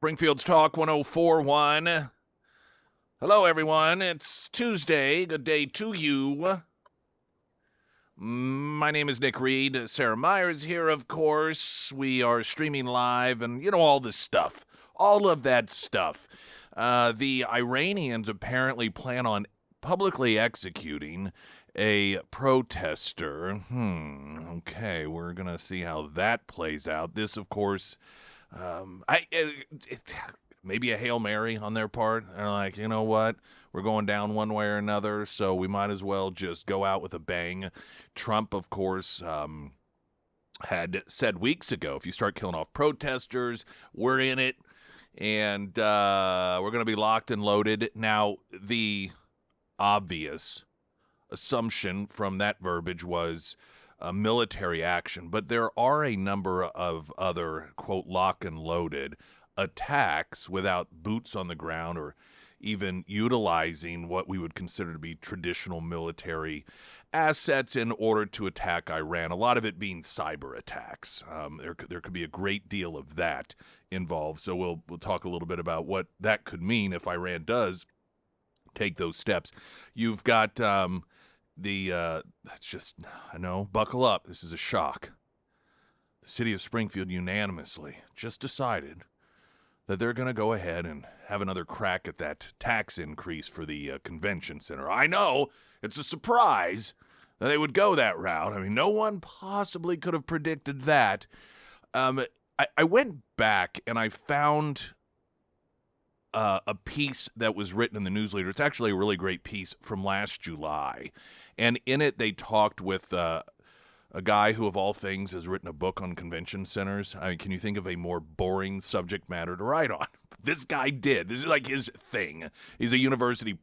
Springfield's Talk 1041. Hello, everyone. It's Tuesday. Good day to you. My name is Nick Reed. Sarah Myers here, of course. We are streaming live and, all this stuff. All of that stuff. The Iranians apparently plan on publicly executing a protester. Okay, we're going to see how that plays out. This, of course, maybe a Hail Mary on their part. They're like, you know what? We're going down one way or another, so we might as well just go out with a bang. Trump, of course, had said weeks ago, if you start killing off protesters, we're in it, and we're going to be locked and loaded. Now, the obvious assumption from that verbiage was military action, but there are a number of other, quote, lock and loaded attacks without boots on the ground or even utilizing what we would consider to be traditional military assets in order to attack Iran. A lot of it being cyber attacks. There could be a great deal of that involved. So we'll talk a little bit about what that could mean if Iran does take those steps. You've got that's just, I know, buckle up. This is a shock. The city of Springfield unanimously just decided that they're going to go ahead and have another crack at that tax increase for the convention center. I know, it's a surprise that they would go that route. I mean, no one possibly could have predicted that. I went back and I found a piece that was written in the News Leader. It's actually a really great piece from last July. And in it, they talked with a guy who, of all things, has written a book on convention centers. I mean, can you think of a more boring subject matter to write on? This guy did. This is like his thing. He's a university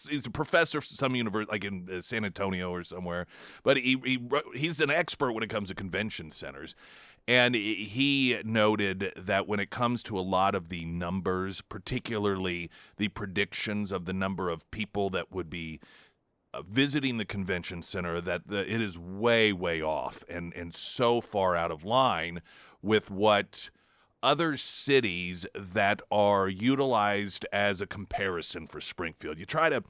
he's a professor for some university, like in San Antonio or somewhere. But he's an expert when it comes to convention centers. And he noted that when it comes to a lot of the numbers, particularly the predictions of the number of people that would be visiting the convention center, that it is way, way off and so far out of line with what other cities that are utilized as a comparison for Springfield. You try to,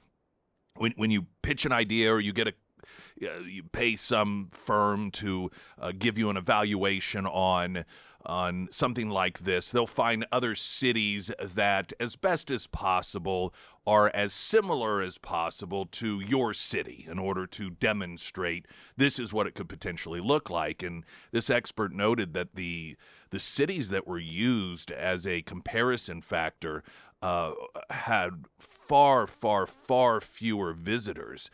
when you pitch an idea or you get you pay some firm to give you an evaluation on something like this, they'll find other cities that, as best as possible, are as similar as possible to your city in order to demonstrate this is what it could potentially look like. And this expert noted that the cities that were used as a comparison factor had far, far, far fewer visitors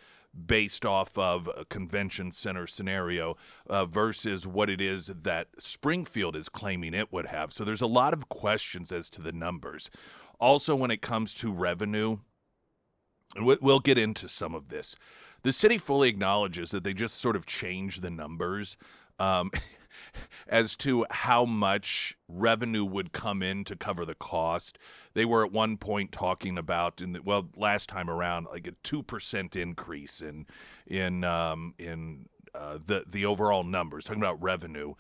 based off of a convention center scenario versus what it is that Springfield is claiming it would have. So there's a lot of questions as to the numbers. Also, when it comes to revenue, and we'll get into some of this, the city fully acknowledges that they just sort of changed the numbers as to how much revenue would come in to cover the cost. They were at one point talking about, last time around, like a 2% increase in the overall numbers, talking about revenue,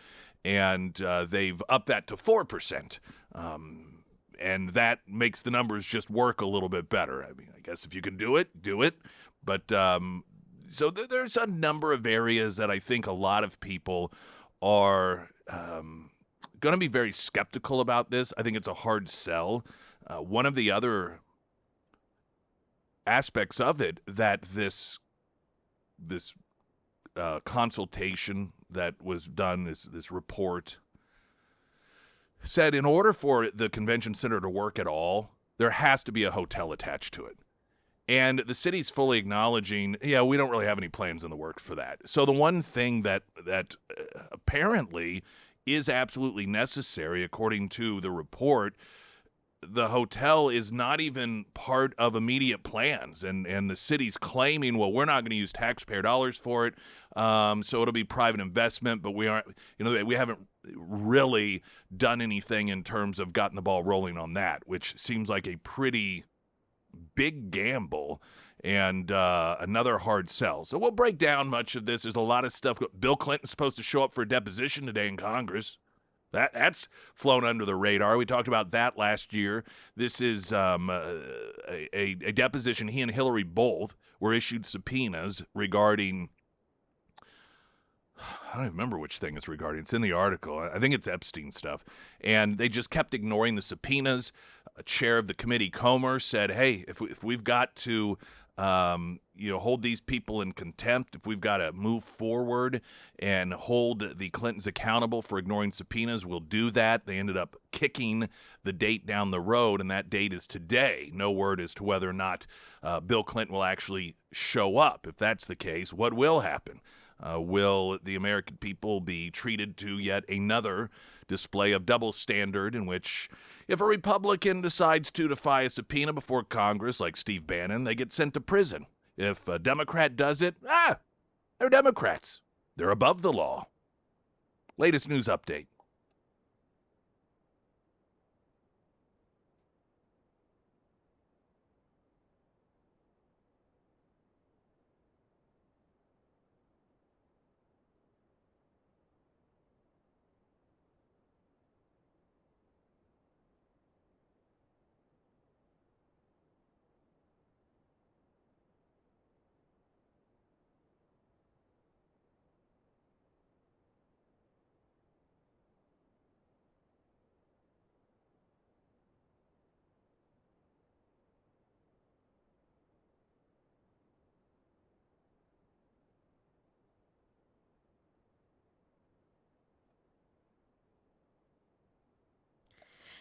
and they've upped that to 4%. And that makes the numbers just work a little bit better. I mean, I guess if you can do it, do it. But so there's a number of areas that I think a lot of people are going to be very skeptical about this. I think it's a hard sell. One of the other aspects of it that this consultation that was done, this report, said in order for the convention center to work at all, there has to be a hotel attached to it. And the city's fully acknowledging, we don't really have any plans in the works for that. So the one thing that apparently is absolutely necessary, according to the report, the hotel is not even part of immediate plans. And the city's claiming, well, we're not going to use taxpayer dollars for it, so it'll be private investment, but we haven't really done anything in terms of gotten the ball rolling on that, which seems like a pretty big gamble and another hard sell. So we'll break down much of this. There's a lot of stuff. Bill Clinton's supposed to show up for a deposition today in Congress. That's flown under the radar. We talked about that last year. This is a deposition. He and Hillary both were issued subpoenas regarding, I don't even remember which thing it's regarding. It's in the article. I think it's Epstein stuff. And they just kept ignoring the subpoenas. A chair of the committee, Comer, said, hey, if we've got to hold these people in contempt, if we've got to move forward and hold the Clintons accountable for ignoring subpoenas, we'll do that. They ended up kicking the date down the road, and that date is today. No word as to whether or not Bill Clinton will actually show up. If that's the case, what will happen? Will the American people be treated to yet another display of double standard in which if a Republican decides to defy a subpoena before Congress, like Steve Bannon, they get sent to prison? If a Democrat does it, they're Democrats. They're above the law. Latest news update.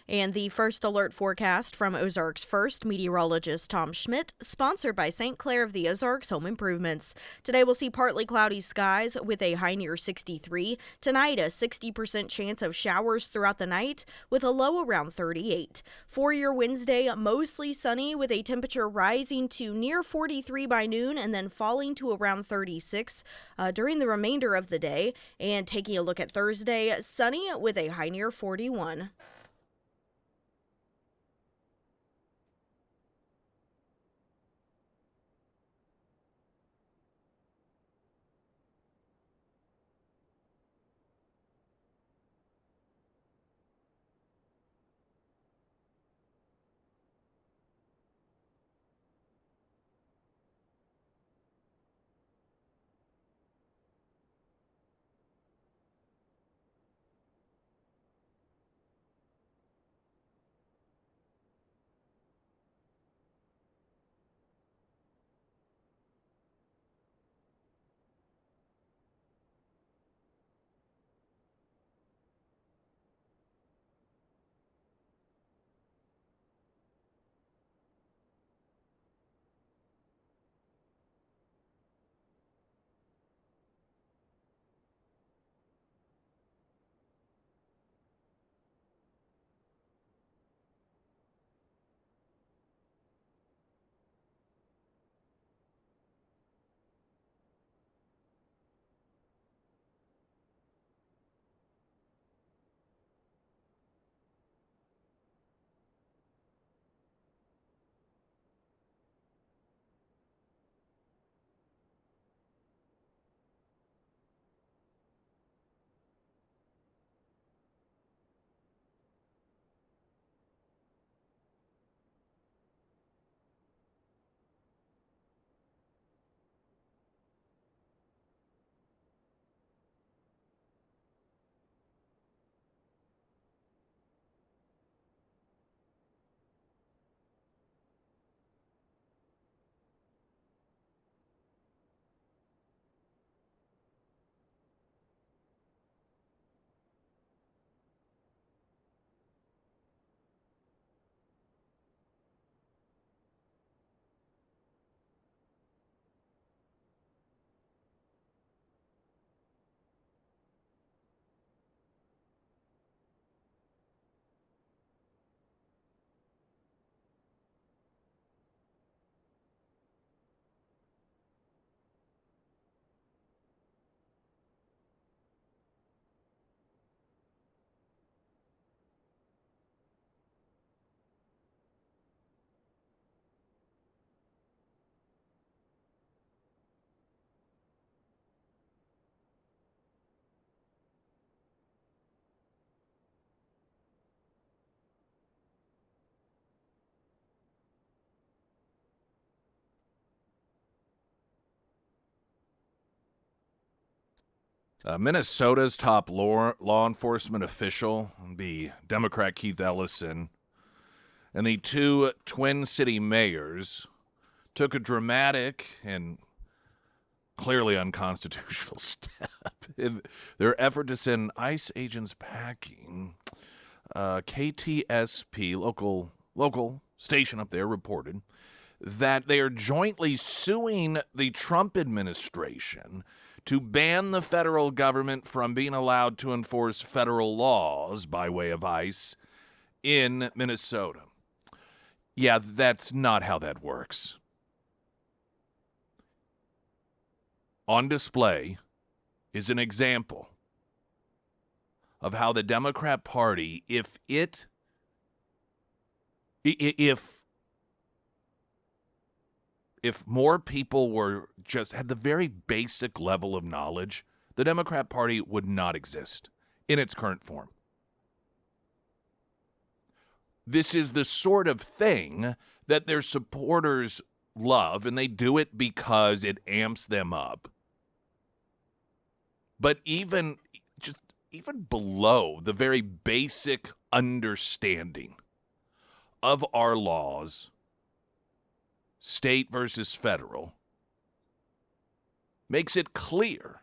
And the first alert forecast from Ozarks First meteorologist Tom Schmidt, sponsored by St. Clair of the Ozarks Home Improvements. Today we'll see partly cloudy skies with a high near 63. Tonight, a 60% chance of showers throughout the night with a low around 38. For your Wednesday, mostly sunny with a temperature rising to near 43 by noon and then falling to around 36 during the remainder of the day. And taking a look at Thursday, sunny with a high near 41. Minnesota's top law enforcement official, the Democrat Keith Ellison, and the two Twin City mayors took a dramatic and clearly unconstitutional step in their effort to send ICE agents packing. KTSP, local station up there, reported that they are jointly suing the Trump administration to ban the federal government from being allowed to enforce federal laws by way of ICE in Minnesota. Yeah, that's not how that works. On display is an example of how the Democrat Party, if more people were just had the very basic level of knowledge, the Democrat Party would not exist in its current form. This is the sort of thing that their supporters love, and they do it because it amps them up. But even below the very basic understanding of our laws, state versus federal, makes it clear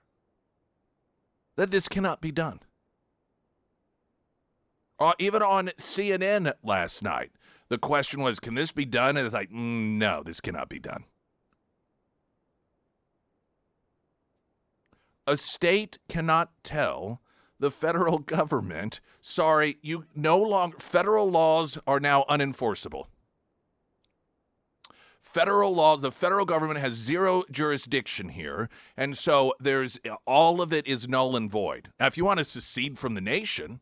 that this cannot be done. Even on CNN last night, the question was, can this be done? And it's like, no, this cannot be done. A state cannot tell the federal government, sorry, federal laws are now unenforceable. Federal laws, the federal government has zero jurisdiction here, and so all of it is null and void. Now, if you want to secede from the nation,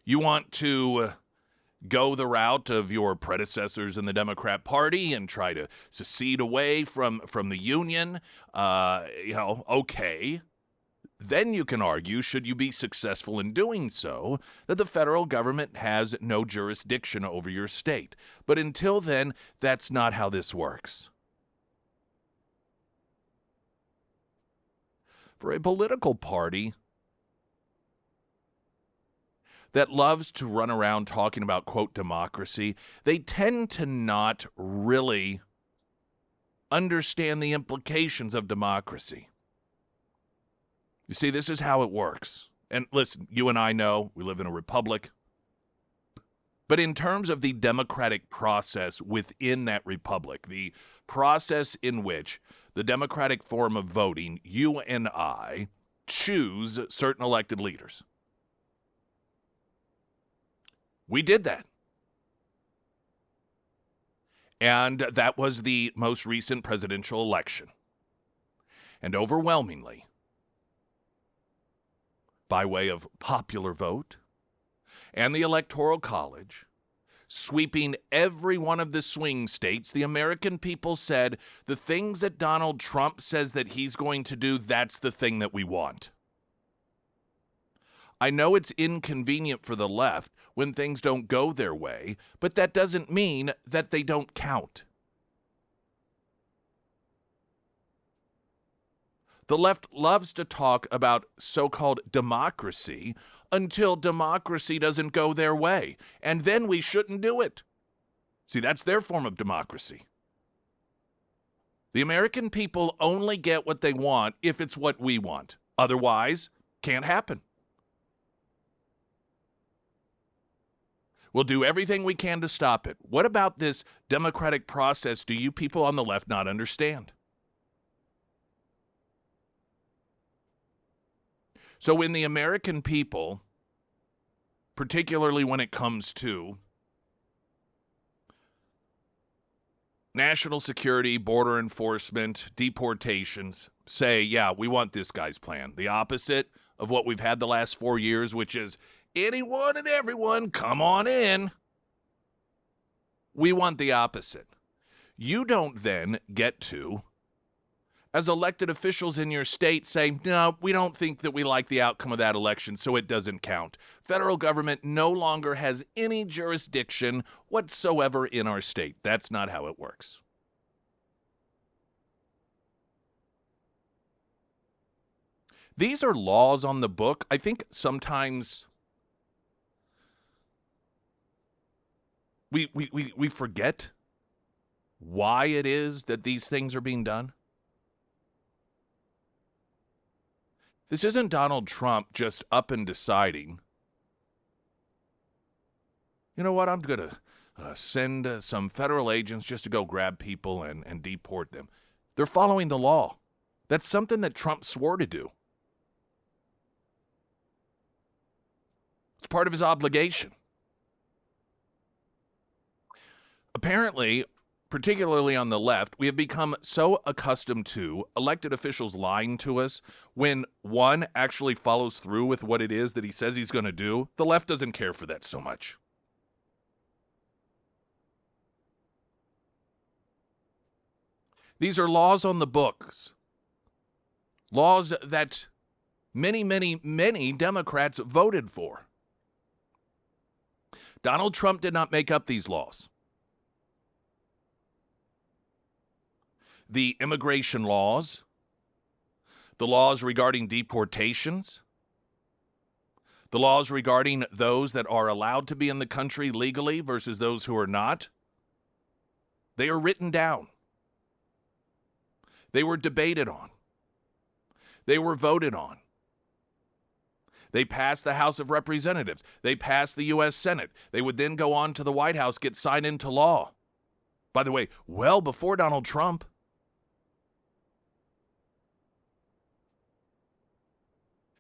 you want to go the route of your predecessors in the Democrat Party and try to secede away from the union, okay. Then you can argue, should you be successful in doing so, that the federal government has no jurisdiction over your state. But until then, that's not how this works. For a political party that loves to run around talking about, quote, democracy, they tend to not really understand the implications of democracy. You see, this is how it works. And listen, you and I know we live in a republic. But in terms of the democratic process within that republic, the process in which the democratic form of voting, you and I choose certain elected leaders. We did that. And that was the most recent presidential election. And overwhelmingly, by way of popular vote and the Electoral College, sweeping every one of the swing states, the American people said the things that Donald Trump says that he's going to do, that's the thing that we want. I know it's inconvenient for the left when things don't go their way, but that doesn't mean that they don't count. The left loves to talk about so-called democracy until democracy doesn't go their way, and then we shouldn't do it. See, that's their form of democracy. The American people only get what they want if it's what we want. Otherwise, can't happen. We'll do everything we can to stop it. What about this democratic process do you people on the left not understand? So when the American people, particularly when it comes to national security, border enforcement, deportations, say, yeah, we want this guy's plan. The opposite of what we've had the last 4 years, which is anyone and everyone, come on in. We want the opposite. You don't then get to, as elected officials in your state, say, no, we don't think that we like the outcome of that election, so it doesn't count. Federal government no longer has any jurisdiction whatsoever in our state. That's not how it works. These are laws on the book. I think sometimes we forget why it is that these things are being done. This isn't Donald Trump just up and deciding, you know what, I'm going to send some federal agents just to go grab people and deport them. They're following the law. That's something that Trump swore to do. It's part of his obligation. Apparently, particularly on the left, we have become so accustomed to elected officials lying to us when one actually follows through with what it is that he says he's going to do. The left doesn't care for that so much. These are laws on the books. Laws that many, many, many Democrats voted for. Donald Trump did not make up these laws. The immigration laws, the laws regarding deportations, the laws regarding those that are allowed to be in the country legally versus those who are not, they are written down. They were debated on. They were voted on. They passed the House of Representatives. They passed the U.S. Senate. They would then go on to the White House, get signed into law. By the way, well before Donald Trump.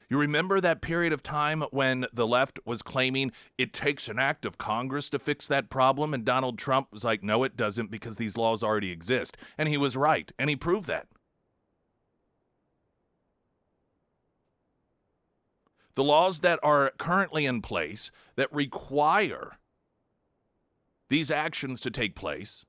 You remember that period of time when the left was claiming it takes an act of Congress to fix that problem, and Donald Trump was like, no, it doesn't, because these laws already exist. And he was right, and he proved that. The laws that are currently in place that require these actions to take place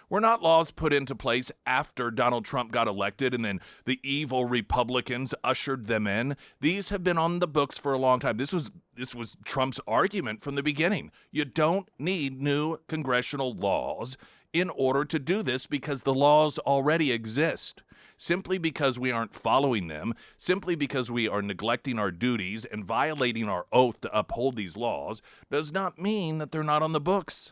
were not laws put into place after Donald Trump got elected and then the evil Republicans ushered them in. These have been on the books for a long time. This was Trump's argument from the beginning. You don't need new congressional laws in order to do this because the laws already exist. Simply because we aren't following them, simply because we are neglecting our duties and violating our oath to uphold these laws, does not mean that they're not on the books.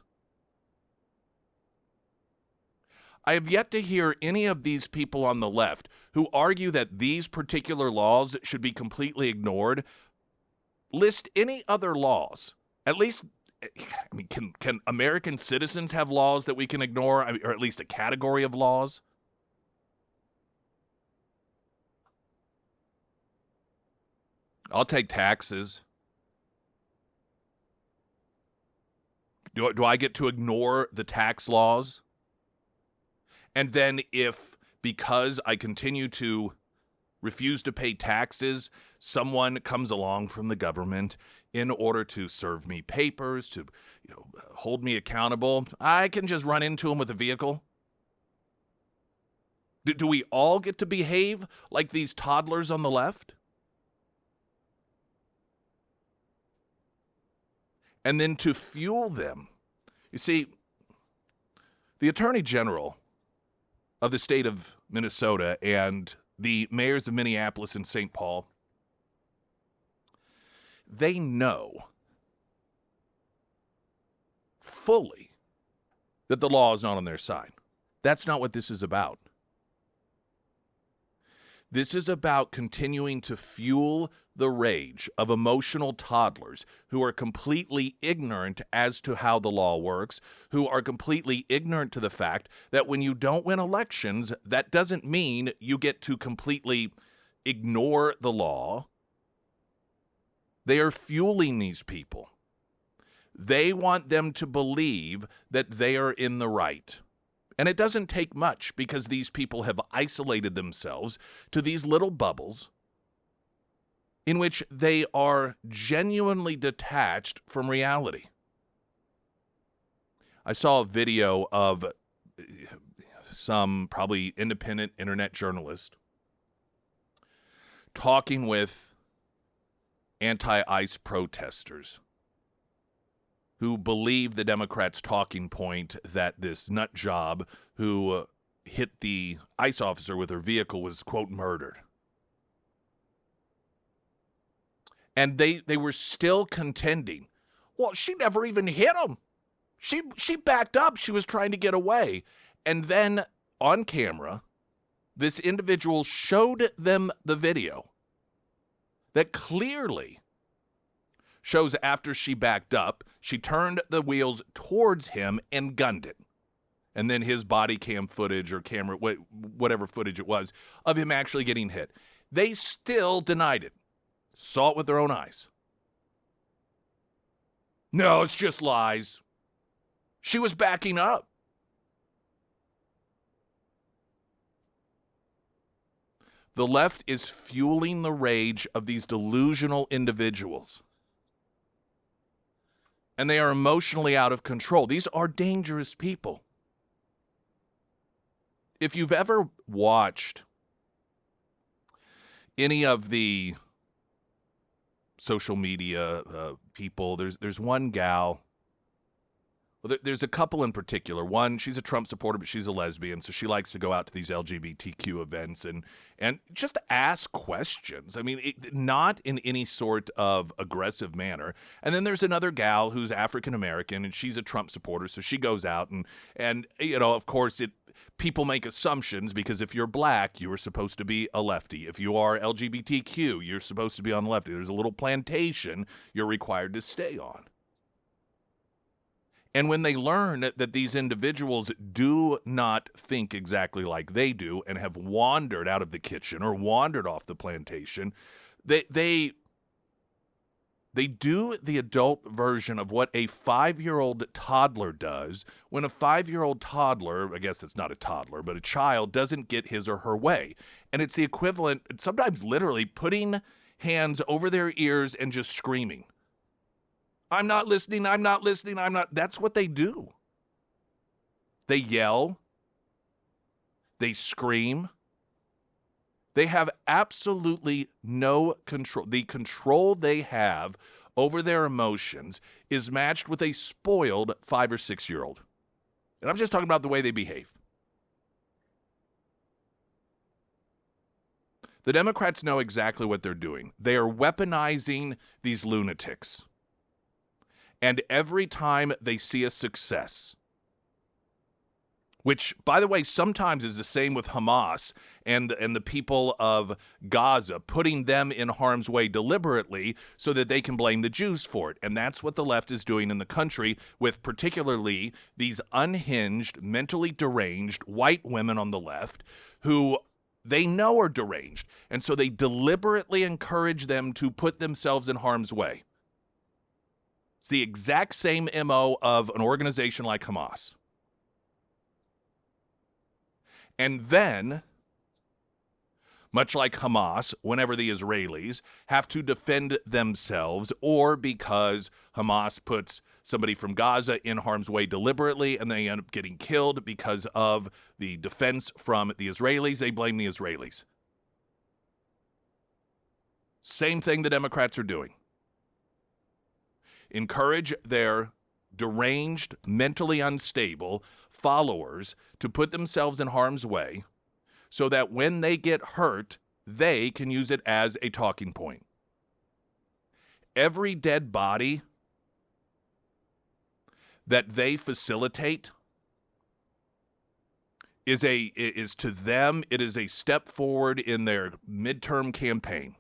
I have yet to hear any of these people on the left who argue that these particular laws should be completely ignored list any other laws. At least, I mean, can American citizens have laws that we can ignore, or at least a category of laws? I'll take taxes. Do I get to ignore the tax laws? And then if, because I continue to refuse to pay taxes, someone comes along from the government in order to serve me papers, to hold me accountable, I can just run into them with a vehicle? Do we all get to behave like these toddlers on the left? And then to fuel them. You see, the Attorney General of the state of Minnesota and the mayors of Minneapolis and St. Paul, they know fully that the law is not on their side. That's not what this is about. This is about continuing to fuel the rage of emotional toddlers who are completely ignorant as to how the law works, who are completely ignorant to the fact that when you don't win elections, that doesn't mean you get to completely ignore the law. They are fueling these people. They want them to believe that they are in the right. And it doesn't take much because these people have isolated themselves to these little bubbles in which they are genuinely detached from reality. I saw a video of some probably independent internet journalist talking with anti-ICE protesters who believe the Democrats' talking point that this nut job who hit the ICE officer with her vehicle was, quote, murdered. And they were still contending, well, she never even hit him. She backed up. She was trying to get away. And then on camera, this individual showed them the video that clearly shows after she backed up, she turned the wheels towards him and gunned it. And then his body cam footage or camera, whatever footage it was, of him actually getting hit. They still denied it. Saw it with their own eyes. No, it's just lies. She was backing up. The left is fueling the rage of these delusional individuals. And they are emotionally out of control. These are dangerous people. If you've ever watched any of the social media people, there's one gal. Well, there's a couple in particular. One, she's a Trump supporter, but she's a lesbian, so she likes to go out to these LGBTQ events and just ask questions. I mean, not in any sort of aggressive manner. And then there's another gal who's African American, and she's a Trump supporter, so she goes out and you know, of course, people make assumptions because if you're black, you are supposed to be a lefty. If you are LGBTQ, you're supposed to be on the lefty. There's a little plantation you're required to stay on. And when they learn that these individuals do not think exactly like they do and have wandered out of the kitchen or wandered off the plantation, they do the adult version of what a 5-year-old toddler does when a 5-year-old toddler, I guess it's not a toddler, but a child doesn't get his or her way. And it's the equivalent, sometimes literally, putting hands over their ears and just screaming. I'm not listening, I'm not listening, I'm not. That's what they do. They yell. They scream. They have absolutely no control. The control they have over their emotions is matched with a spoiled 5 or 6-year-old. And I'm just talking about the way they behave. The Democrats know exactly what they're doing. They are weaponizing these lunatics. And every time they see a success, which, by the way, sometimes is the same with Hamas and the people of Gaza, putting them in harm's way deliberately so that they can blame the Jews for it. And that's what the left is doing in the country with particularly these unhinged, mentally deranged white women on the left who they know are deranged. And so they deliberately encourage them to put themselves in harm's way. It's the exact same MO of an organization like Hamas. And then, much like Hamas, whenever the Israelis have to defend themselves or because Hamas puts somebody from Gaza in harm's way deliberately and they end up getting killed because of the defense from the Israelis, they blame the Israelis. Same thing the Democrats are doing. Encourage their deranged, mentally unstable followers to put themselves in harm's way so that when they get hurt, they can use it as a talking point. Every dead body that they facilitate is to them, it is a step forward in their midterm campaign.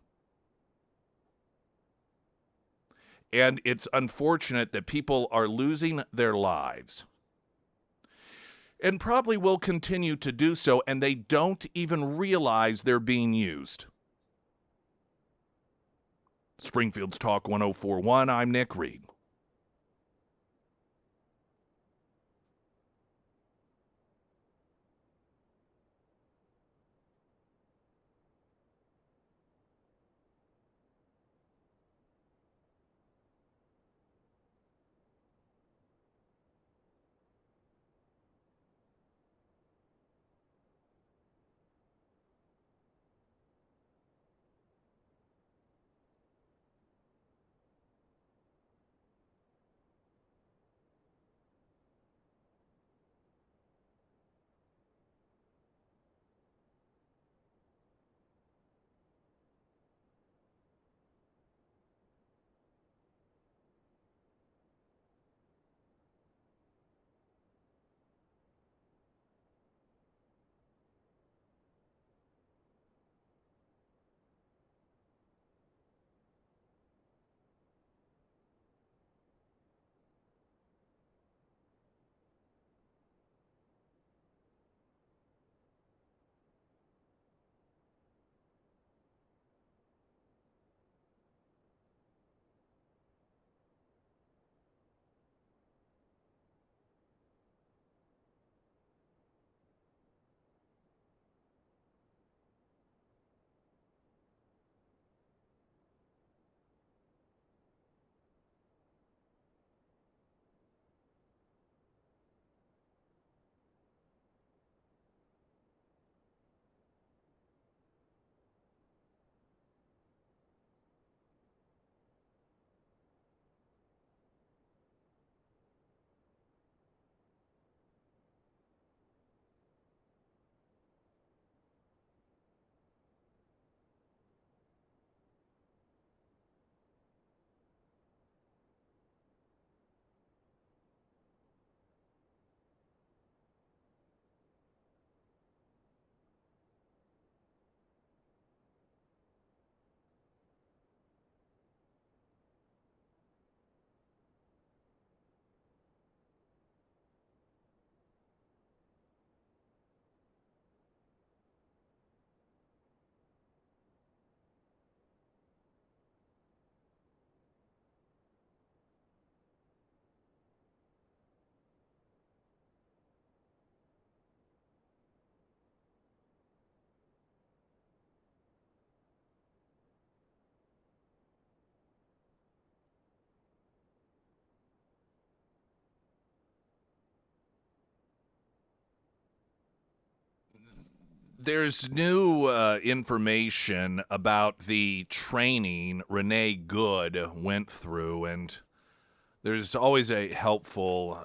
And it's unfortunate that people are losing their lives and probably will continue to do so, and they don't even realize they're being used. Springfield's Talk 1041, I'm Nick Reed. There's new information about the training Renee Good went through, and there's always a helpful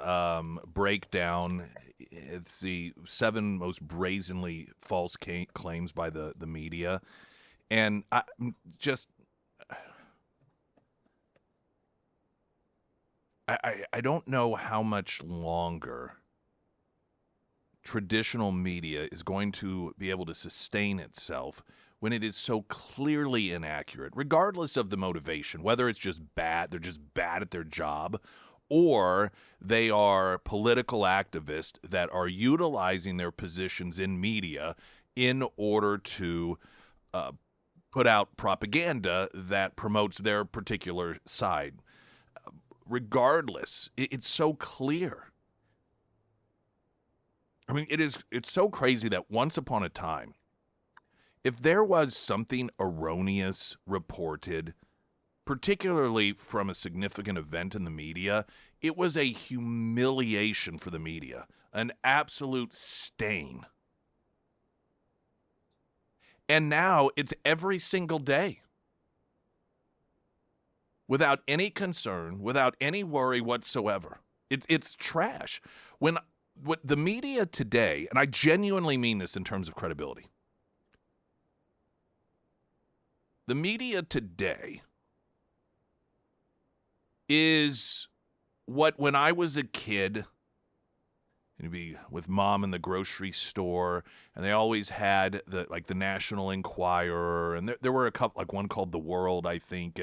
breakdown. It's the 7 most brazenly false claims by the media. And I don't know how much longer traditional media is going to be able to sustain itself when it is so clearly inaccurate, regardless of the motivation, whether it's just bad, they're just bad at their job, or they are political activists that are utilizing their positions in media in order to put out propaganda that promotes their particular side. Regardless, it's so clear. I mean, it's so crazy that once upon a time, if there was something erroneous reported, particularly from a significant event in the media, it was a humiliation for the media, an absolute stain. And now it's every single day. Without any concern, without any worry whatsoever. It's trash. What the media today, and I genuinely mean this in terms of credibility, the media today is what when I was a kid, you'd be with mom in the grocery store, and they always had the National Enquirer, and there were a couple, like one called The World, I think,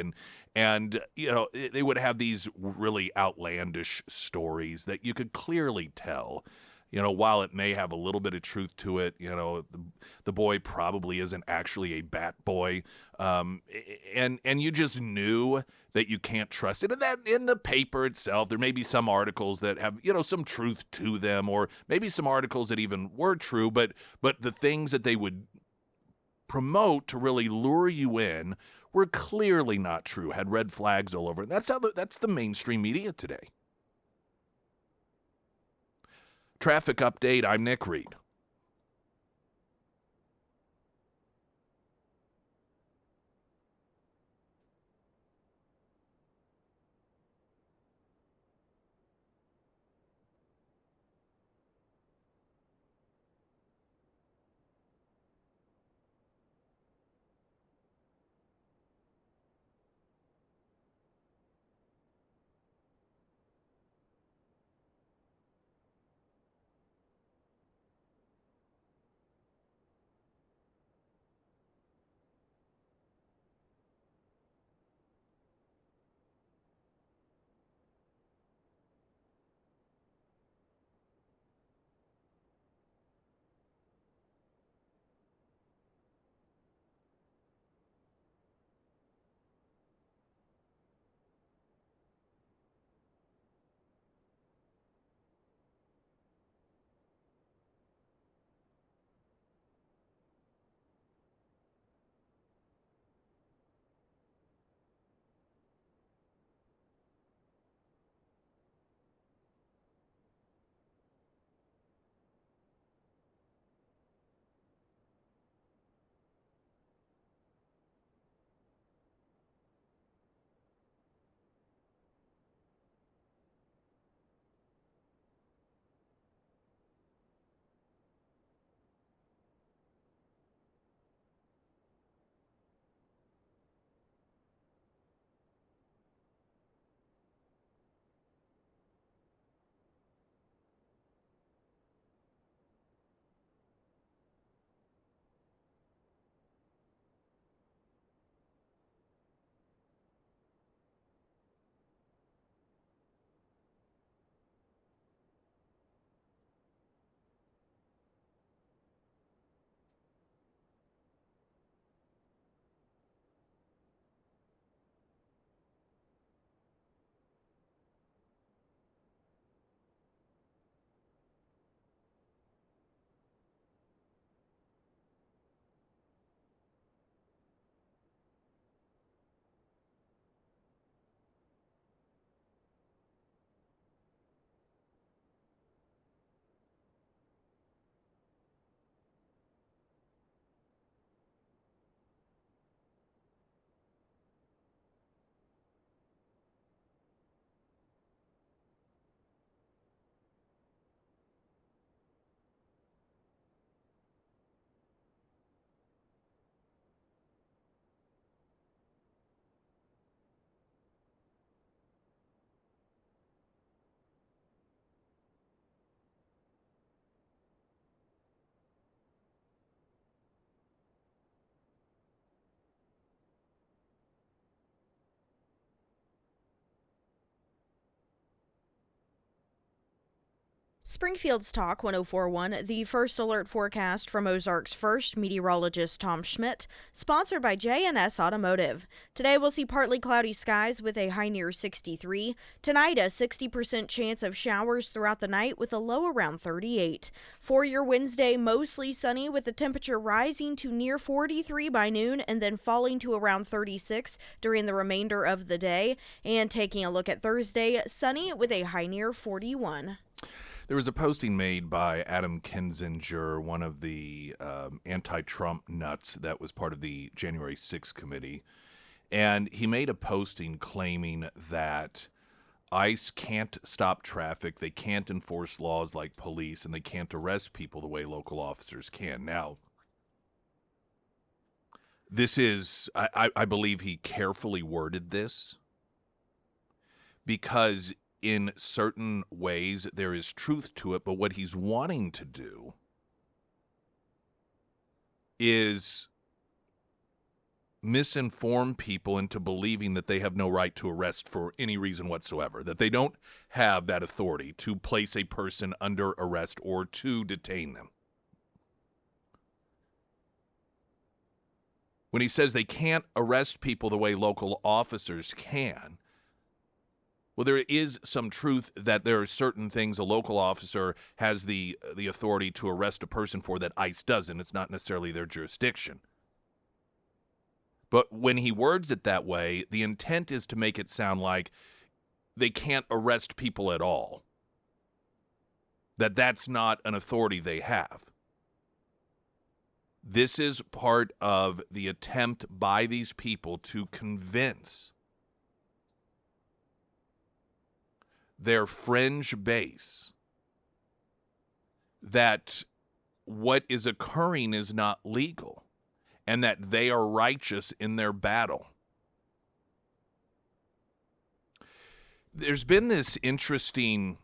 and they would have these really outlandish stories that you could clearly tell. While it may have a little bit of truth to it, the boy probably isn't actually a bat boy, and you just knew that you can't trust it. And that in the paper itself, there may be some articles that have, some truth to them, or maybe some articles that even were true, but the things that they would promote to really lure you in were clearly not true, had red flags all over. And that's the mainstream media today. Traffic update, I'm Nick Reed. Springfield's Talk 1041, the first alert forecast from Ozarks First meteorologist Tom Schmidt, sponsored by J&S Automotive. Today we'll see partly cloudy skies with a high near 63. Tonight, a 60% chance of showers throughout the night with a low around 38. For your Wednesday, mostly sunny with the temperature rising to near 43 by noon and then falling to around 36 during the remainder of the day. And taking a look at Thursday, sunny with a high near 41. There was a posting made by Adam Kinzinger, one of the anti-Trump nuts that was part of the January 6th committee, and he made a posting claiming that ICE can't stop traffic, they can't enforce laws like police, and they can't arrest people the way local officers can. Now, this is, I believe he carefully worded this because in certain ways there is truth to it, but what he's wanting to do is misinform people into believing that they have no right to arrest for any reason whatsoever, that they don't have that authority to place a person under arrest or to detain them. When he says they can't arrest people the way local officers can, well, there is some truth that there are certain things a local officer has the authority to arrest a person for that ICE doesn't. It's not necessarily their jurisdiction. But when he words it that way, the intent is to make it sound like they can't arrest people at all. That's not an authority they have. This is part of the attempt by these people to convince their fringe base that what is occurring is not legal and that they are righteous in their battle. There's been this interesting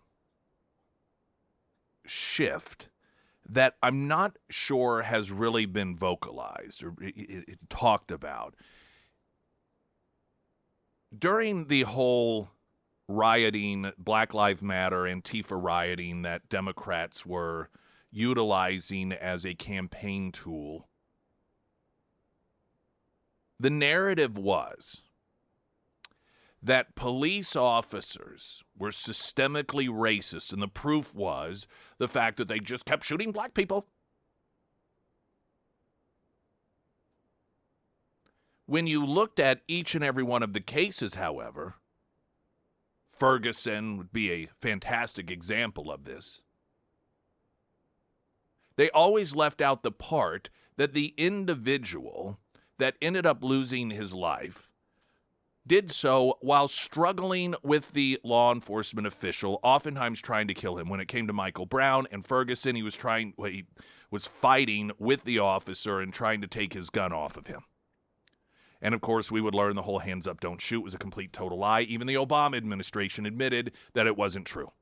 shift that I'm not sure has really been vocalized or talked about. During the whole rioting, Black Lives Matter, Antifa rioting that Democrats were utilizing as a campaign tool, the narrative was that police officers were systemically racist, and the proof was the fact that they just kept shooting black people. When you looked at each and every one of the cases, however, Ferguson would be a fantastic example of this. They always left out the part that the individual that ended up losing his life did so while struggling with the law enforcement official, oftentimes trying to kill him. When it came to Michael Brown and Ferguson, he was fighting with the officer and trying to take his gun off of him. And, of course, we would learn the whole hands up, don't shoot was a complete total lie. Even the Obama administration admitted that it wasn't true.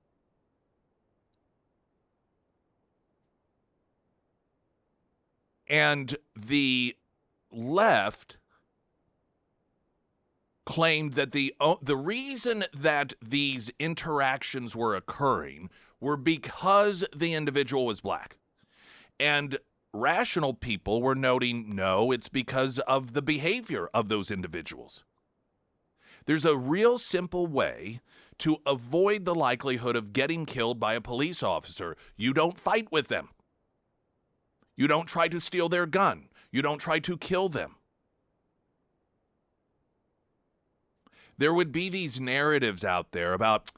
And the left claimed that the reason that these interactions were occurring were because the individual was black. And rational people were noting, no, it's because of the behavior of those individuals. There's a real simple way to avoid the likelihood of getting killed by a police officer. You don't fight with them. You don't try to steal their gun. You don't try to kill them. There would be these narratives out there about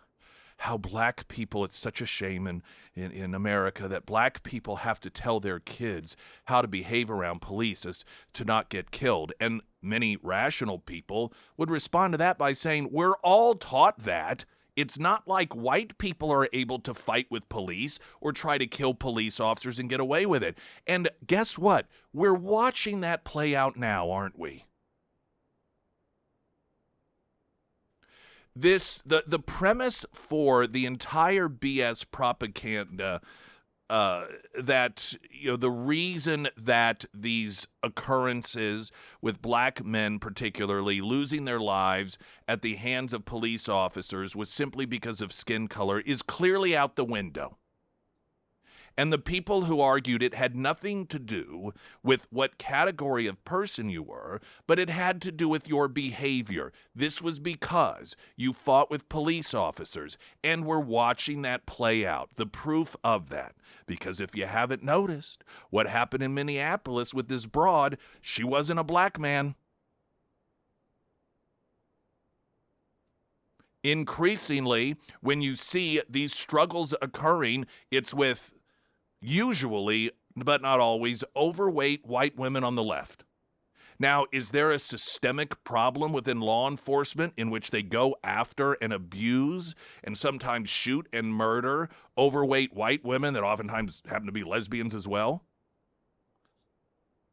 how black people, it's such a shame in America that black people have to tell their kids how to behave around police as to not get killed. And many rational people would respond to that by saying, we're all taught that. It's not like white people are able to fight with police or try to kill police officers and get away with it. And guess what? We're watching that play out now, aren't we? The premise for the entire BS propaganda that, the reason that these occurrences with black men particularly losing their lives at the hands of police officers was simply because of skin color is clearly out the window. And the people who argued it had nothing to do with what category of person you were, but it had to do with your behavior. This was because you fought with police officers, and we're watching that play out, the proof of that. Because if you haven't noticed, what happened in Minneapolis with this broad, she wasn't a black man. Increasingly, when you see these struggles occurring, it's with usually, but not always, overweight white women on the left. Now, is there a systemic problem within law enforcement in which they go after and abuse and sometimes shoot and murder overweight white women that oftentimes happen to be lesbians as well?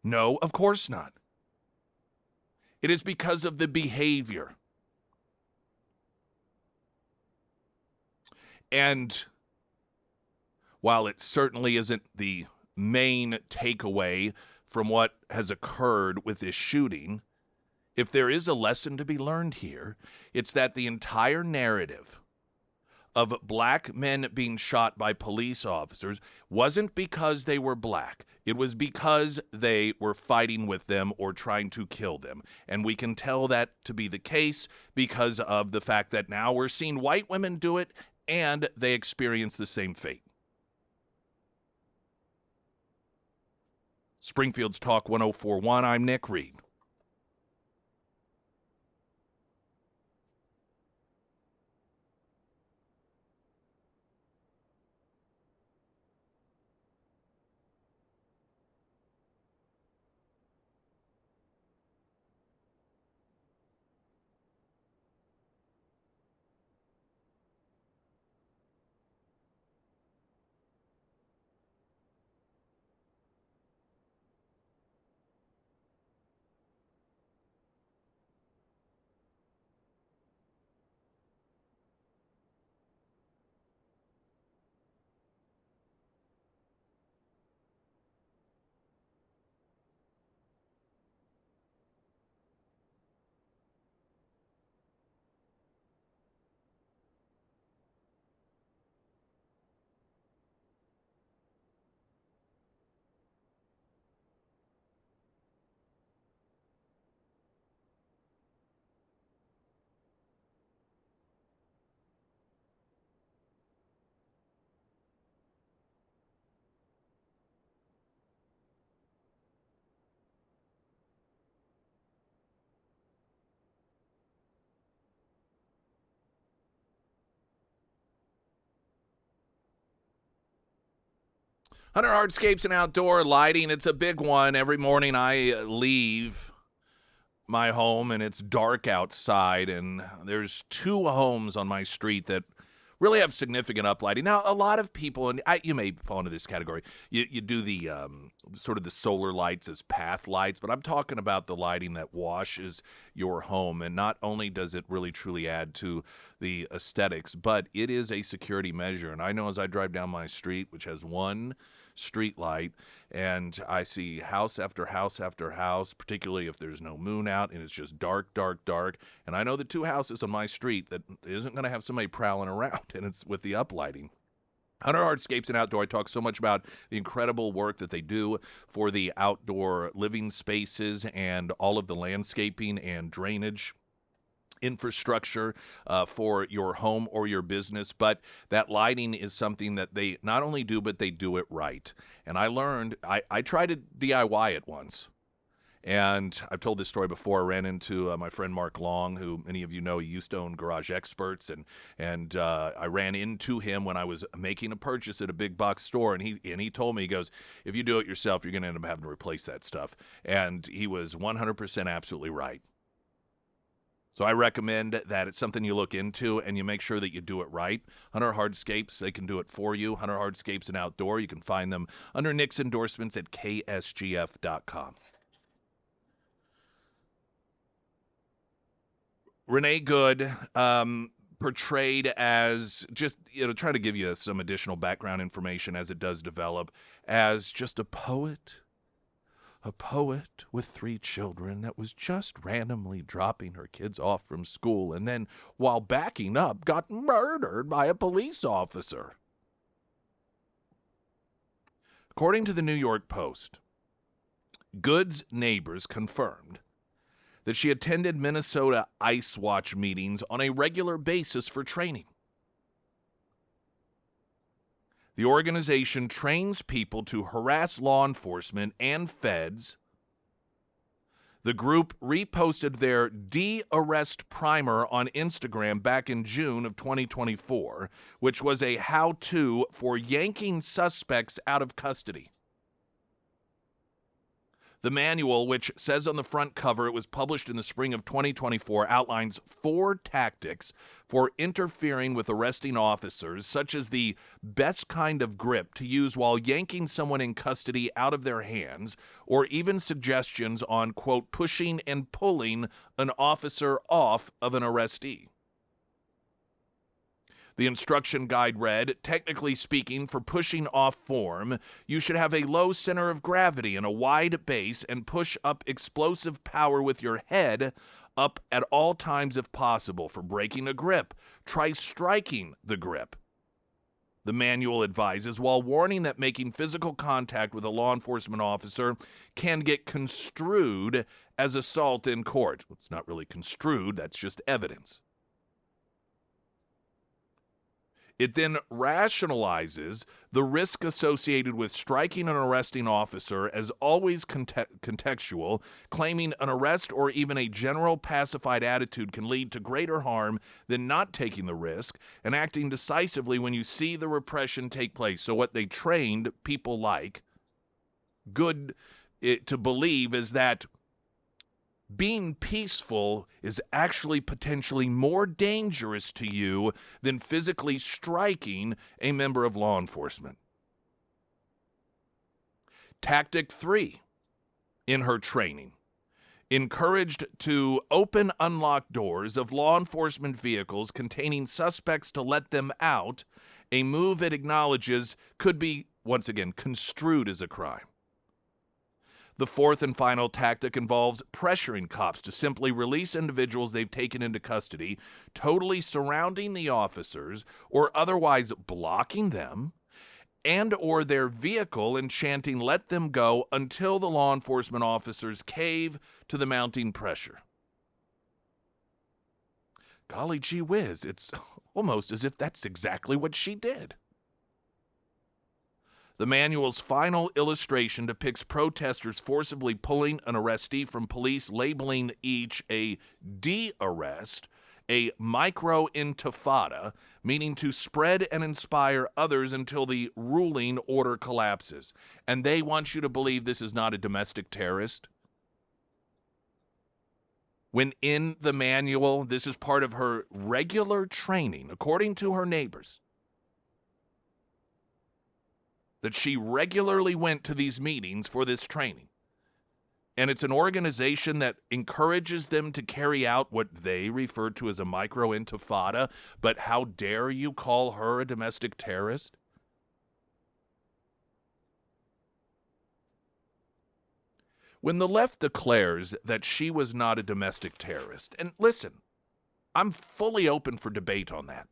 No, of course not. It is because of the behavior. And while it certainly isn't the main takeaway from what has occurred with this shooting, if there is a lesson to be learned here, it's that the entire narrative of black men being shot by police officers wasn't because they were black. It was because they were fighting with them or trying to kill them. And we can tell that to be the case because of the fact that now we're seeing white women do it and they experience the same fate. Springfield's Talk 1041, I'm Nick Reed. Hunter Hardscapes and Outdoor Lighting, it's a big one. Every morning I leave my home and it's dark outside, and there's two homes on my street that really have significant uplighting. Now, a lot of people, and you may fall into this category, you do the sort of the solar lights as path lights, but I'm talking about the lighting that washes your home. And not only does it really truly add to the aesthetics, but it is a security measure. And I know as I drive down my street, which has one street light, and I see house after house after house, particularly if there's no moon out and it's just dark, dark, dark. And I know the two houses on my street that isn't going to have somebody prowling around, and it's with the uplighting. Hunter Hardscapes and Outdoor, I talk so much about the incredible work that they do for the outdoor living spaces and all of the landscaping and drainage infrastructure for your home or your business. But that lighting is something that they not only do, but they do it right. And I learned, I tried to DIY it once. And I've told this story before. I ran into my friend Mark Long, who many of you know, he used to own Garage Experts, and I ran into him when I was making a purchase at a big box store, and he told me, he goes, if you do it yourself, you're going to end up having to replace that stuff. And he was 100% absolutely right. So I recommend that it's something you look into and you make sure that you do it right. Hunter Hardscapes, they can do it for you. Hunter Hardscapes and Outdoor, you can find them under Nick's endorsements at ksgf.com. Renee Good, portrayed as just, trying to give you some additional background information as it does develop, as just a poet with 3 children that was just randomly dropping her kids off from school and then, while backing up, got murdered by a police officer. According to the New York Post, Good's neighbors confirmed that she attended Minnesota Ice Watch meetings on a regular basis for training. The organization trains people to harass law enforcement and feds. The group reposted their de-arrest primer on Instagram back in June of 2024, which was a how-to for yanking suspects out of custody. The manual, which says on the front cover it was published in the spring of 2024, outlines 4 tactics for interfering with arresting officers, such as the best kind of grip to use while yanking someone in custody out of their hands, or even suggestions on, quote, pushing and pulling an officer off of an arrestee. The instruction guide read, technically speaking, for pushing off form, you should have a low center of gravity and a wide base and push up explosive power with your head up at all times if possible. For breaking a grip, try striking the grip. The manual advises, while warning that making physical contact with a law enforcement officer can get construed as assault in court. It's not really construed, that's just evidence. It then rationalizes the risk associated with striking an arresting officer as always contextual, claiming an arrest or even a general pacified attitude can lead to greater harm than not taking the risk and acting decisively when you see the repression take place. So what they trained people like Good to believe is that being peaceful is actually potentially more dangerous to you than physically striking a member of law enforcement. Tactic 3 in her training: encouraged to open unlocked doors of law enforcement vehicles containing suspects to let them out, a move it acknowledges could be, once again, construed as a crime. The 4th and final tactic involves pressuring cops to simply release individuals they've taken into custody, totally surrounding the officers or otherwise blocking them, and or their vehicle and chanting, "Let them go," until the law enforcement officers cave to the mounting pressure. Golly gee whiz, it's almost as if that's exactly what she did. The manual's final illustration depicts protesters forcibly pulling an arrestee from police, labeling each a de-arrest, a micro-intifada, meaning to spread and inspire others until the ruling order collapses. And they want you to believe this is not a domestic terrorist. When in the manual, this is part of her regular training, according to her neighbors, that she regularly went to these meetings for this training. And it's an organization that encourages them to carry out what they refer to as a micro-intifada. But how dare you call her a domestic terrorist? When the left declares that she was not a domestic terrorist, and listen, I'm fully open for debate on that.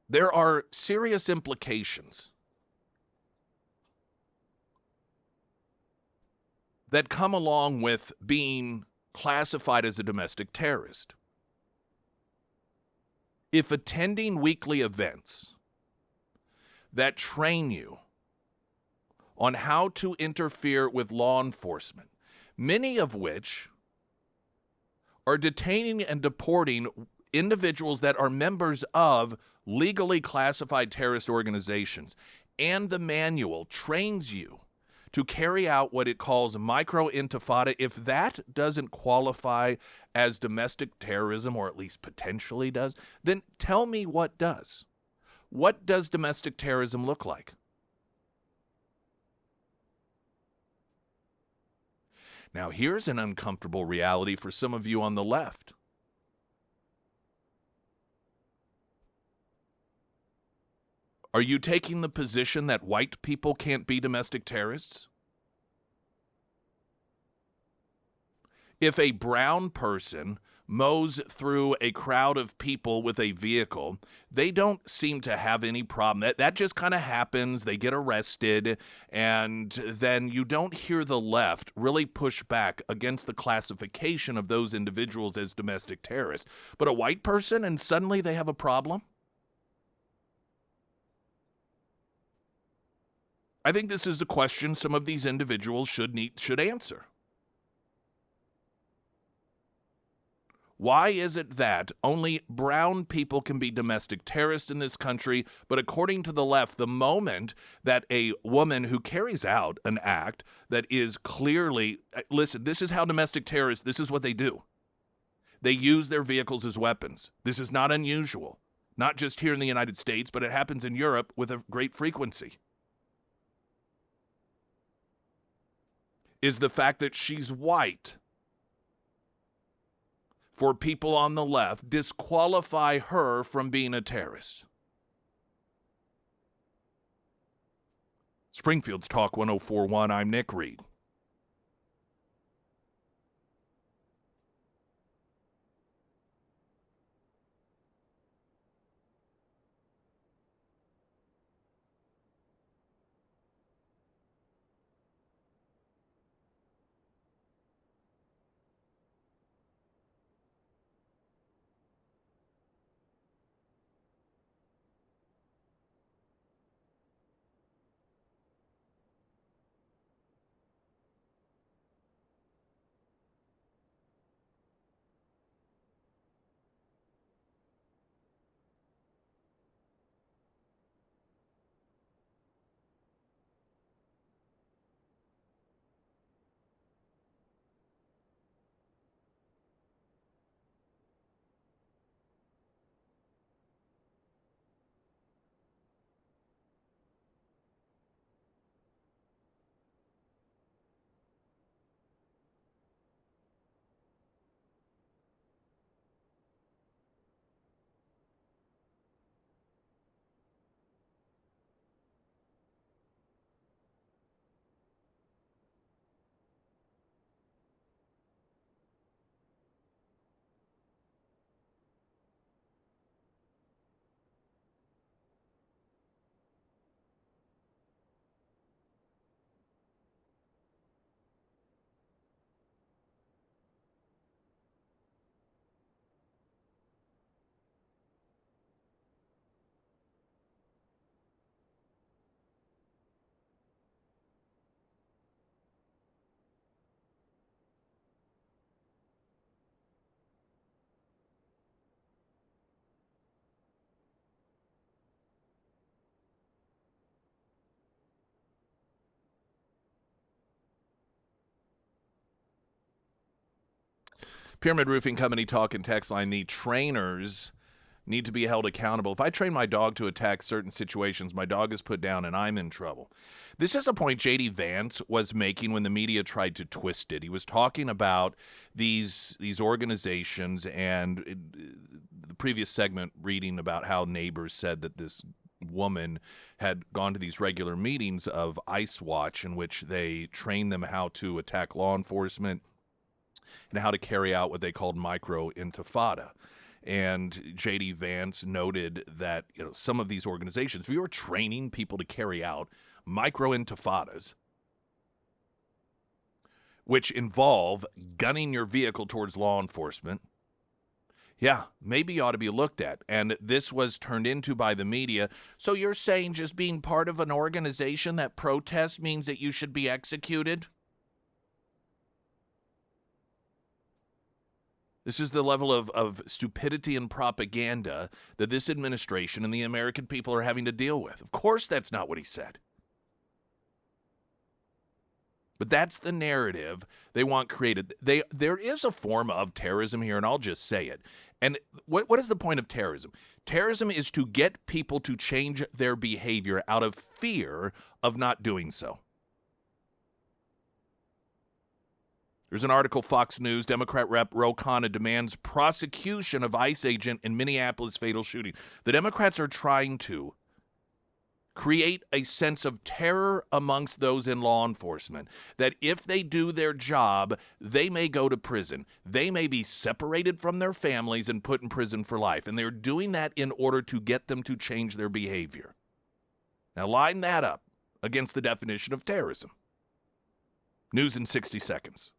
There are serious implications that come along with being classified as a domestic terrorist. If attending weekly events that train you on how to interfere with law enforcement, many of which are detaining and deporting individuals that are members of legally classified terrorist organizations, and the manual trains you to carry out what it calls micro-intifada, if that doesn't qualify as domestic terrorism, or at least potentially does, then tell me what does. What does domestic terrorism look like? Now, here's an uncomfortable reality for some of you on the left. Are you taking the position that white people can't be domestic terrorists? If a brown person mows through a crowd of people with a vehicle, they don't seem to have any problem. That just kind of happens. They get arrested, and then you don't hear the left really push back against the classification of those individuals as domestic terrorists. But a white person, and suddenly they have a problem? I think this is a question some of these individuals should answer. Why is it that only brown people can be domestic terrorists in this country, but according to the left, the moment that a woman who carries out an act that is clearly, listen, this is how domestic terrorists, this is what they do. They use their vehicles as weapons. This is not unusual, not just here in the United States, but it happens in Europe with a great frequency. Is the fact that she's white, for people on the left, disqualify her from being a terrorist? Springfield's Talk 1041, I'm Nick Reed. Pyramid Roofing Company talk and text line. The trainers need to be held accountable. If I train my dog to attack certain situations, my dog is put down and I'm in trouble. This is a point J.D. Vance was making when the media tried to twist it. He was talking about these organizations, and the previous segment reading about how neighbors said that this woman had gone to these regular meetings of Ice Watch in which they train them how to attack law enforcement and how to carry out what they called micro-intifada. And J.D. Vance noted that some of these organizations, if you are training people to carry out micro-intifadas, which involve gunning your vehicle towards law enforcement, yeah, maybe ought to be looked at. And this was turned into by the media. So you're saying just being part of an organization that protests means that you should be executed? This is the level of stupidity and propaganda that this administration and the American people are having to deal with. Of course that's not what he said. But that's the narrative they want created. There is a form of terrorism here, and I'll just say it. And what is the point of terrorism? Terrorism is to get people to change their behavior out of fear of not doing so. There's an article, Fox News, Democrat Rep. Ro Khanna demands prosecution of ICE agent in Minneapolis fatal shooting. The Democrats are trying to create a sense of terror amongst those in law enforcement that if they do their job, they may go to prison. They may be separated from their families and put in prison for life. And they're doing that in order to get them to change their behavior. Now, line that up against the definition of terrorism. News in 60 seconds.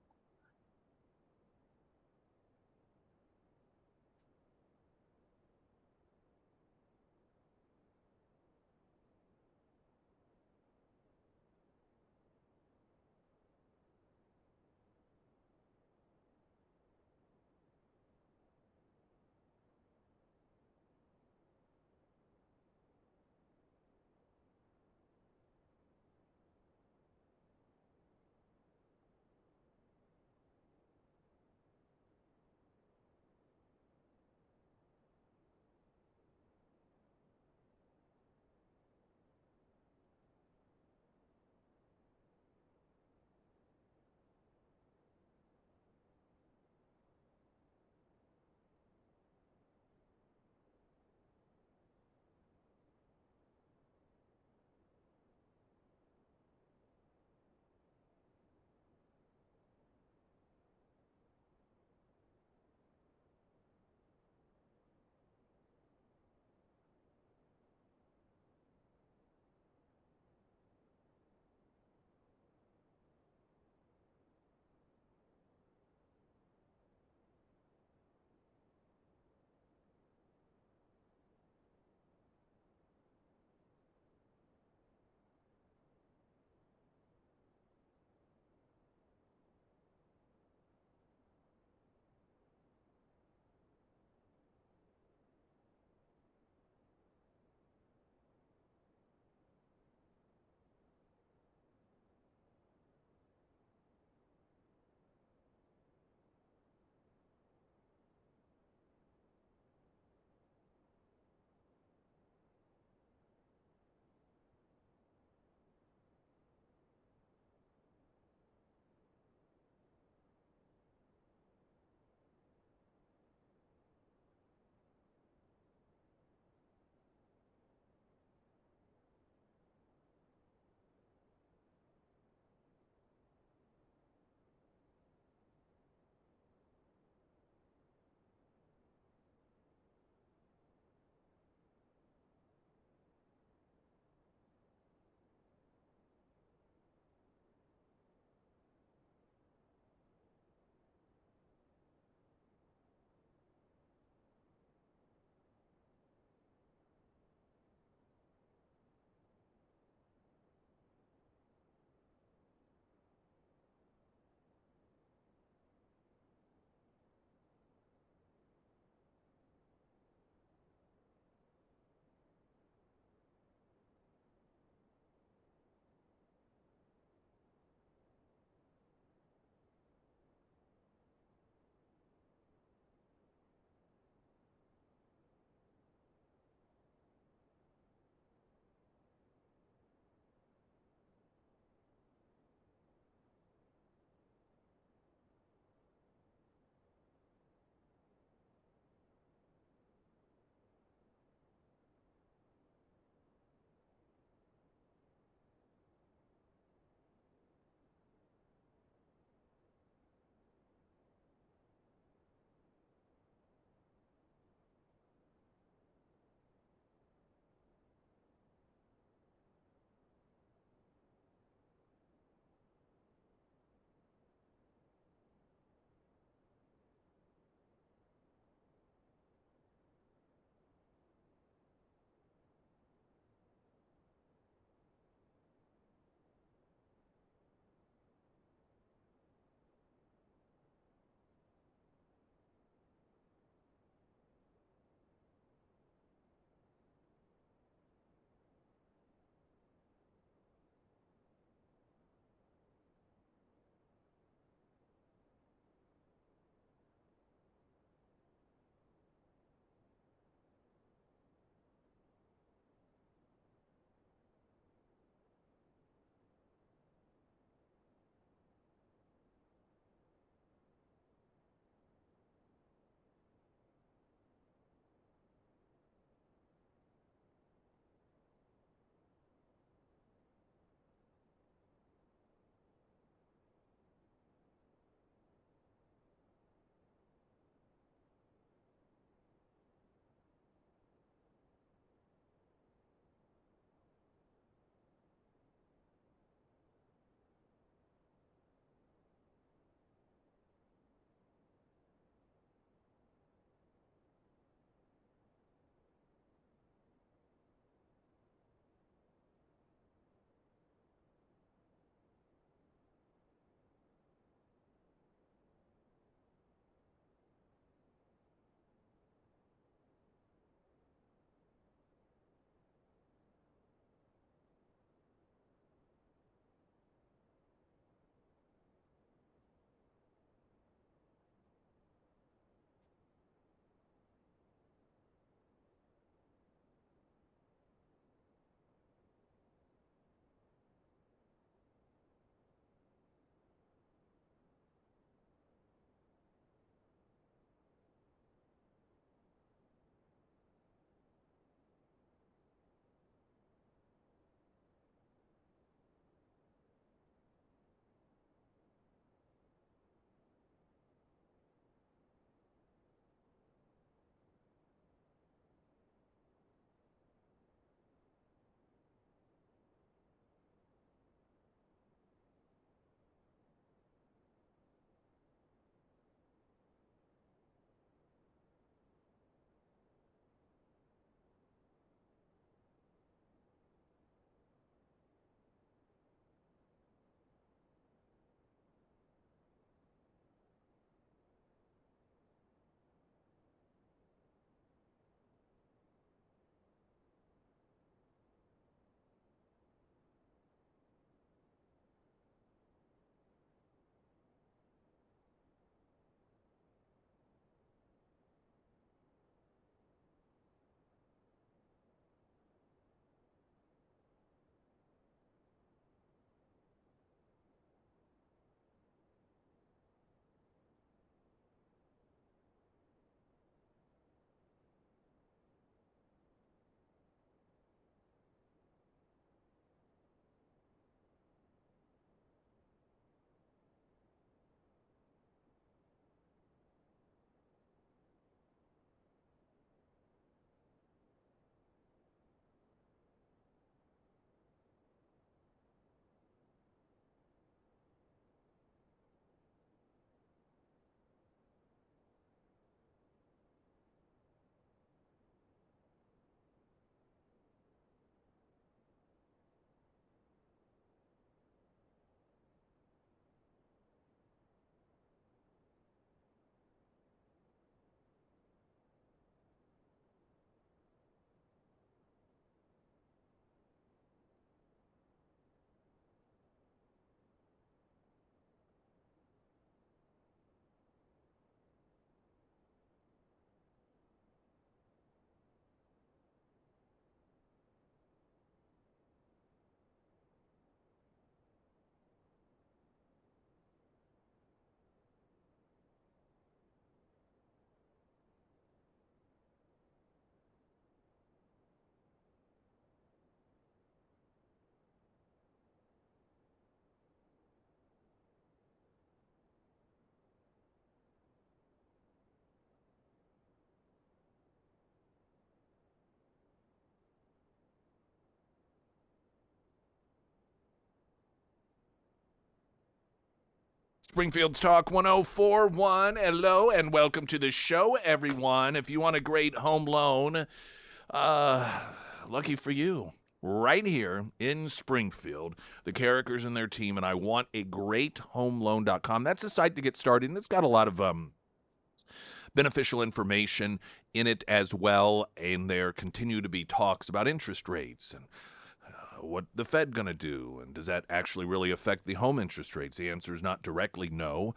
Springfield's Talk 104.1. Hello and welcome to the show, everyone. If you want a great home loan, lucky for you, right here in Springfield, the Carrickers and their team, and I want a great homeloan.com. That's a site to get started, and it's got a lot of beneficial information in it as well, and there continue to be talks about interest rates and what the Fed going to do, and does that actually really affect the home interest rates? The answer is not directly no.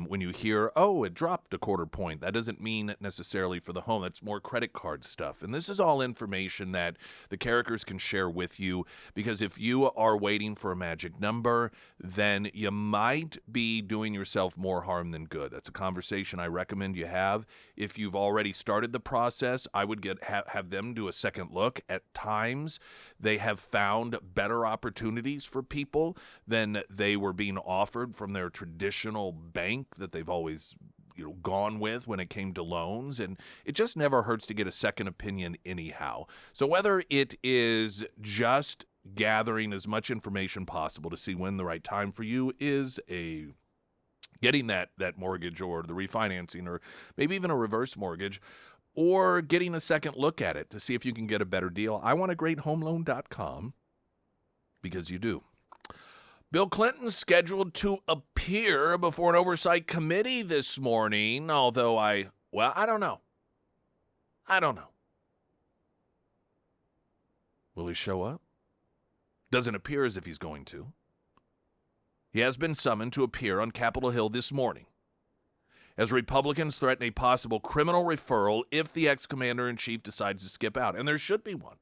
When you hear, oh, it dropped a quarter point, that doesn't mean necessarily for the home. That's more credit card stuff. And this is all information that the Carrickers can share with you, because if you are waiting for a magic number, then you might be doing yourself more harm than good. That's a conversation I recommend you have. If you've already started the process, I would have them do a second look. At times, they have found better opportunities for people than they were being offered from their traditional bank that they've always gone with when it came to loans, and it just never hurts to get a second opinion anyhow. So whether it is just gathering as much information possible to see when the right time for you is getting that mortgage or the refinancing or maybe even a reverse mortgage, or getting a second look at it to see if you can get a better deal, I want a great homeloan.com, because you do. Bill Clinton scheduled to appear before an oversight committee this morning, although I don't know. Will he show up? Doesn't appear as if he's going to. He has been summoned to appear on Capitol Hill this morning as Republicans threaten a possible criminal referral if the ex-commander-in-chief decides to skip out, and there should be one.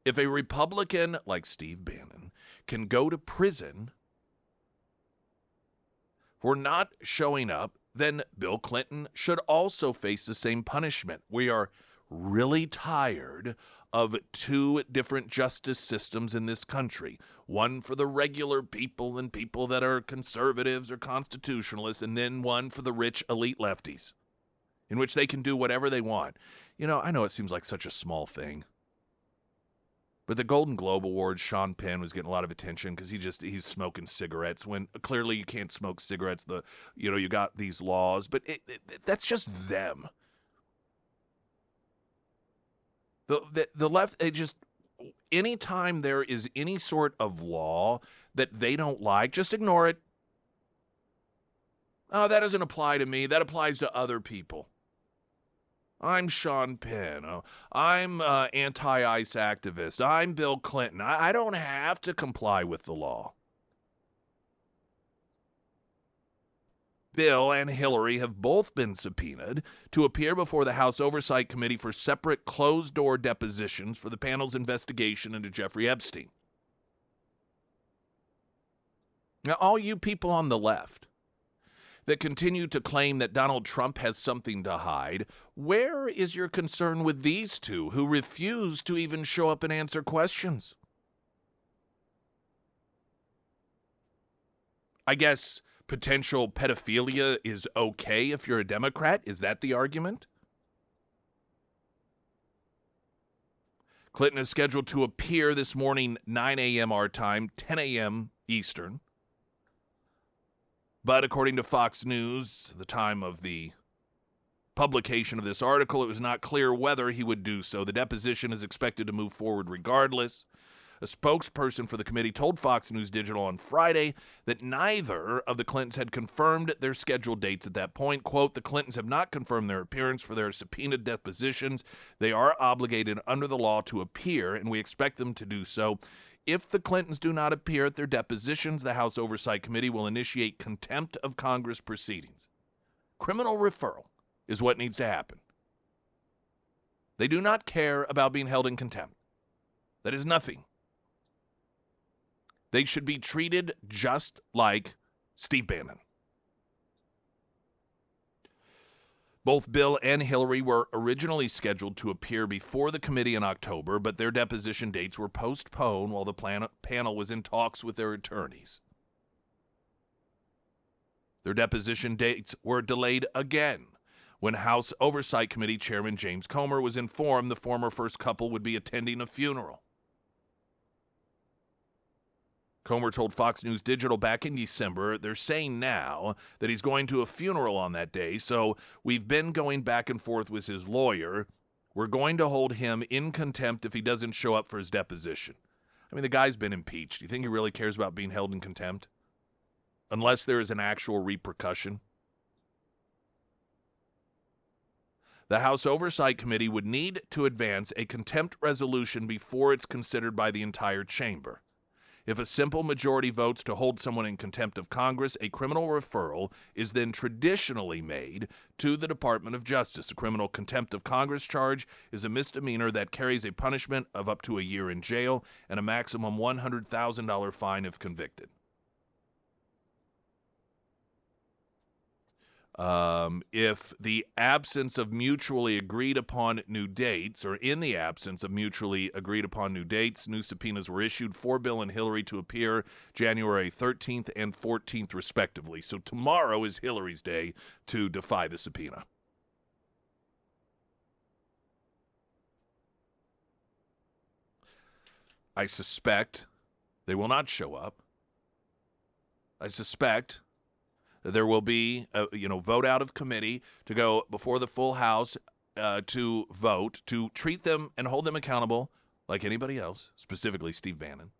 If a Republican like Steve Bannon can go to prison for not showing up, then Bill Clinton should also face the same punishment. We are really tired of two different justice systems in this country. One for the regular people and people that are conservatives or constitutionalists, and then one for the rich elite lefties, in which they can do whatever they want. I know it seems like such a small thing, but the Golden Globe Awards, Sean Penn was getting a lot of attention because he's smoking cigarettes when clearly you can't smoke cigarettes. You got these laws, but that's just them. The left, anytime there is any sort of law that they don't like, just ignore it. Oh, that doesn't apply to me. That applies to other people. I'm Sean Penn. Oh, I'm anti-ICE activist. I'm Bill Clinton. I don't have to comply with the law. Bill and Hillary have both been subpoenaed to appear before the House Oversight Committee for separate closed-door depositions for the panel's investigation into Jeffrey Epstein. Now, all you people on the left that continue to claim that Donald Trump has something to hide, where is your concern with these two who refuse to even show up and answer questions? I guess potential pedophilia is okay if you're a Democrat? Is that the argument? Clinton is scheduled to appear this morning, 9 a.m. our time, 10 a.m. Eastern. But according to Fox News, the time of the publication of this article, it was not clear whether he would do so. The deposition is expected to move forward regardless. A spokesperson for the committee told Fox News Digital on Friday that neither of the Clintons had confirmed their scheduled dates at that point. Quote, the Clintons have not confirmed their appearance for their subpoenaed depositions. They are obligated under the law to appear, and we expect them to do so. If the Clintons do not appear at their depositions, the House Oversight Committee will initiate contempt of Congress proceedings. Criminal referral is what needs to happen. They do not care about being held in contempt. That is nothing. They should be treated just like Steve Bannon. Both Bill and Hillary were originally scheduled to appear before the committee in October, but their deposition dates were postponed while the panel was in talks with their attorneys. Their deposition dates were delayed again when House Oversight Committee Chairman James Comer was informed the former first couple would be attending a funeral. Comer told Fox News Digital back in December. They're saying now that he's going to a funeral on that day, so we've been going back and forth with his lawyer. We're going to hold him in contempt if he doesn't show up for his deposition. I mean, the guy's been impeached. Do you think he really cares about being held in contempt? Unless there is an actual repercussion. The House Oversight Committee would need to advance a contempt resolution before it's considered by the entire chamber. If a simple majority votes to hold someone in contempt of Congress, a criminal referral is then traditionally made to the Department of Justice. A criminal contempt of Congress charge is a misdemeanor that carries a punishment of up to a year in jail and a maximum $100,000 fine if convicted. If the absence of mutually agreed upon new dates, or in the absence of mutually agreed upon new dates, new subpoenas were issued for Bill and Hillary to appear January 13th and 14th, respectively. So tomorrow is Hillary's day to defy the subpoena. I suspect they will not show up. I suspect there will be a vote out of committee to go before the full House to vote, to treat them and hold them accountable like anybody else, specifically Steve Bannon.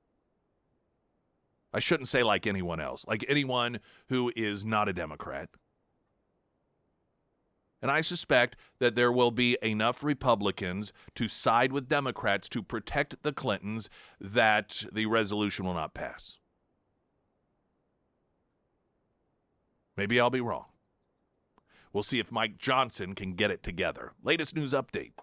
I shouldn't say like anyone else, like anyone who is not a Democrat. And I suspect that there will be enough Republicans to side with Democrats to protect the Clintons that the resolution will not pass. Maybe I'll be wrong. We'll see if Mike Johnson can get it together. Latest news update.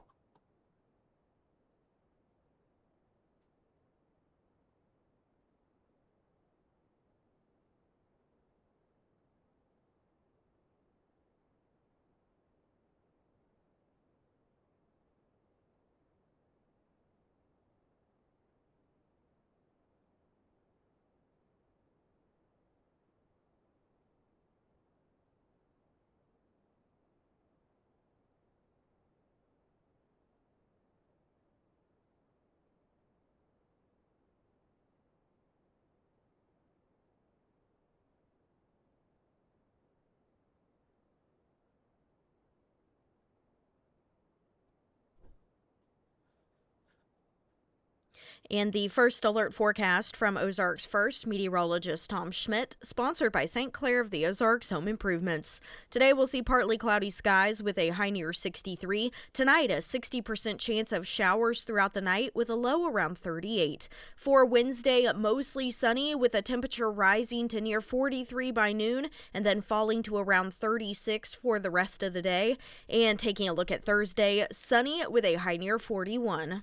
And the first alert forecast from Ozarks First meteorologist Tom Schmidt, sponsored by St. Clair of the Ozarks Home Improvements. Today we'll see partly cloudy skies with a high near 63. Tonight, a 60% chance of showers throughout the night with a low around 38. For Wednesday, mostly sunny with a temperature rising to near 43 by noon and then falling to around 36 for the rest of the day. And taking a look at Thursday, sunny with a high near 41.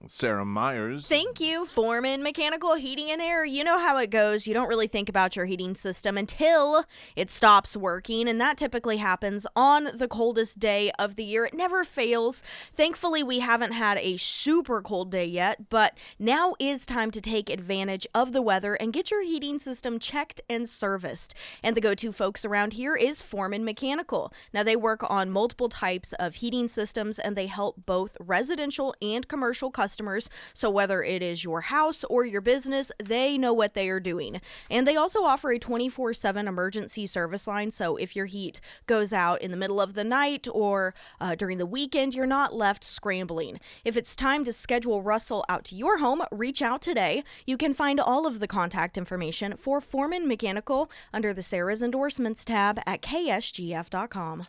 Sarah Myers. Thank you, Foreman Mechanical Heating and Air. You know how it goes. You don't really think about your heating system until it stops working, and that typically happens on the coldest day of the year. It never fails. Thankfully, we haven't had a super cold day yet, but now is time to take advantage of the weather and get your heating system checked and serviced. And the go-to folks around here is Foreman Mechanical. Now, they work on multiple types of heating systems, and they help both residential and commercial customers. So whether it is your house or your business, they know what they are doing. And they also offer a 24/7 emergency service line. So if your heat goes out in the middle of the night or during the weekend, you're not left scrambling. If it's time to schedule Russell out to your home, reach out today. You can find all of the contact information for Foreman Mechanical under the Sarah's Endorsements tab at ksgf.com.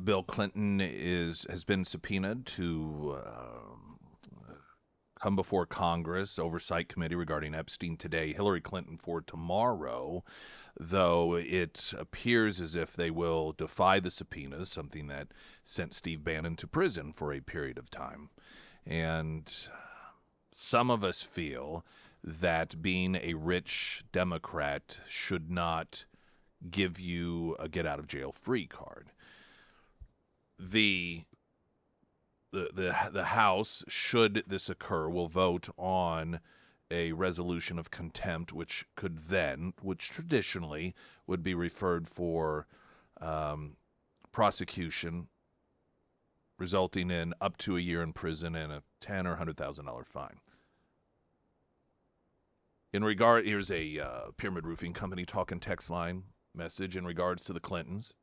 Bill Clinton has been subpoenaed to come before Congress Oversight Committee regarding Epstein today, Hillary Clinton for tomorrow, though it appears as if they will defy the subpoenas, something that sent Steve Bannon to prison for a period of time. And some of us feel that being a rich Democrat should not give you a get-out-of-jail-free card. The House, should this occur, will vote on a resolution of contempt, which traditionally would be referred for prosecution, resulting in up to a year in prison and a $10,000 or $100,000 fine. Here's a Pyramid Roofing Company talk and text line message in regards to the Clintons.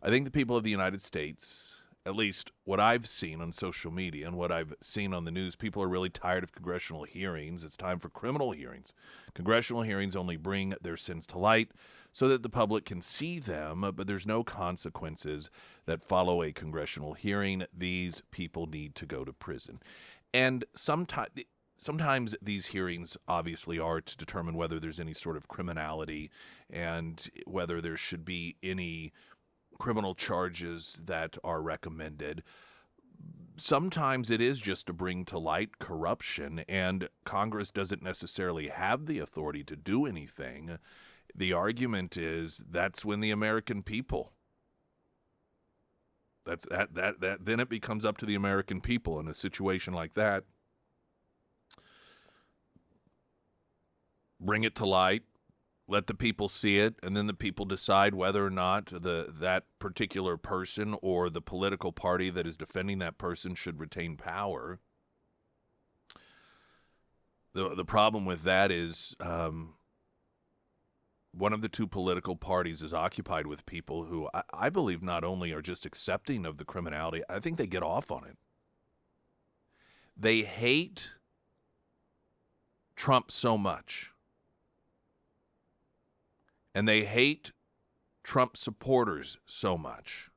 I think the people of the United States, at least what I've seen on social media and what I've seen on the news, people are really tired of congressional hearings. It's time for criminal hearings. Congressional hearings only bring their sins to light so that the public can see them, but there's no consequences that follow a congressional hearing. These people need to go to prison. And sometimes these hearings obviously are to determine whether there's any sort of criminality and whether there should be any criminal charges that are recommended. Sometimes it is just to bring to light corruption, and Congress doesn't necessarily have the authority to do anything. The argument is that's when the American people, then it becomes up to the American people in a situation like that. Bring it to light. Let the people see it, and then the people decide whether or not that particular person or the political party that is defending that person should retain power. The problem with that is one of the two political parties is occupied with people who I believe not only are just accepting of the criminality, I think they get off on it. They hate Trump so much. And they hate Trump supporters so much.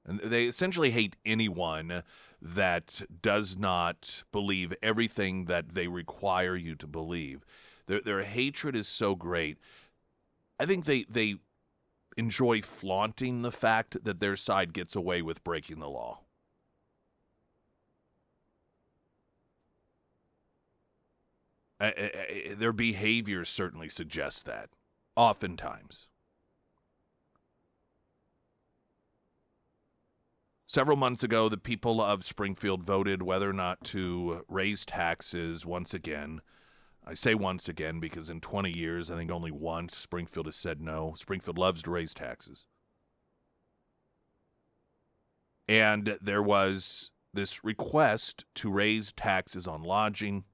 And they essentially hate anyone that does not believe everything that they require you to believe. Their hatred is so great. I think they enjoy flaunting the fact that their side gets away with breaking the law. Their behavior certainly suggests that. Oftentimes. Several months ago, the people of Springfield voted whether or not to raise taxes once again. I say once again because in 20 years, I think only once Springfield has said no. Springfield loves to raise taxes. And there was this request to raise taxes on lodging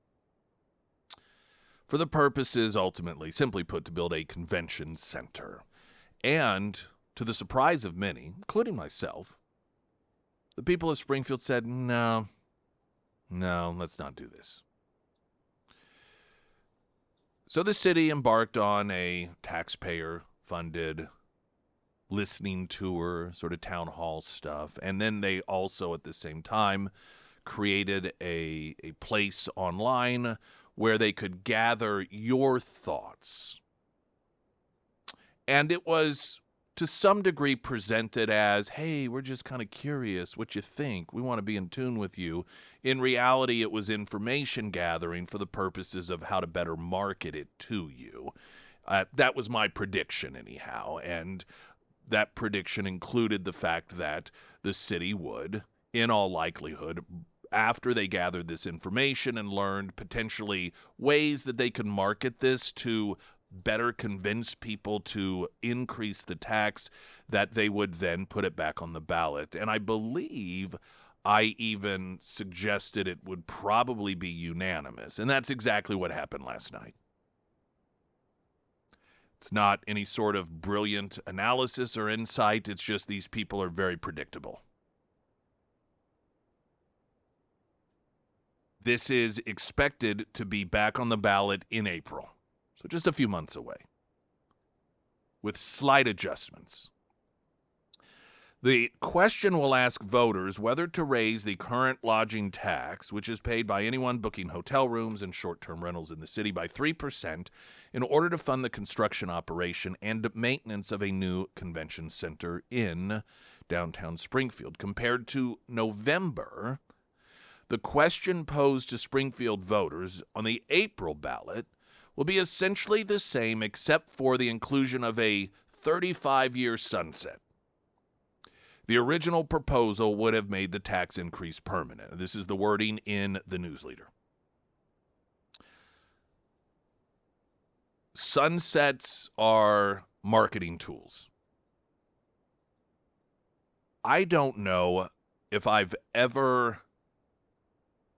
for the purposes, ultimately, simply put, to build a convention center. And to the surprise of many, including myself, the people of Springfield said, no, let's not do this. So the city embarked on a taxpayer-funded listening tour, sort of town hall stuff. And then they also, at the same time, created a place online where they could gather your thoughts. And it was to some degree presented as, hey, we're just kind of curious what you think. We want to be in tune with you. In reality, it was information gathering for the purposes of how to better market it to you. That was my prediction anyhow, and that prediction included the fact that the city would, in all likelihood, after they gathered this information and learned potentially ways that they could market this to better convince people to increase the tax, that they would then put it back on the ballot. And I believe I even suggested it would probably be unanimous. And that's exactly what happened last night. It's not any sort of brilliant analysis or insight. It's just these people are very predictable. This is expected to be back on the ballot in April. So just a few months away, with slight adjustments. The question will ask voters whether to raise the current lodging tax, which is paid by anyone booking hotel rooms and short-term rentals in the city, by 3% in order to fund the construction operation and maintenance of a new convention center in downtown Springfield. Compared to November, the question posed to Springfield voters on the April ballot will be essentially the same except for the inclusion of a 35-year sunset. The original proposal would have made the tax increase permanent. This is the wording in the news leader. Sunsets are marketing tools. I don't know if I've ever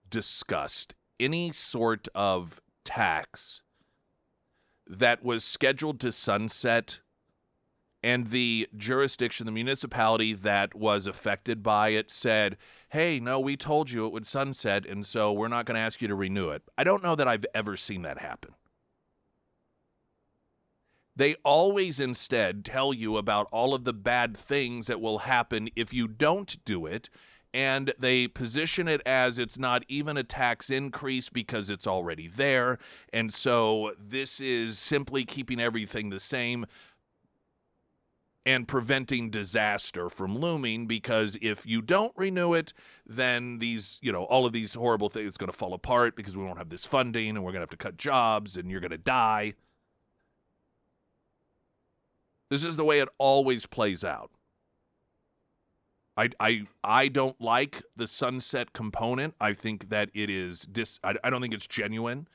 discussed any sort of tax that was scheduled to sunset and the jurisdiction, the municipality that was affected by it said, hey, no, we told you it would sunset, and so we're not going to ask you to renew it. I don't know that I've ever seen that happen. They always instead tell you about all of the bad things that will happen if you don't do it, and they position it as it's not even a tax increase because it's already there, and so this is simply keeping everything the same and preventing disaster from looming, because if you don't renew it, then these, all of these horrible things are going to fall apart because we won't have this funding and we're going to have to cut jobs and you're going to die. This is the way it always plays out. I don't like the sunset component. I think that it is I don't think it's genuine.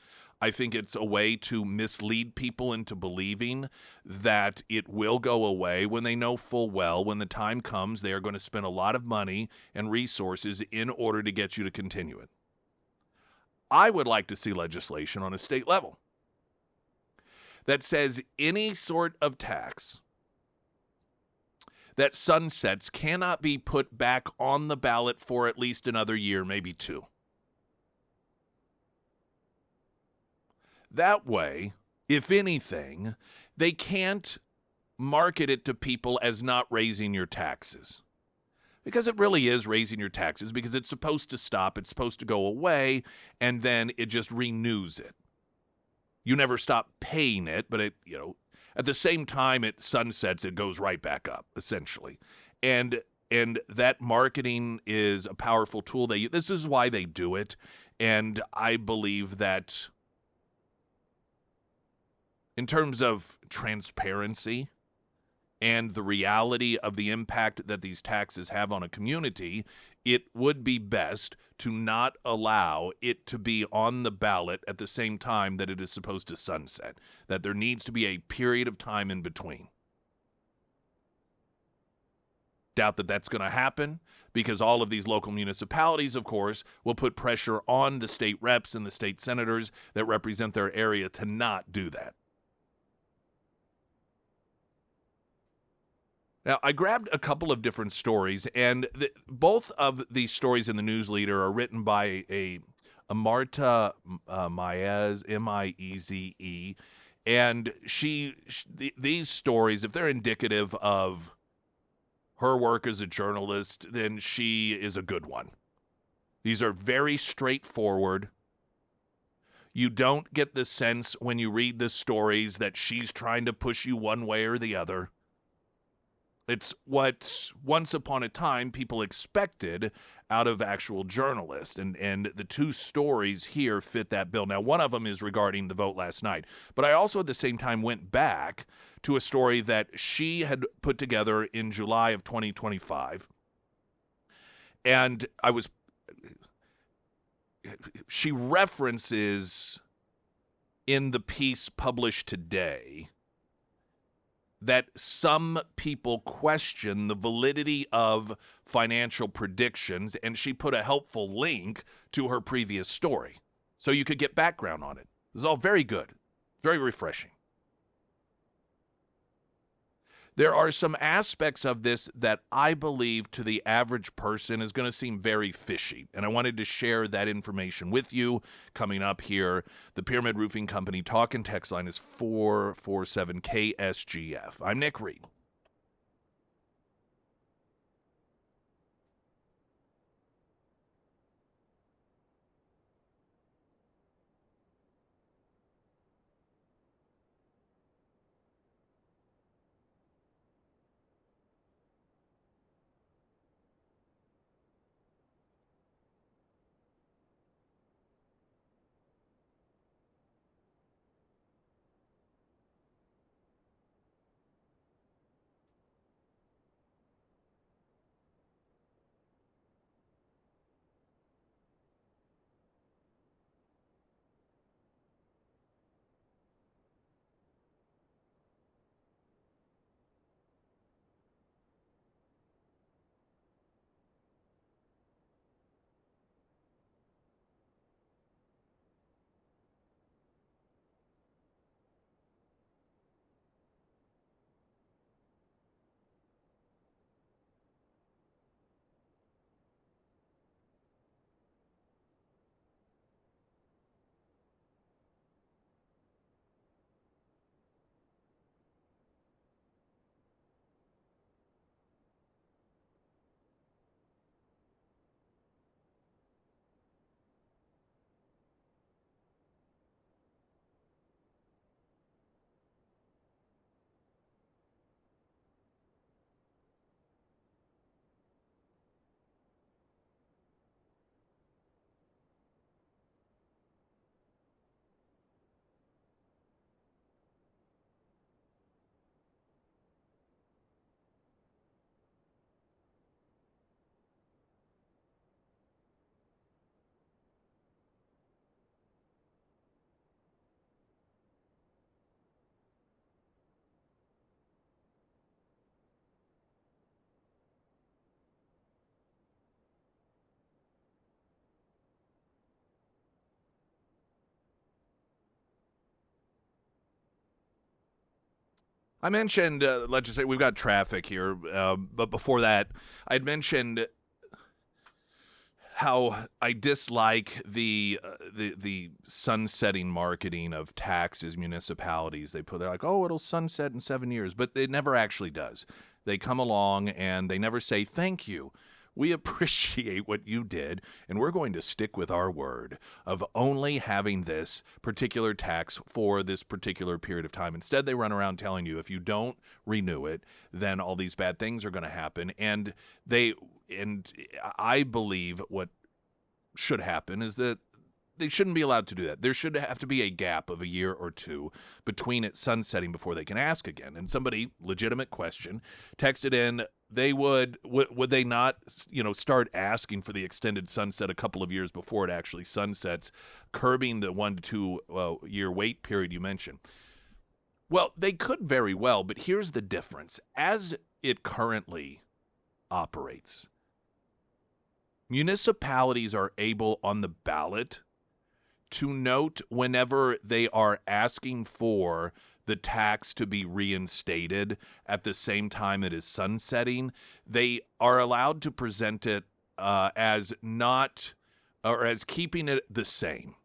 I think it's a way to mislead people into believing that it will go away when they know full well when the time comes they are going to spend a lot of money and resources in order to get you to continue it. I would like to see legislation on a state level that says any sort of tax that sunsets cannot be put back on the ballot for at least another year, maybe two. That way, if anything, they can't market it to people as not raising your taxes. Because it really is raising your taxes, because it's supposed to stop, it's supposed to go away, and then it just renews it. You never stop paying it, but at the same time it sunsets, it goes right back up, essentially. And that marketing is a powerful tool. This is why they do it, and I believe that in terms of transparency and the reality of the impact that these taxes have on a community, it would be best to not allow it to be on the ballot at the same time that it is supposed to sunset, that there needs to be a period of time in between. Doubt that that's going to happen, because all of these local municipalities, of course, will put pressure on the state reps and the state senators that represent their area to not do that. Now, I grabbed a couple of different stories, and both of these stories in the news leader are written by a Marta Maez, M-I-E-Z-E, and these stories, if they're indicative of her work as a journalist, then she is a good one. These are very straightforward. You don't get the sense when you read the stories that she's trying to push you one way or the other. It's what once upon a time people expected out of actual journalists. And the two stories here fit that bill. Now, one of them is regarding the vote last night. But I also at the same time went back to a story that she had put together in July of 2025. And she references in the piece published today that some people question the validity of financial predictions, and she put a helpful link to her previous story so you could get background on it. This is all very good, very refreshing. There are some aspects of this that I believe to the average person is going to seem very fishy, and I wanted to share that information with you coming up here. The Pyramid Roofing Company talk and text line is 447 KSGF. I'm Nick Reed. I mentioned, let's just say we've got traffic here, but before that, I'd mentioned how I dislike the sunsetting marketing of taxes, municipalities. They're like, oh, it'll sunset in 7 years, but it never actually does. They come along and they never say thank you. We appreciate what you did, and we're going to stick with our word of only having this particular tax for this particular period of time. Instead, they run around telling you if you don't renew it, then all these bad things are going to happen. And I believe what should happen is that they shouldn't be allowed to do that. There should have to be a gap of a year or two between it sunsetting before they can ask again. And somebody, legitimate question, texted in, they would they not, start asking for the extended sunset a couple of years before it actually sunsets, curbing the 1 to 2 year wait period you mentioned? Well, they could very well, but here's the difference. As it currently operates, municipalities are able on the ballot to note whenever they are asking for the tax to be reinstated at the same time it is sunsetting. They are allowed to present it as not, or as keeping it the same,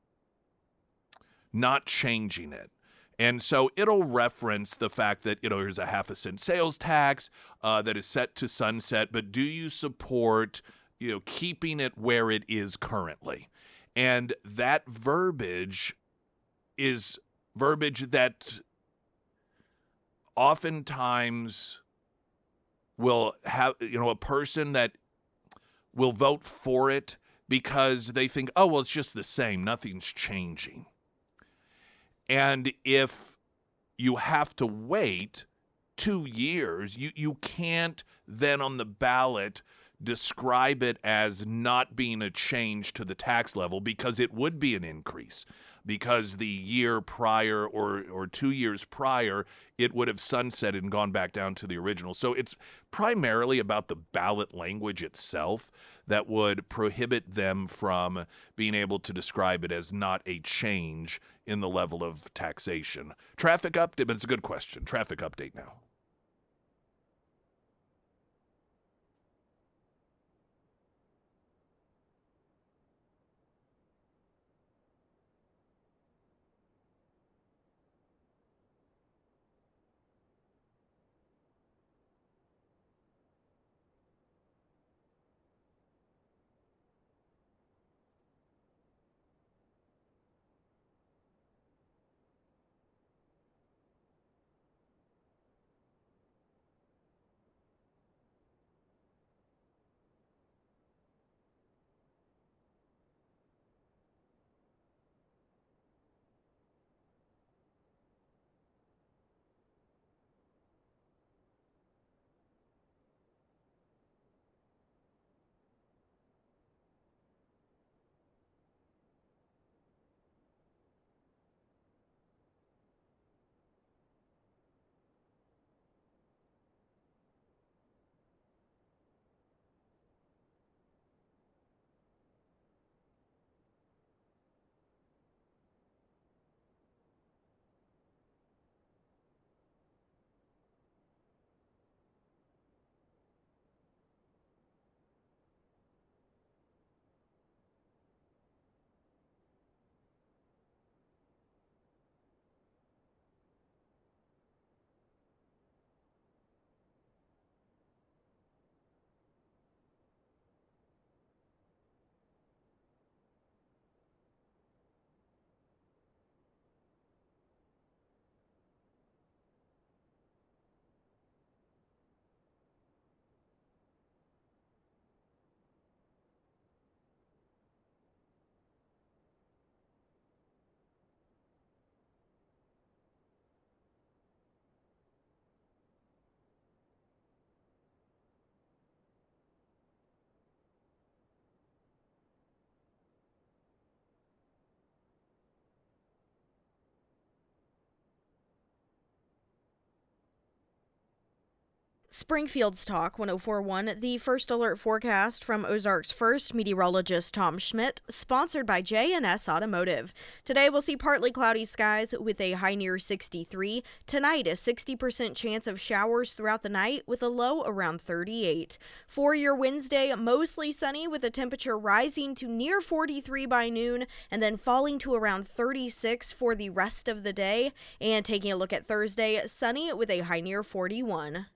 not changing it. And so it'll reference the fact that, there's a 0.5 cent sales tax that is set to sunset, but do you support, keeping it where it is currently? And that verbiage is verbiage that oftentimes will have, a person that will vote for it because they think, oh, well, it's just the same. Nothing's changing. And if you have to wait 2 years, you can't then on the ballot describe it as not being a change to the tax level, because it would be an increase, because the year prior or 2 years prior, it would have sunsetted and gone back down to the original. So it's primarily about the ballot language itself that would prohibit them from being able to describe it as not a change in the level of taxation. Traffic update, but it's a good question. Traffic update now. Springfield's Talk 1041, the first alert forecast from Ozarks First meteorologist Tom Schmidt, sponsored by J&S Automotive. Today we'll see partly cloudy skies with a high near 63. Tonight, a 60% chance of showers throughout the night with a low around 38. For your Wednesday, mostly sunny with a temperature rising to near 43 by noon and then falling to around 36 for the rest of the day. And taking a look at Thursday, sunny with a high near 41.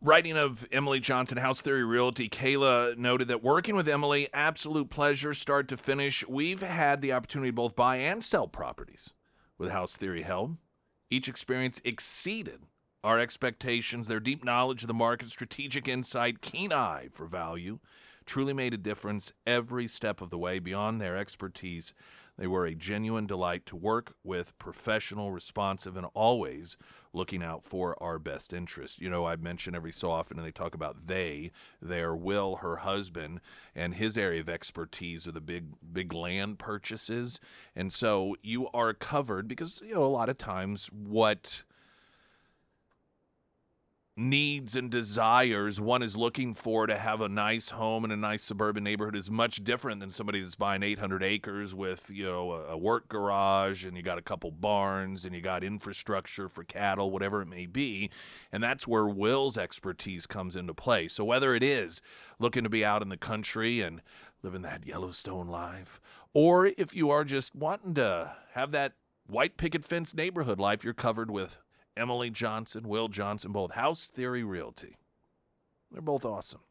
Writing of Emily Johnson, House Theory Realty, Kayla noted that working with Emily, absolute pleasure, start to finish. We've had the opportunity to both buy and sell properties with House Theory Help. Each experience exceeded our expectations. Their deep knowledge of the market, strategic insight, keen eye for value truly made a difference every step of the way. Beyond their expertise, they were a genuine delight to work with, professional, responsive, and always looking out for our best interest. I mention every so often, and they talk about their Will, her husband, and his area of expertise are the big land purchases. And so you are covered because, a lot of times what needs and desires one is looking for to have a nice home in a nice suburban neighborhood is much different than somebody that's buying 800 acres with, a work garage, and you got a couple barns, and you got infrastructure for cattle, whatever it may be. And that's where Will's expertise comes into play. So whether it is looking to be out in the country and living that Yellowstone life, or if you are just wanting to have that white picket fence neighborhood life, you're covered with Emily Johnson, Will Johnson, both House Theory Realty. They're both awesome.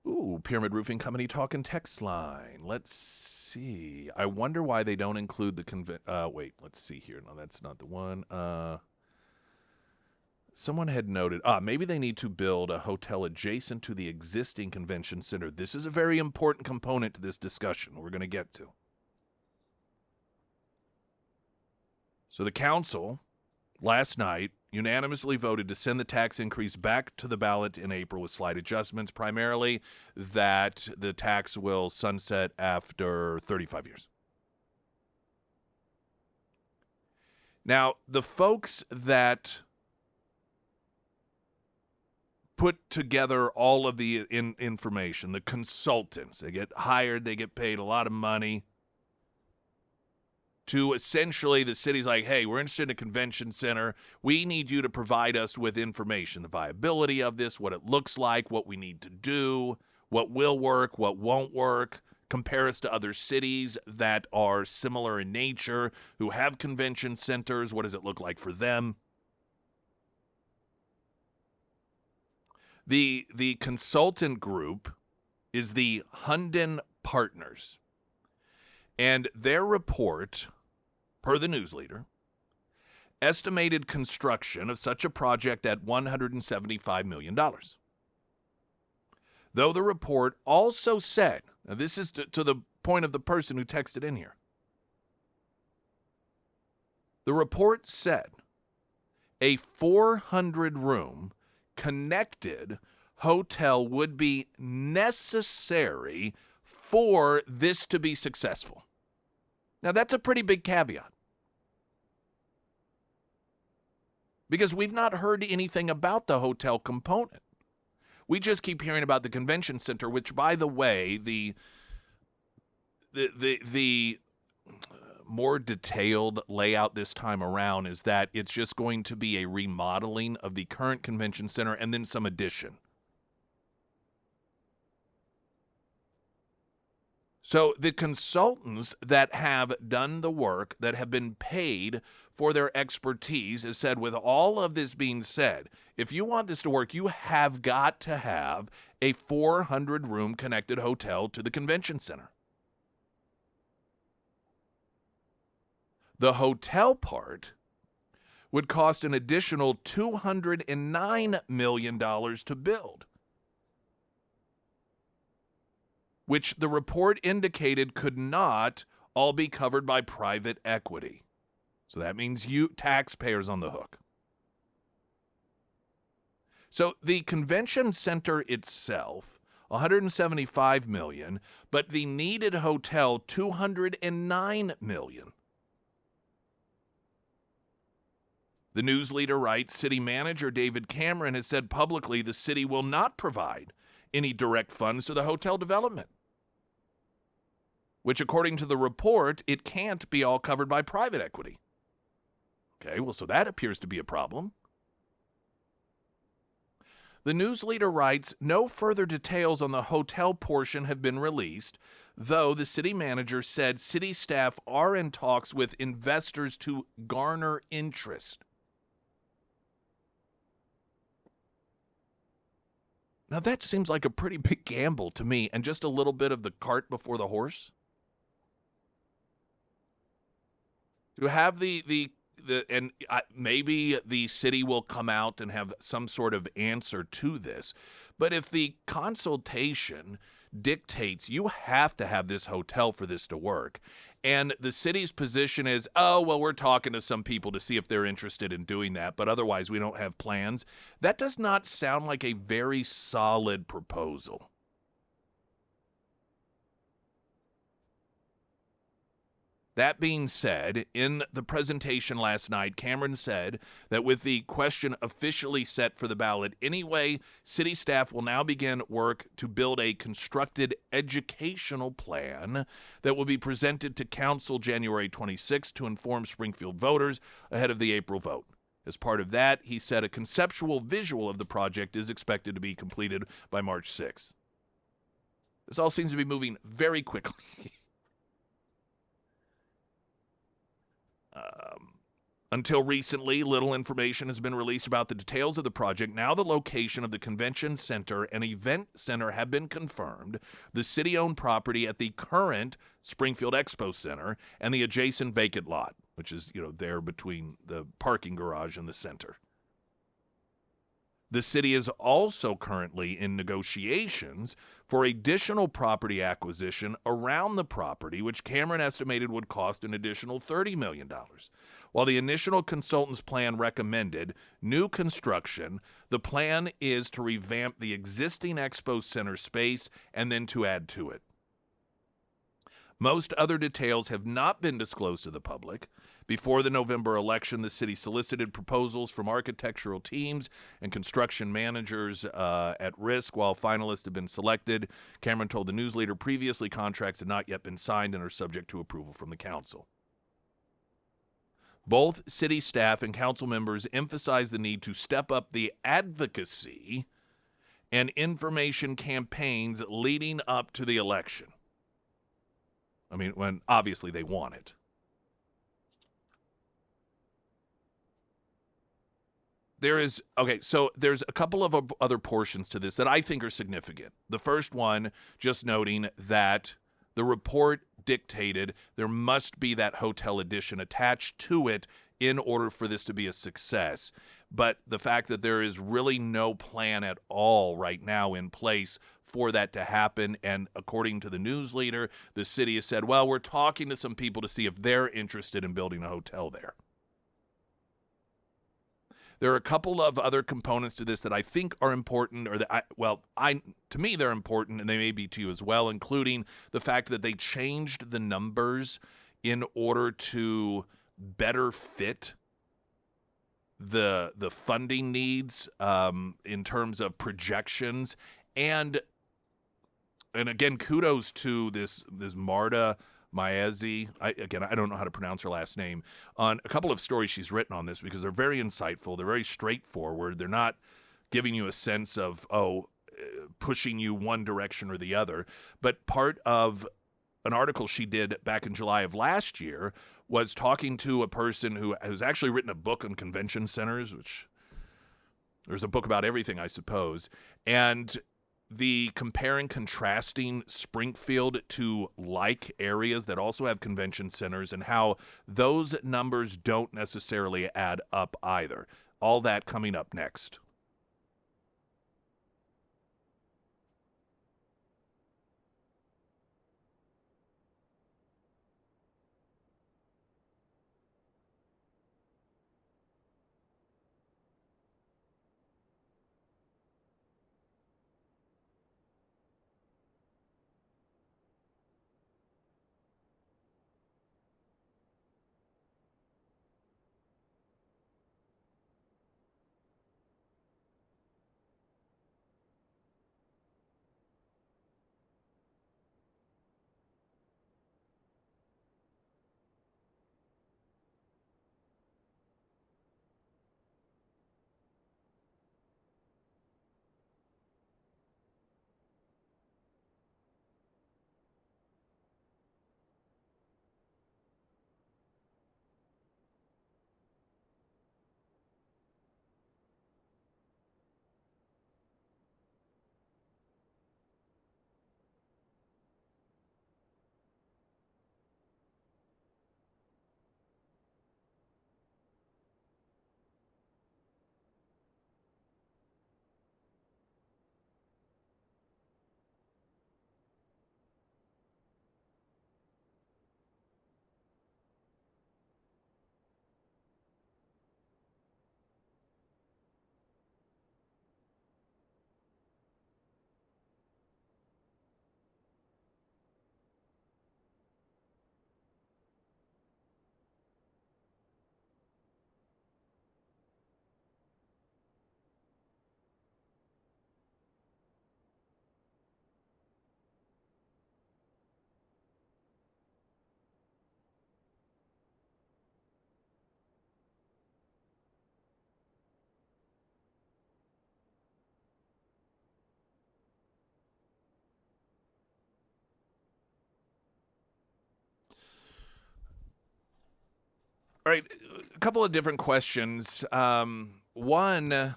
Ooh, Pyramid Roofing Company talking text line. Let's see. I wonder why they don't include the wait, let's see here. No, that's not the one. someone had noted, maybe they need to build a hotel adjacent to the existing convention center. This is a very important component to this discussion we're going to get to. So the council last night unanimously voted to send the tax increase back to the ballot in April with slight adjustments, primarily that the tax will sunset after 35 years. Now, the folks that put together all of the information, the consultants, they get hired, they get paid a lot of money to essentially, the city's like, hey, we're interested in a convention center. We need you to provide us with information, the viability of this, what it looks like, what we need to do, what will work, what won't work. Compare us to other cities that are similar in nature, who have convention centers. What does it look like for them? The consultant group is the Hunden Partners. And their report, per the news leader, estimated construction of such a project at $175 million. Though the report also said, now this is to the point of the person who texted in here, the report said a 400-room connected hotel would be necessary for this to be successful. Now, that's a pretty big caveat, because we've not heard anything about the hotel component. We just keep hearing about the convention center, which, by the way, the more detailed layout this time around is that it's just going to be a remodeling of the current convention center and then some addition. So the consultants that have done the work, that have been paid for their expertise, has said, with all of this being said, if you want this to work, you have got to have a 400-room connected hotel to the convention center. The hotel part would cost an additional $209 million to build, which the report indicated could not all be covered by private equity. So that means you, taxpayers, on the hook. So the convention center itself, $175 million, but the needed hotel, $209 million. The news leader writes, City Manager David Cameron has said publicly the city will not provide any direct funds to the hotel development, which, according to the report, it can't be all covered by private equity. Okay, well, so that appears to be a problem. The news leader writes, no further details on the hotel portion have been released, though the city manager said city staff are in talks with investors to garner interest. Now, that seems like a pretty big gamble to me, and just a little bit of the cart before the horse. To have maybe the city will come out and have some sort of answer to this, but if the consultation dictates you have to have this hotel for this to work, and the city's position is, oh, well, we're talking to some people to see if they're interested in doing that, but otherwise we don't have plans, that does not sound like a very solid proposal. That being said, in the presentation last night, Cameron said that with the question officially set for the ballot anyway, city staff will now begin work to build a constructed educational plan that will be presented to council January 26 to inform Springfield voters ahead of the April vote. As part of that, he said a conceptual visual of the project is expected to be completed by March 6. This all seems to be moving very quickly. Until recently, little information has been released about the details of the project. Now the location of the convention center and event center have been confirmed. The city-owned property at the current Springfield Expo Center and the adjacent vacant lot, which is, there between the parking garage and the center. The city is also currently in negotiations for additional property acquisition around the property, which Cameron estimated would cost an additional $30 million. While the initial consultant's plan recommended new construction, the plan is to revamp the existing Expo Center space and then to add to it. Most other details have not been disclosed to the public. Before the November election, the city solicited proposals from architectural teams and construction managers at risk. While finalists have been selected, Cameron told the news leader previously contracts had not yet been signed and are subject to approval from the council. Both city staff and council members emphasized the need to step up the advocacy and information campaigns leading up to the election. I mean, when obviously they want it. There's a couple of other portions to this that I think are significant. The first one, just noting that the report dictated there must be that hotel addition attached to it in order for this to be a success. But the fact that there is really no plan at all right now in place for that to happen, and according to the news leader, the city has said, well, we're talking to some people to see if they're interested in building a hotel there. There are a couple of other components to this that I think are important, or that to me they're important, and they may be to you as well, including the fact that they changed the numbers in order to better fit the funding needs in terms of projections, and again, kudos to this Marta Maezi. I don't know how to pronounce her last name, on a couple of stories she's written on this, because they're very insightful. They're very straightforward. They're not giving you a sense of, pushing you one direction or the other. But part of an article she did back in July of last year was talking to a person who has actually written a book on convention centers, which there's a book about everything, I suppose. And the comparing, contrasting Springfield to like areas that also have convention centers, and how those numbers don't necessarily add up either. All that coming up next. All right, a couple of different questions. One,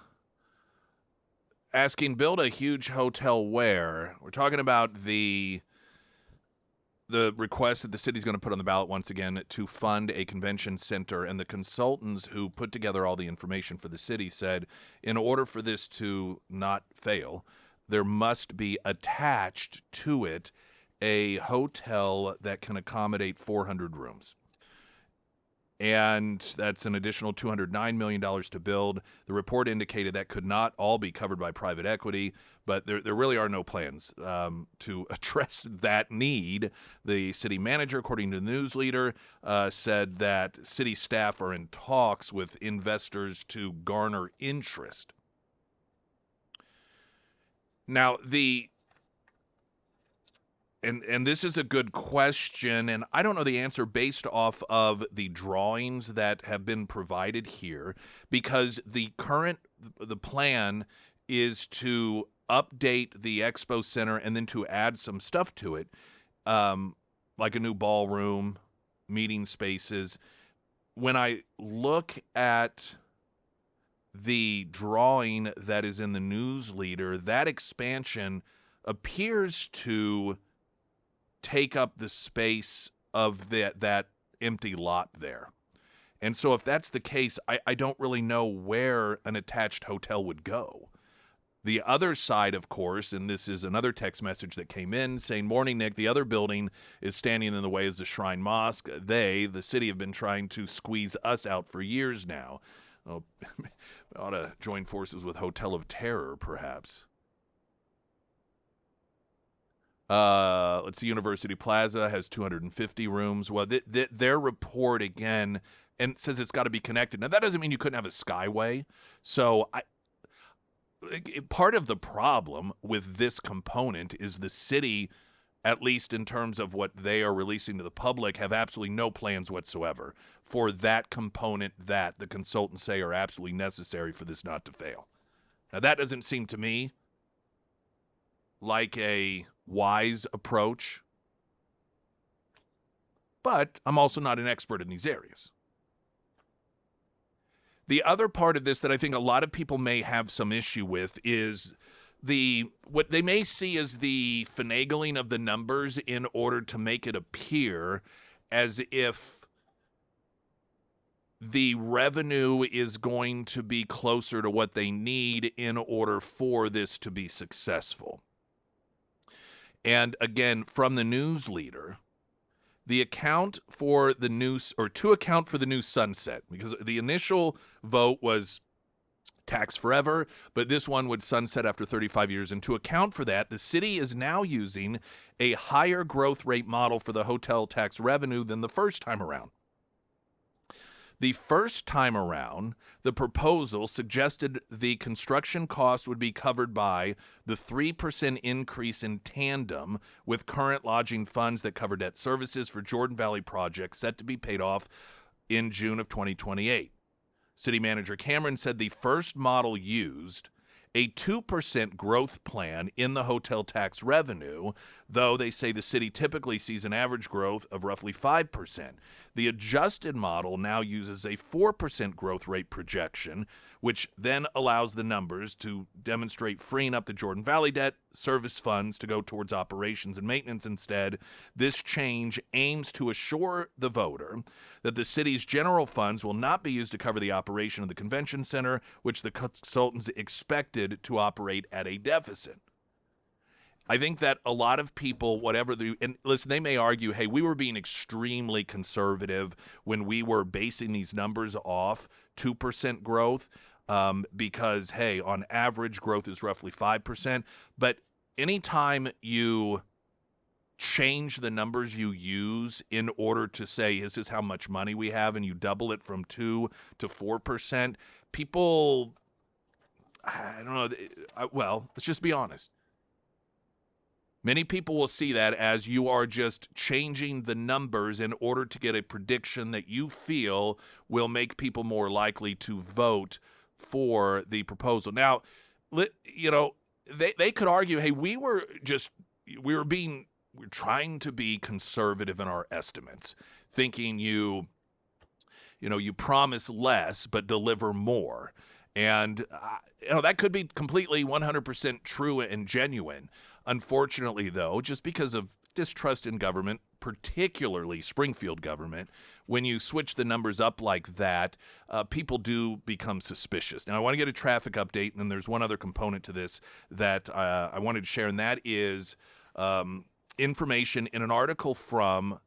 asking, build a huge hotel where? We're talking about the the request that the city's going to put on the ballot once again to fund a convention center, and the consultants who put together all the information for the city said in order for this to not fail, there must be attached to it a hotel that can accommodate 400 rooms. And that's an additional $209 million to build. The report indicated that could not all be covered by private equity, but there really are no plans to address that need. The city manager, according to the news leader, said that city staff are in talks with investors to garner interest. Now, And this is a good question, and I don't know the answer based off of the drawings that have been provided here, because the plan is to update the expo center and then to add some stuff to it, like a new ballroom, meeting spaces. When I look at the drawing that is in the news leader, that expansion appears to take up the space of that empty lot there. And so if that's the case, I don't really know where an attached hotel would go. The other side, of course, and this is another text message that came in saying, "Morning, Nick, the other building is standing in the way is the Shrine Mosque. The city, have been trying to squeeze us out for years now." Oh, ought to join forces with Hotel of Terror, perhaps. Let's see, University Plaza has 250 rooms. Well, their report, again, and says it's got to be connected. Now, that doesn't mean you couldn't have a skyway. So part of the problem with this component is the city, at least in terms of what they are releasing to the public, have absolutely no plans whatsoever for that component that the consultants say are absolutely necessary for this not to fail. Now, that doesn't seem to me like a wise approach, but I'm also not an expert in these areas. The other part of this that I think a lot of people may have some issue with is what they may see as the finagling of the numbers in order to make it appear as if the revenue is going to be closer to what they need in order for this to be successful. And again, from the news leader, to account for the new sunset, because the initial vote was tax forever, but this one would sunset after 35 years. And to account for that, the city is now using a higher growth rate model for the hotel tax revenue than the first time around. The first time around, the proposal suggested the construction cost would be covered by the 3% increase in tandem with current lodging funds that cover debt services for Jordan Valley projects set to be paid off in June of 2028. City Manager Cameron said the first model used a 2% growth plan in the hotel tax revenue, though they say the city typically sees an average growth of roughly 5%. The adjusted model now uses a 4% growth rate projection, which then allows the numbers to demonstrate freeing up the Jordan Valley debt service funds to go towards operations and maintenance instead. This change aims to assure the voter that the city's general funds will not be used to cover the operation of the convention center, which the consultants expected to operate at a deficit. I think that a lot of people, and listen, they may argue, hey, we were being extremely conservative when we were basing these numbers off 2% growth because, hey, on average, growth is roughly 5%. But anytime you change the numbers you use in order to say, this is how much money we have, and you double it from 2 to 4%, people, I don't know, well, let's just be honest. Many people will see that as you are just changing the numbers in order to get a prediction that you feel will make people more likely to vote for the proposal. Now, they could argue, hey, we're trying to be conservative in our estimates, thinking you promise less but deliver more. And that could be completely 100% true and genuine. Unfortunately, though, just because of distrust in government, particularly Springfield government, when you switch the numbers up like that, people do become suspicious. Now, I want to get a traffic update, and then there's one other component to this that I wanted to share, and that is information in an article from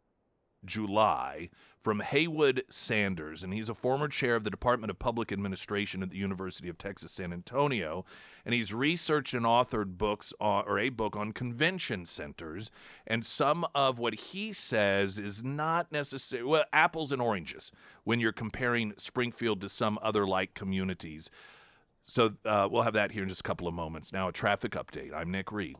July from Haywood Sanders, and he's a former chair of the Department of Public Administration at the University of Texas, San Antonio, and he's researched and authored a book on convention centers, and some of what he says is not necessarily, well, apples and oranges when you're comparing Springfield to some other like communities. So we'll have that here in just a couple of moments. Now, a traffic update. I'm Nick Reed.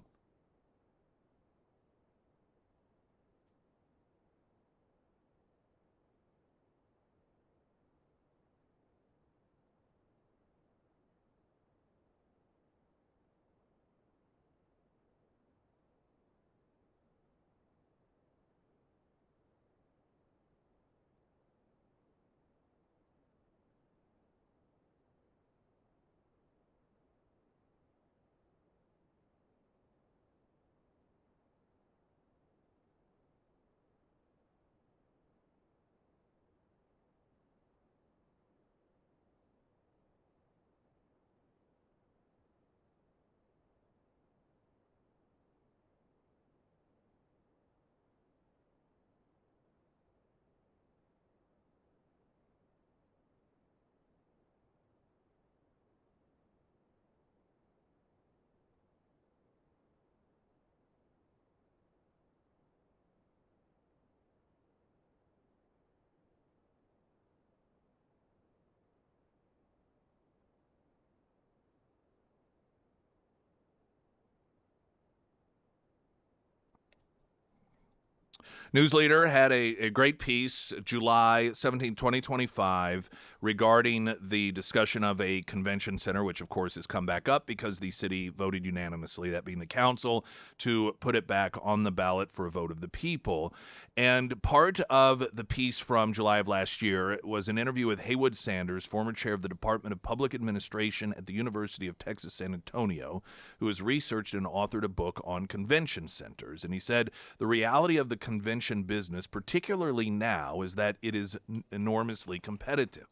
Newsleader had a great piece, July 17, 2025, regarding the discussion of a convention center, which, of course, has come back up because the city voted unanimously, that being the council, to put it back on the ballot for a vote of the people. And part of the piece from July of last year was an interview with Haywood Sanders, former chair of the Department of Public Administration at the University of Texas, San Antonio, who has researched and authored a book on convention centers. And he said the reality of the convention business, particularly now, is that it is enormously competitive.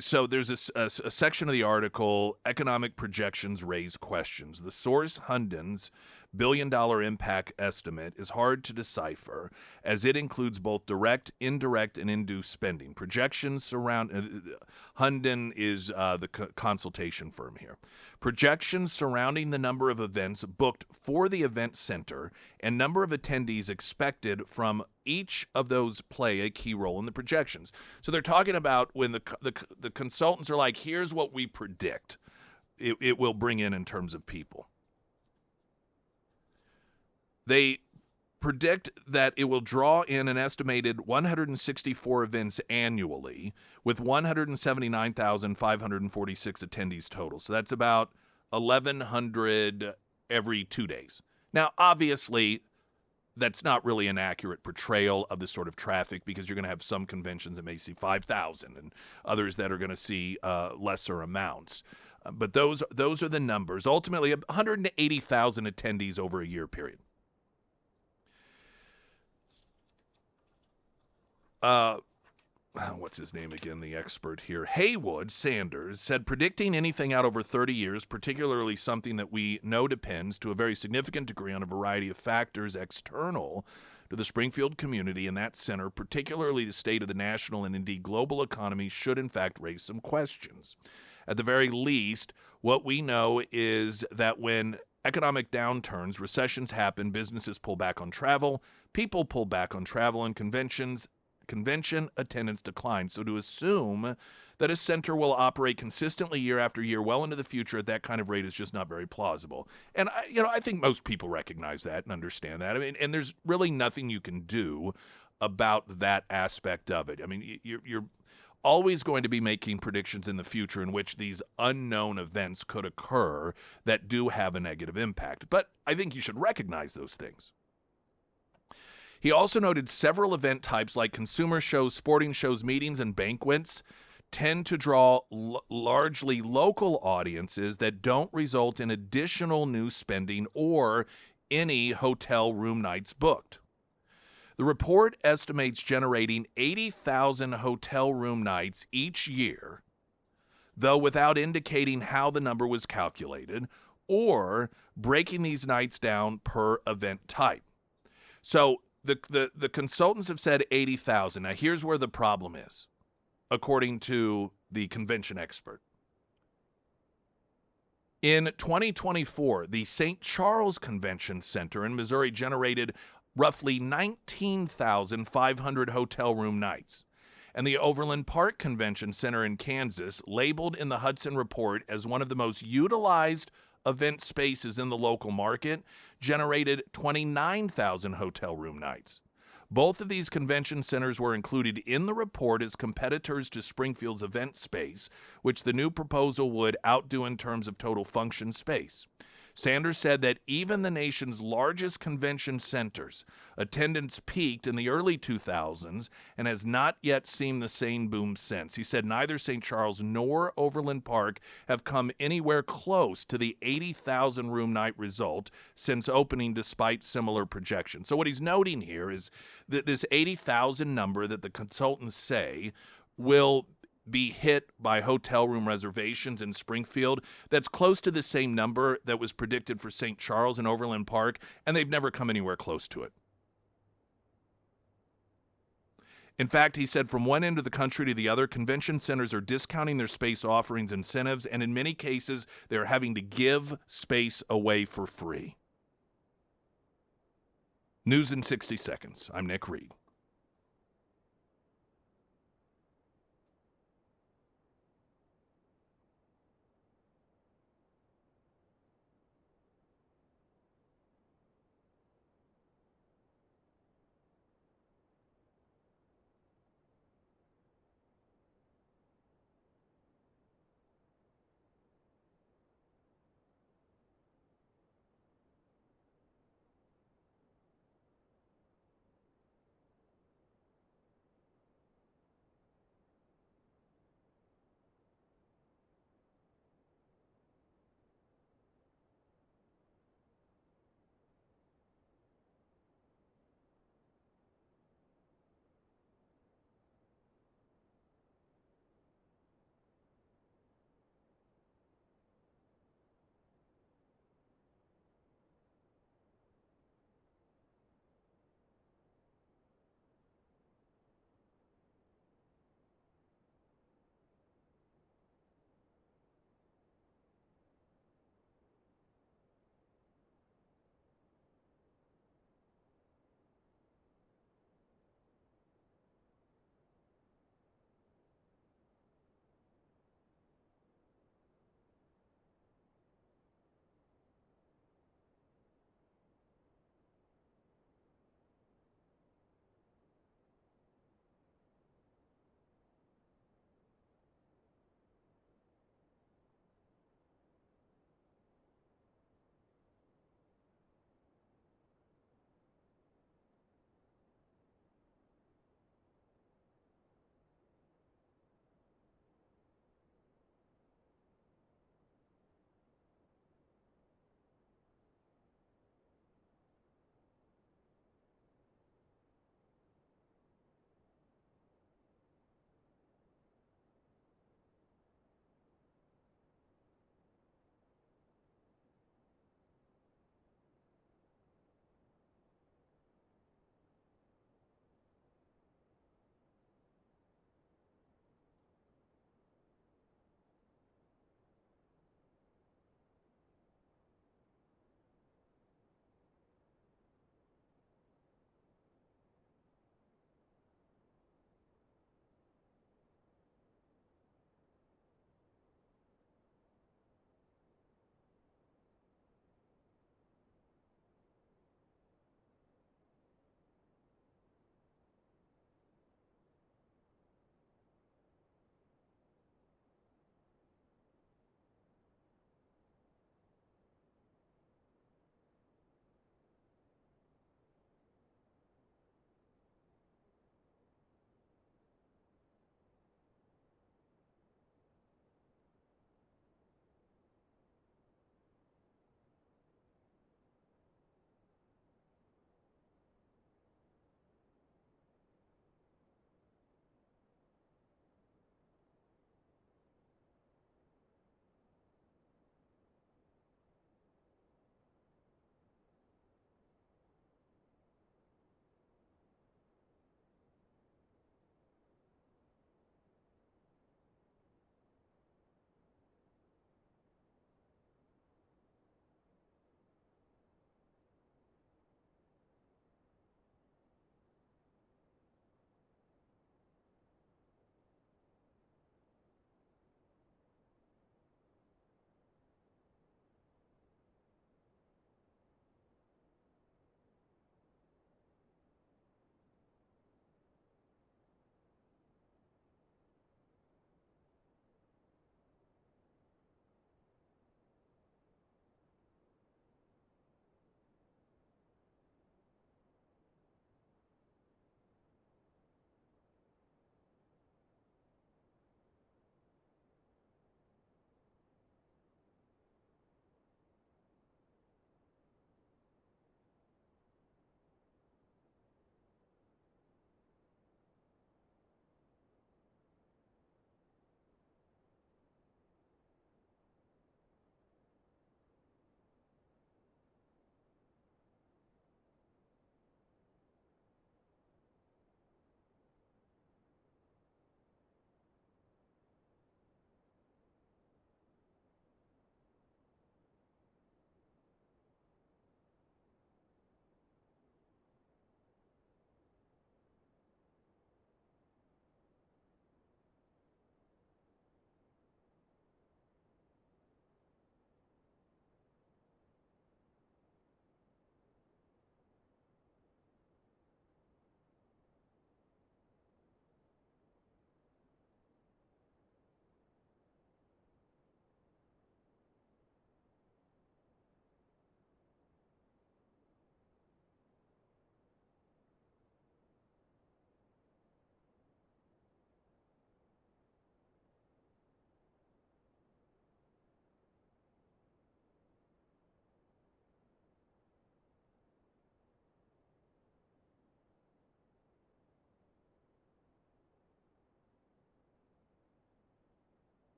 So there's a section of the article, economic projections raise questions. The source, Hunden's billion-dollar impact estimate, is hard to decipher, as it includes both direct, indirect, and induced spending. Projections surround Hunden is the consultation firm here. Projections surrounding the number of events booked for the event center and number of attendees expected from each of those play a key role in the projections. So they're talking about when the consultants are like, here's what we predict it will bring in terms of people. They predict that it will draw in an estimated 164 events annually with 179,546 attendees total. So that's about 1,100 every 2 days. Now, obviously, that's not really an accurate portrayal of this sort of traffic, because you're going to have some conventions that may see 5,000 and others that are going to see lesser amounts. But those are the numbers. Ultimately, 180,000 attendees over a year period. What's his name again, the expert here? Haywood Sanders said predicting anything out over 30 years, particularly something that we know depends to a very significant degree on a variety of factors external to the Springfield community and that center, particularly the state of the national and indeed global economy, should in fact raise some questions. At the very least, what we know is that when economic downturns, recessions happen, businesses pull back on travel, people pull back on travel, and convention attendance declines. So to assume that a center will operate consistently year after year well into the future at that kind of rate is just not very plausible. And I think most people recognize that and understand that. I mean, and there's really nothing you can do about that aspect of it. I mean, you're always going to be making predictions in the future in which these unknown events could occur that do have a negative impact. But I think you should recognize those things. He also noted several event types like consumer shows, sporting shows, meetings, and banquets tend to draw largely local audiences that don't result in additional new spending or any hotel room nights booked. The report estimates generating 80,000 hotel room nights each year, though without indicating how the number was calculated or breaking these nights down per event type. So the consultants have said 80,000. Now here's where the problem is, according to the convention expert. In 2024, the St. Charles Convention Center in Missouri generated roughly 19,500 hotel room nights. And the Overland Park Convention Center in Kansas, labeled in the Hudson Report as one of the most utilized event spaces in the local market, generated 29,000 hotel room nights. Both of these convention centers were included in the report as competitors to Springfield's event space, which the new proposal would outdo in terms of total function space. Sanders said that even the nation's largest convention centers, attendance peaked in the early 2000s and has not yet seen the same boom since. He said neither St. Charles nor Overland Park have come anywhere close to the 80,000 room night result since opening, despite similar projections. So what he's noting here is that this 80,000 number that the consultants say will be hit by hotel room reservations in Springfield, that's close to the same number that was predicted for St. Charles and Overland Park, and they've never come anywhere close to it. In fact, he said from one end of the country to the other, convention centers are discounting their space offerings, incentives, and in many cases, they're having to give space away for free. News in 60 seconds. I'm Nick Reed.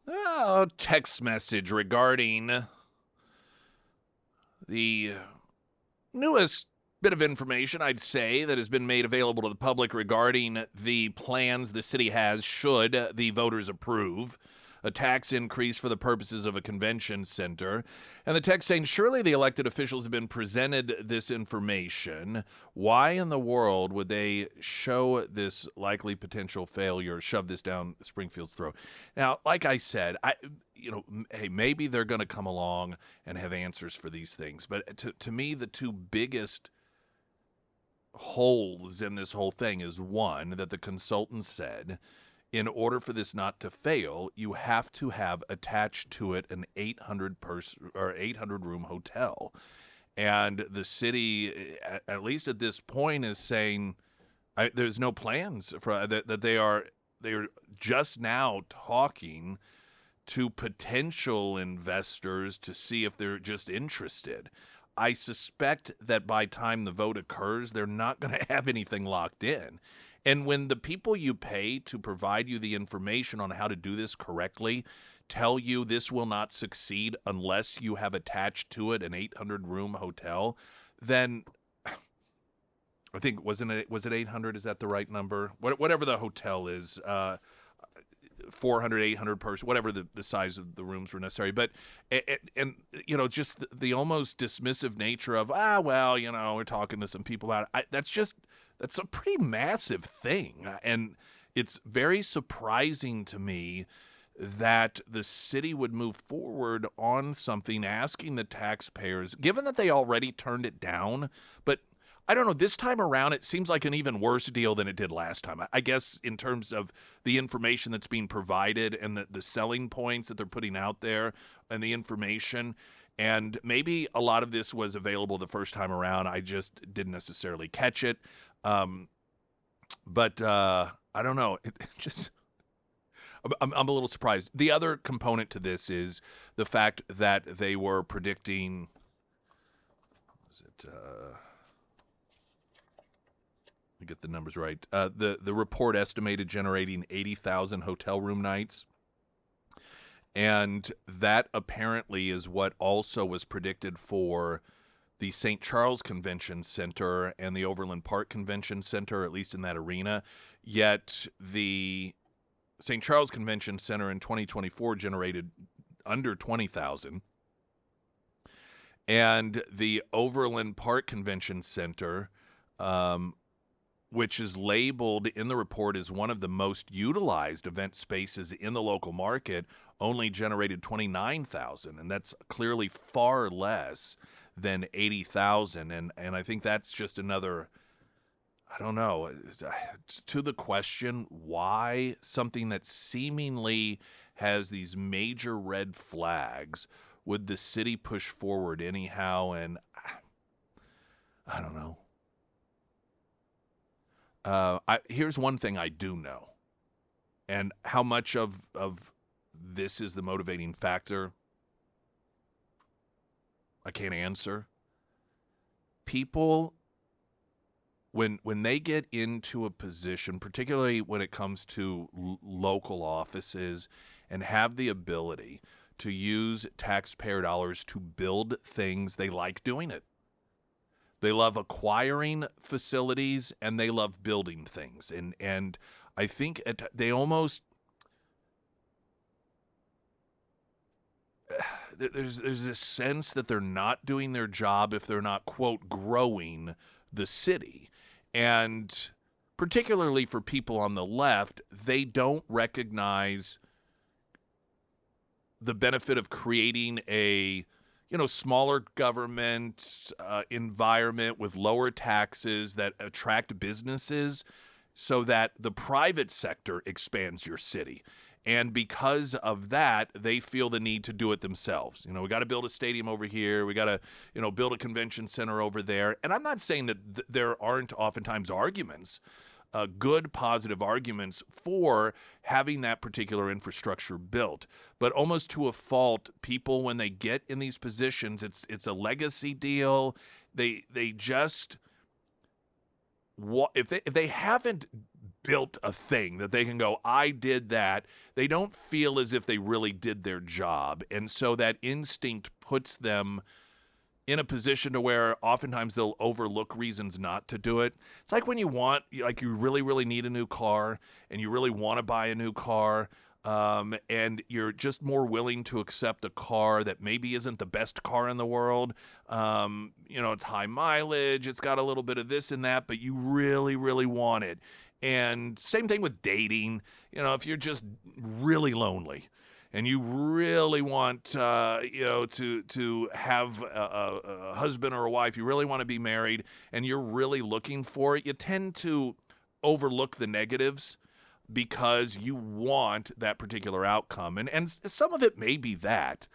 A text message regarding the newest bit of information, I'd say, that has been made available to the public regarding the plans the city has should the voters approve a tax increase for the purposes of a convention center. And the text saying, surely the elected officials have been presented this information. Why in the world would they show this likely potential failure, shove this down Springfield's throat? Now, like I said, hey, maybe they're going to come along and have answers for these things. But to me, the two biggest holes in this whole thing is, one, that the consultant said, in order for this not to fail, you have to have attached to it an 800 room hotel. And the city, at least at this point, is saying there's no plans for that. They're just now talking to potential investors to see if they're just interested. I suspect that by time the vote occurs, they're not going to have anything locked in. And when the people you pay to provide you the information on how to do this correctly tell you this will not succeed unless you have attached to it an 800-room hotel, then I think, was it 800? Is that the right number? Whatever the hotel is, 400, 800 person, whatever the size of the rooms were necessary. But, and just the almost dismissive nature of, we're talking to some people about it. That's a pretty massive thing. And it's very surprising to me that the city would move forward on something asking the taxpayers, given that they already turned it down. But I don't know, this time around, it seems like an even worse deal than it did last time. I guess in terms of the information that's being provided and the selling points that they're putting out there and the information. And maybe a lot of this was available the first time around. I just didn't necessarily catch it. But I don't know. I'm a little surprised. The other component to this is the fact that they were predicting, let me get the numbers right. The report estimated generating 80,000 hotel room nights. And that apparently is what also was predicted for the St. Charles Convention Center and the Overland Park Convention Center, at least in that arena. Yet the St. Charles Convention Center in 2024 generated under 20,000. And the Overland Park Convention Center, which is labeled in the report as one of the most utilized event spaces in the local market, only generated 29,000. And that's clearly far less than 80,000. And I think that's just another, I don't know, to the question, why something that seemingly has these major red flags would the city push forward anyhow? And I don't know. Here's one thing I do know, and how much of this is the motivating factor, I can't answer. People, when they get into a position, particularly when it comes to local offices, and have the ability to use taxpayer dollars to build things, they like doing it. They love acquiring facilities and they love building things. And I think they almost, there's this sense that they're not doing their job if they're not, quote, growing the city. And particularly for people on the left, they don't recognize the benefit of creating a smaller government environment with lower taxes that attract businesses so that the private sector expands your city. And because of that, they feel the need to do it themselves. We got to build a stadium over here. We got to, build a convention center over there. And I'm not saying that there aren't oftentimes arguments, good, positive arguments for having that particular infrastructure built. But almost to a fault, people, when they get in these positions, it's a legacy deal. They just, if they haven't built a thing that they can go, I did that. They don't feel as if they really did their job. And so that instinct puts them in a position to where oftentimes they'll overlook reasons not to do it. It's like when you really, really need a new car and you really want to buy a new car, and you're just more willing to accept a car that maybe isn't the best car in the world. It's high mileage, it's got a little bit of this and that, but you really, really want it. And same thing with dating. If you're just really lonely and you really want to have a husband or a wife, you really want to be married, and you're really looking for it, you tend to overlook the negatives because you want that particular outcome. And some of it may be that.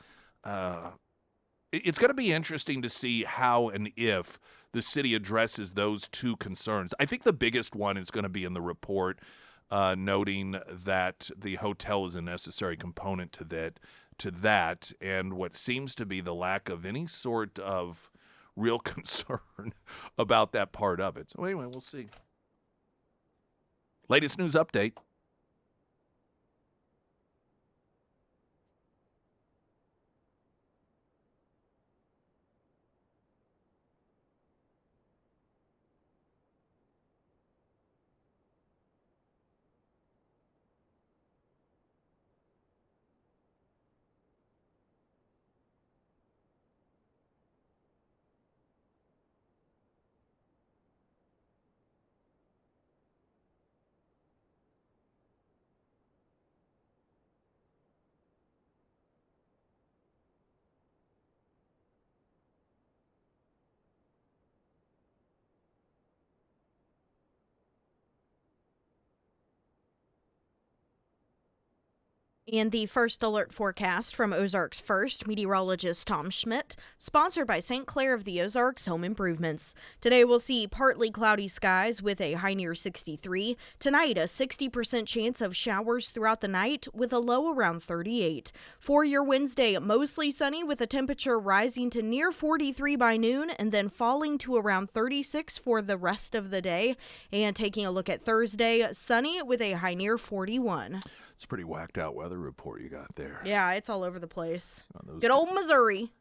It's going to be interesting to see how and if the city addresses those two concerns. I think the biggest one is going to be in the report, noting that the hotel is a necessary component to that, and what seems to be the lack of any sort of real concern about that part of it. So anyway, we'll see. Latest news update. And the first alert forecast from Ozarks First meteorologist Tom Schmidt, sponsored by St. Clair of the Ozarks Home Improvements. Today we'll see partly cloudy skies with a high near 63. Tonight, a 60% chance of showers throughout the night with a low around 38. For your Wednesday, mostly sunny with a temperature rising to near 43 by noon and then falling to around 36 for the rest of the day. And taking a look at Thursday, sunny with a high near 41. It's a pretty whacked out weather report you got there. Yeah, it's all over the place. Good old Missouri.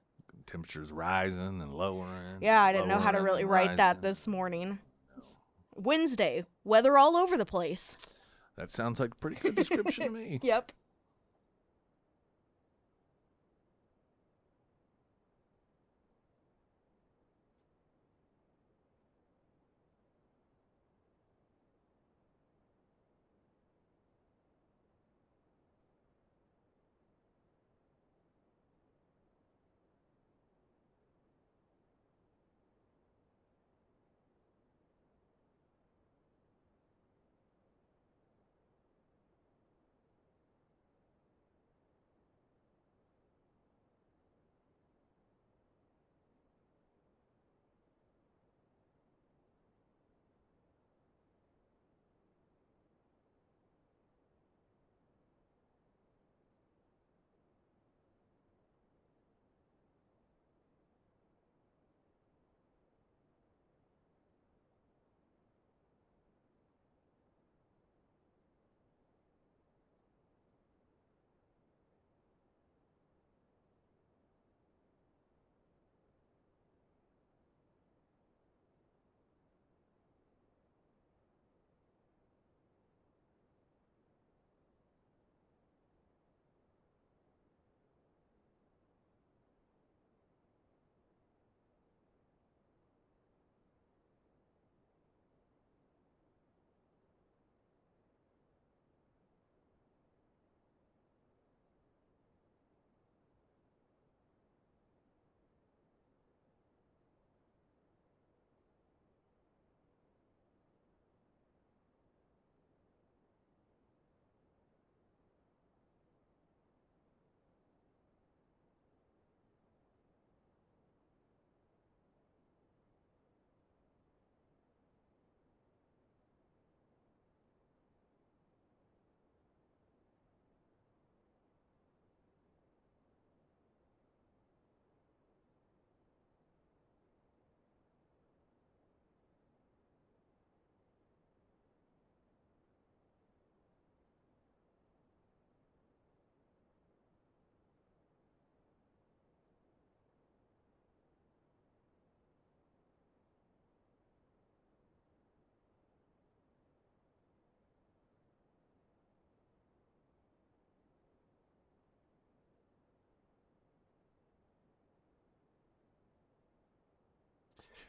Temperatures rising and lowering. Yeah, I didn't know how to really write that this morning. No. Wednesday, weather all over the place. That sounds like a pretty good description to me. Yep.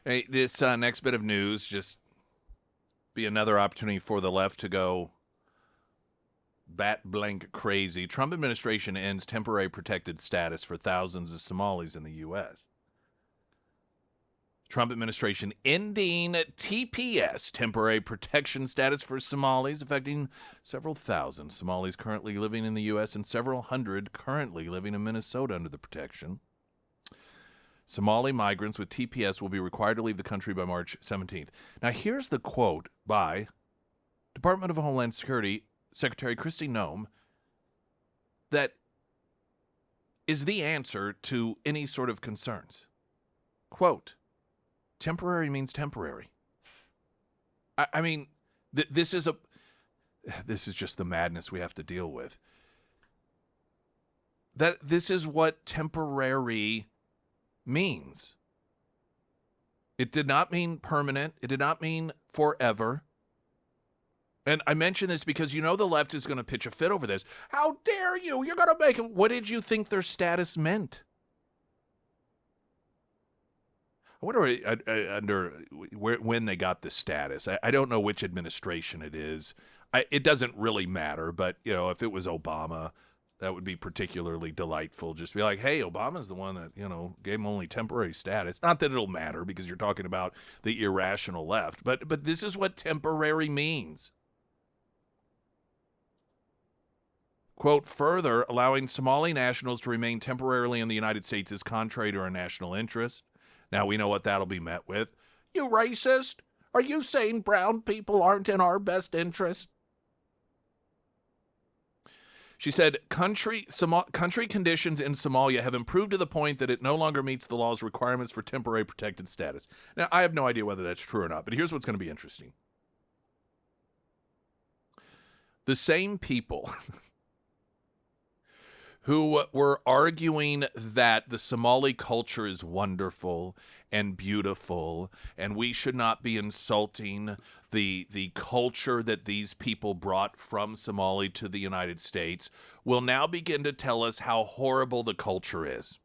Hey, this next bit of news just be another opportunity for the left to go bat blank crazy. Trump administration ends temporary protected status for thousands of Somalis in the U.S. Trump administration ending TPS, temporary protection status for Somalis, affecting several thousand Somalis currently living in the U.S. and several hundred currently living in Minnesota under the protection. Somali migrants with TPS will be required to leave the country by March 17th. Now, here's the quote by Department of Homeland Security Secretary Kristi Noem that is the answer to any sort of concerns. Quote, temporary means temporary. I mean, this is just the madness we have to deal with. That this is what temporary means. It did not mean permanent. It did not mean forever. And I mention this because you know the left is going to pitch a fit over this. How dare you? You're going to make it. What did you think their status meant? I wonder when they got this status. I don't know which administration it is. It doesn't really matter, but you know, if it was Obama, that would be particularly delightful. Just be like, hey, Obama's the one that, you know, gave him only temporary status. Not that it'll matter because you're talking about the irrational left, but this is what temporary means. Quote, further, allowing Somali nationals to remain temporarily in the United States is contrary to our national interest. Now we know what that'll be met with. You racist? Are you saying brown people aren't in our best interest? She said, country conditions in Somalia have improved to the point that it no longer meets the law's requirements for temporary protected status. Now, I have no idea whether that's true or not, but here's what's going to be interesting. The same people who were arguing that the Somali culture is wonderful and beautiful, and we should not be insulting the culture that these people brought from Somalia to the United States, will now begin to tell us how horrible the culture is.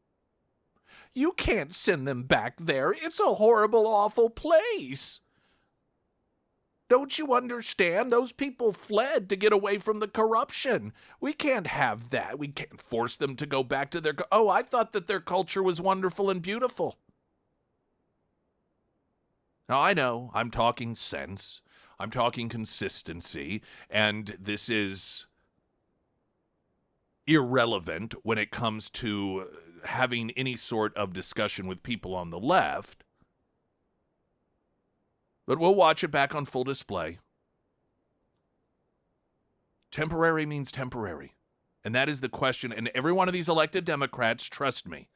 You can't send them back there. It's a horrible, awful place. Don't you understand? Those people fled to get away from the corruption. We can't have that. We can't force them to go back to their... Oh, I thought that their culture was wonderful and beautiful. Now, I know I'm talking sense. I'm talking consistency. And this is irrelevant when it comes to having any sort of discussion with people on the left. But we'll watch it back on full display. Temporary means temporary. And that is the question. And every one of these elected Democrats, trust me,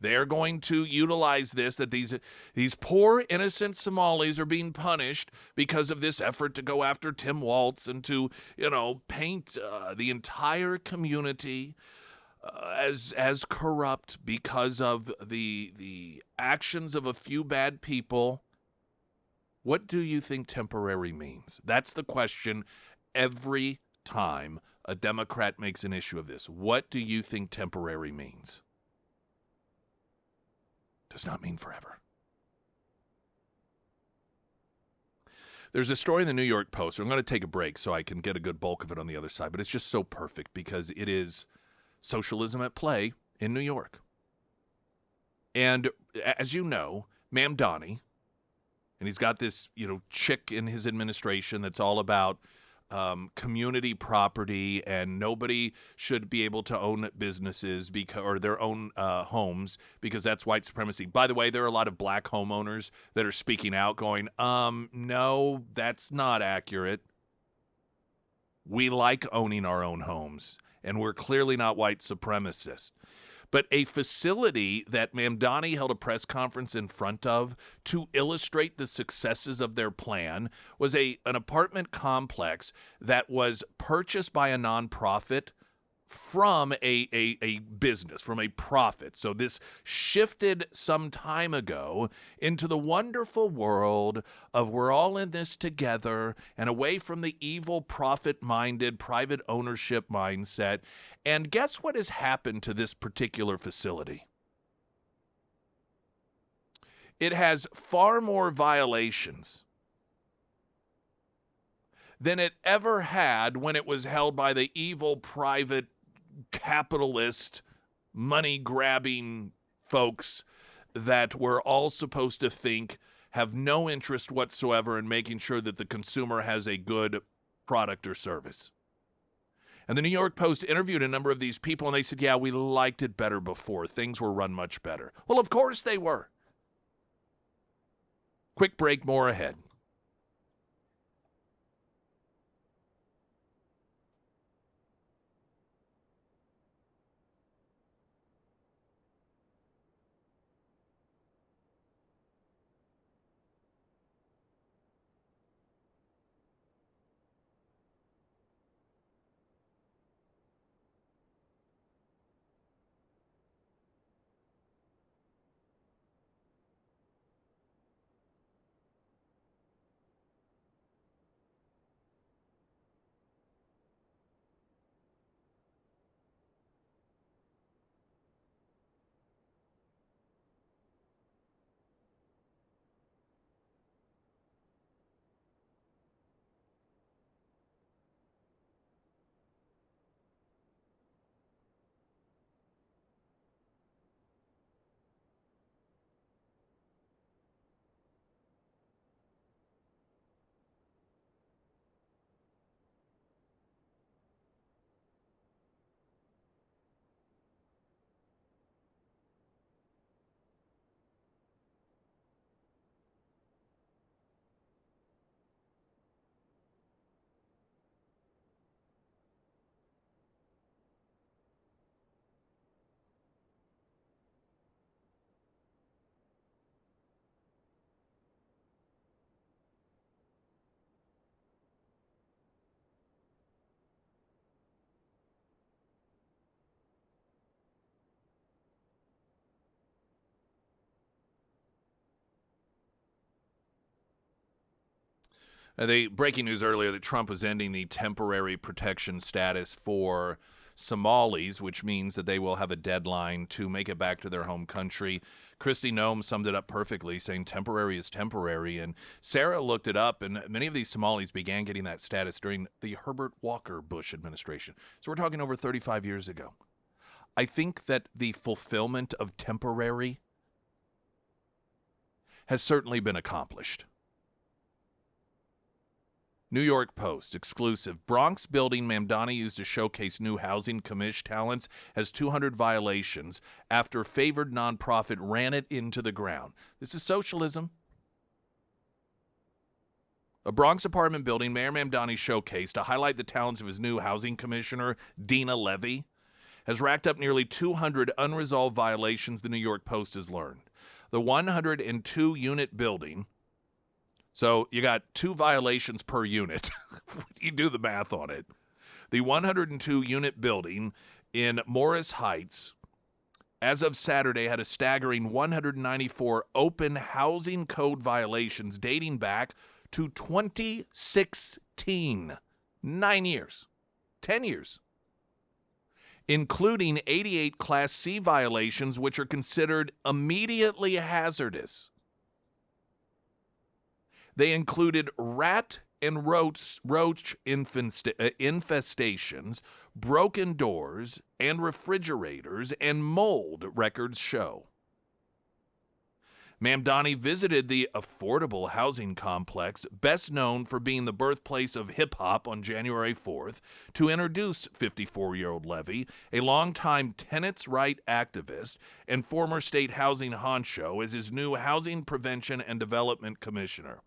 they're going to utilize this, that these poor, innocent Somalis are being punished because of this effort to go after Tim Walz and to, you know, paint the entire community as corrupt because of the actions of a few bad people. What do you think temporary means? That's the question every time a Democrat makes an issue of this. What do you think temporary means? Does not mean forever. There's a story in the New York Post. I'm going to take a break so I can get a good bulk of it on the other side, but it's just so perfect because it is socialism at play in New York. And as you know, Mamdani, and he's got this, you know, chick in his administration that's all about community property, and nobody should be able to own businesses or their own homes because that's white supremacy. By the way, there are a lot of black homeowners that are speaking out going, no, that's not accurate. We like owning our own homes, and we're clearly not white supremacists. But a facility that Mamdani held a press conference in front of to illustrate the successes of their plan was an apartment complex that was purchased by a nonprofit from a business, from a profit. So this shifted some time ago into the wonderful world of we're all in this together and away from the evil profit-minded private ownership mindset. And guess what has happened to this particular facility? It has far more violations than it ever had when it was held by the evil private capitalist money-grabbing folks that we're all supposed to think have no interest whatsoever in making sure that the consumer has a good product or service. And the New York Post interviewed a number of these people, and they said, yeah, we liked it better before. Things were run much better. Well, of course they were. Quick break, more ahead. The breaking news earlier that Trump was ending the temporary protection status for Somalis, which means that they will have a deadline to make it back to their home country. Kristi Noem summed it up perfectly, saying temporary is temporary. And Sarah looked it up, and many of these Somalis began getting that status during the Herbert Walker Bush administration. So we're talking over 35 years ago. I think that the fulfillment of temporary has certainly been accomplished. New York Post, exclusive. Bronx building Mamdani used to showcase new housing commish talents has 200 violations after favored nonprofit ran it into the ground. This is socialism. A Bronx apartment building Mayor Mamdani showcased to highlight the talents of his new housing commissioner, Dina Levy, has racked up nearly 200 unresolved violations, the New York Post has learned. The 102-unit building, so you got 2 violations per unit. You do the math on it. The 102-unit building in Morris Heights, as of Saturday, had a staggering 194 open housing code violations dating back to 2016. 9 years. 10 years. Including 88 Class C violations, which are considered immediately hazardous. They included rat and roach infestations, broken doors and refrigerators, and mold, records show. Mamdani visited the affordable housing complex, best known for being the birthplace of hip-hop, on January 4th, to introduce 54-year-old Levy, a longtime tenants' right activist and former state housing honcho, as his new Housing Prevention and Development Commissioner.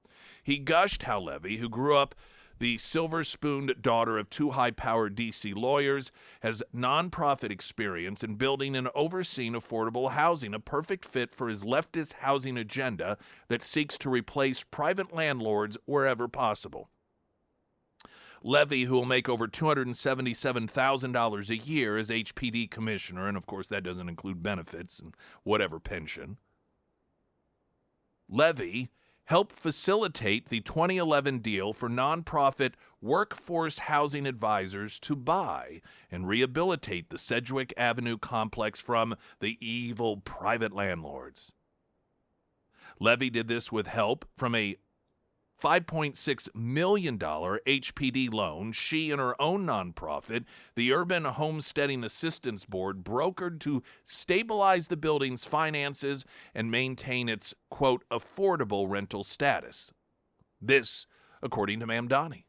He gushed how Levy, who grew up the silver-spooned daughter of 2 high-powered D.C. lawyers, has nonprofit experience in building and overseeing affordable housing, a perfect fit for his leftist housing agenda that seeks to replace private landlords wherever possible. Levy, who will make over $277,000 a year as HPD commissioner, and of course that doesn't include benefits and whatever pension. Levy helped facilitate the 2011 deal for nonprofit Workforce Housing Advisors to buy and rehabilitate the Sedgwick Avenue complex from the evil private landlords. Levy did this with help from a $5.6 million HPD loan she and her own nonprofit, the Urban Homesteading Assistance Board, brokered to stabilize the building's finances and maintain its, quote, affordable rental status. This, according to Mamdani.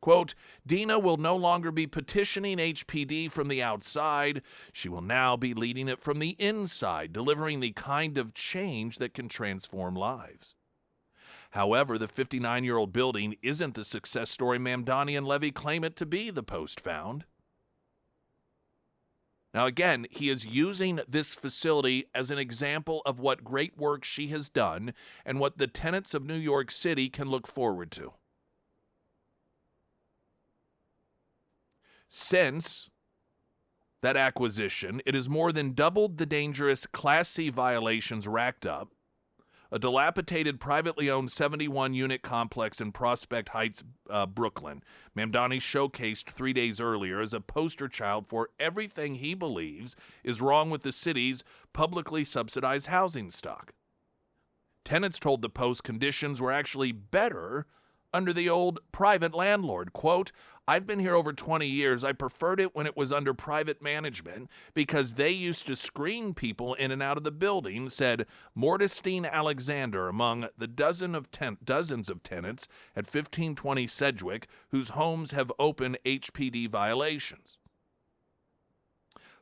Quote, Dina will no longer be petitioning HPD from the outside. She will now be leading it from the inside, delivering the kind of change that can transform lives. However, the 59-year-old building isn't the success story Mamdani and Levy claim it to be, the Post found. Now, again, he is using this facility as an example of what great work she has done and what the tenants of New York City can look forward to. Since that acquisition, it has more than doubled the dangerous Class C violations racked up. A dilapidated, privately owned 71-unit complex in Prospect Heights, Brooklyn. Mamdani showcased 3 days earlier as a poster child for everything he believes is wrong with the city's publicly subsidized housing stock. Tenants told the Post conditions were actually better under the old private landlord. Quote, I've been here over 20 years. I preferred it when it was under private management because they used to screen people in and out of the building, said Mortistine Alexander, among the dozens of tenants at 1520 Sedgwick whose homes have open HPD violations.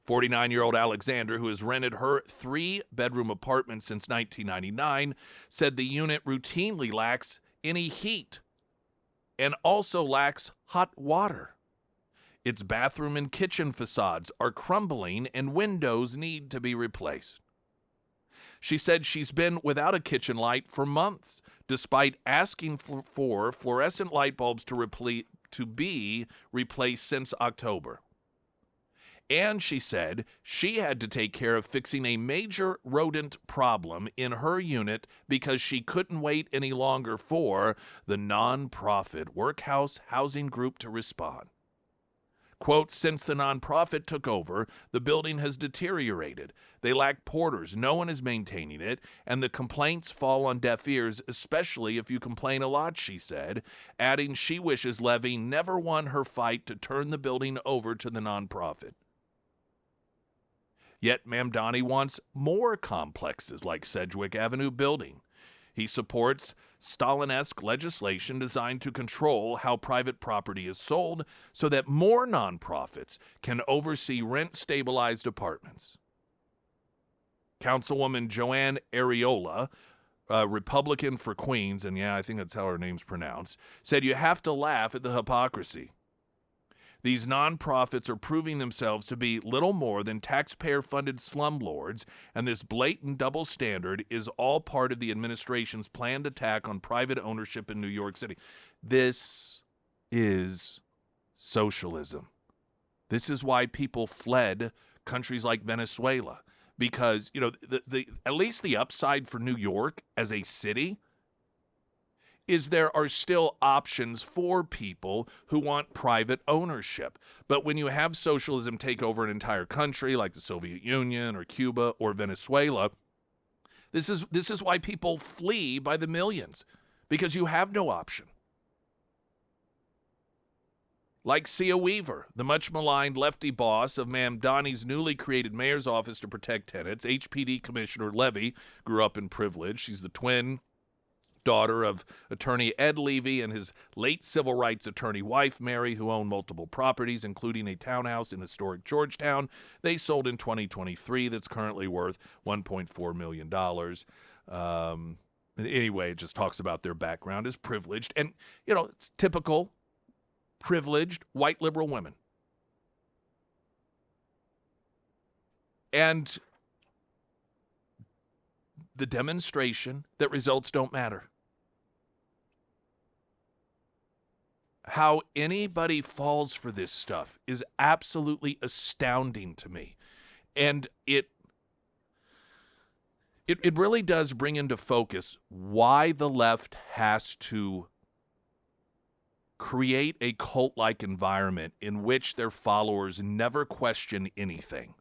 49-year-old Alexander, who has rented her 3-bedroom apartment since 1999, said the unit routinely lacks any heat and also lacks hot water. Its bathroom and kitchen facades are crumbling and windows need to be replaced. She said she's been without a kitchen light for months, despite asking for fluorescent light bulbs to be replaced since October. And she said she had to take care of fixing a major rodent problem in her unit because she couldn't wait any longer for the nonprofit Workhouse Housing Group to respond. Quote, since the nonprofit took over, the building has deteriorated. They lack porters, no one is maintaining it, and the complaints fall on deaf ears, especially if you complain a lot, she said, adding she wishes Levy never won her fight to turn the building over to the nonprofit. Yet Mamdani wants more complexes like Sedgwick Avenue building. He supports Stalin-esque legislation designed to control how private property is sold so that more nonprofits can oversee rent-stabilized apartments. Councilwoman Joanne Ariola, a Republican for Queens, and yeah, I think that's how her name's pronounced, said you have to laugh at the hypocrisy. These nonprofits are proving themselves to be little more than taxpayer-funded slumlords, and this blatant double standard is all part of the administration's planned attack on private ownership in New York City. This is socialism. This is why people fled countries like Venezuela, because, you know, the at least the upside for New York as a city is there are still options for people who want private ownership. But when you have socialism take over an entire country like the Soviet Union or Cuba or Venezuela, this is why people flee by the millions, because you have no option. Like Sia Weaver, the much-maligned lefty boss of Mamdani's newly created mayor's office to protect tenants, HPD Commissioner Levy grew up in privilege. She's the twin daughter of attorney Ed Levy and his late civil rights attorney wife, Mary, who owned multiple properties, including a townhouse in historic Georgetown. They sold in 2023 that's currently worth $1.4 million. Anyway, it just talks about their background as privileged. And, you know, it's typical privileged white liberal women. And the demonstration that results don't matter. How anybody falls for this stuff is absolutely astounding to me. And it really does bring into focus why the left has to create a cult-like environment in which their followers never question anything.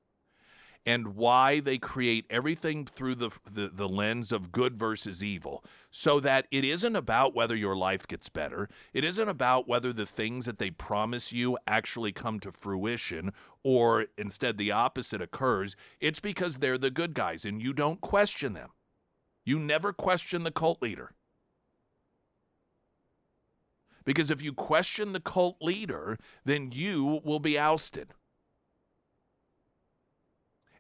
and why they create everything through the lens of good versus evil, so that it isn't about whether your life gets better. It isn't about whether the things that they promise you actually come to fruition, or instead the opposite occurs. It's because they're the good guys, and you don't question them. You never question the cult leader. Because if you question the cult leader, then you will be ousted.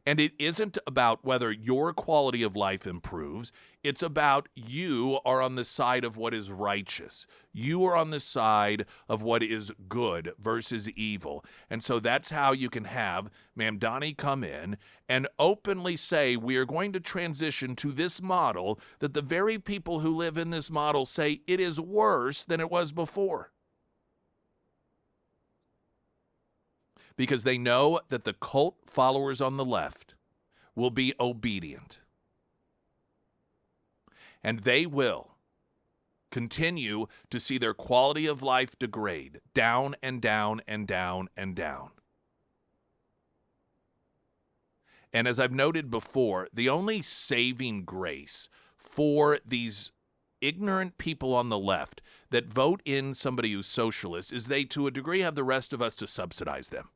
And it isn't about whether your quality of life improves. It's about you are on the side of what is righteous. You are on the side of what is good versus evil. And so that's how you can have Mamdani come in and openly say, we are going to transition to this model that the very people who live in this model say it is worse than it was before. Because they know that the cult followers on the left will be obedient. And they will continue to see their quality of life degrade down and down and down and down. And as I've noted before, the only saving grace for these ignorant people on the left that vote in somebody who's socialist is they, to a degree, have the rest of us to subsidize them.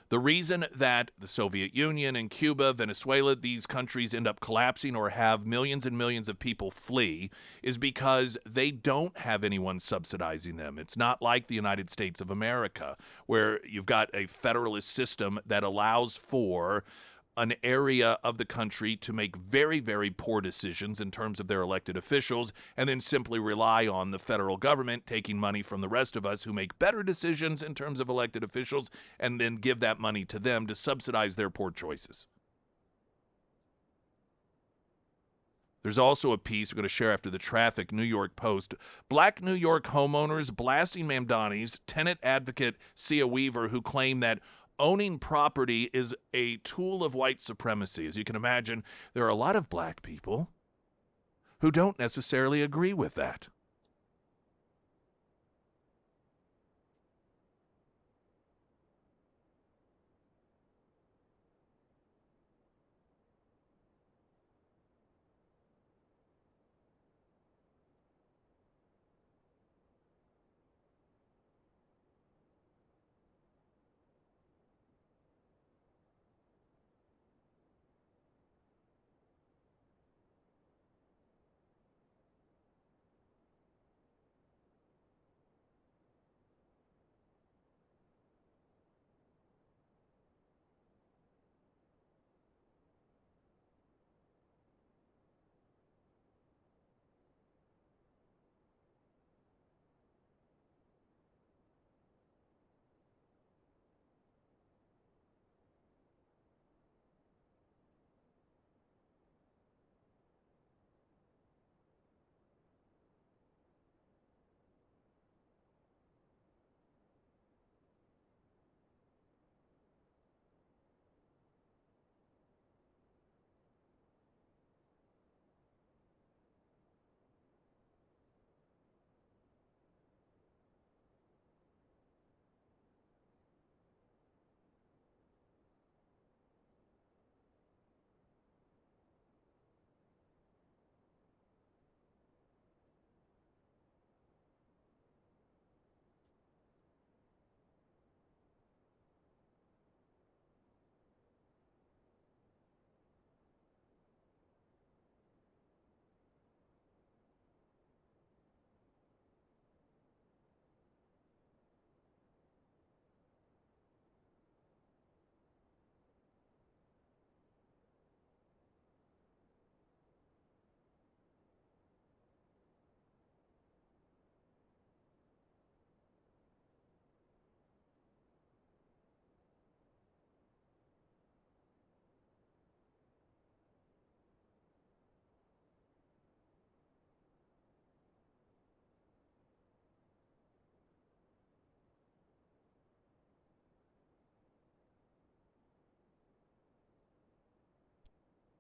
The reason that the Soviet Union and Cuba, Venezuela, these countries end up collapsing or have millions and millions of people flee is because they don't have anyone subsidizing them. It's not like the United States of America, where you've got a federalist system that allows for an area of the country to make very, very poor decisions in terms of their elected officials and then simply rely on the federal government taking money from the rest of us who make better decisions in terms of elected officials and then give that money to them to subsidize their poor choices. There's also a piece we're going to share after the traffic, New York Post. Black New York homeowners blasting Mamdani's tenant advocate, Sia Weaver, who claim that owning property is a tool of white supremacy. As you can imagine, there are a lot of black people who don't necessarily agree with that.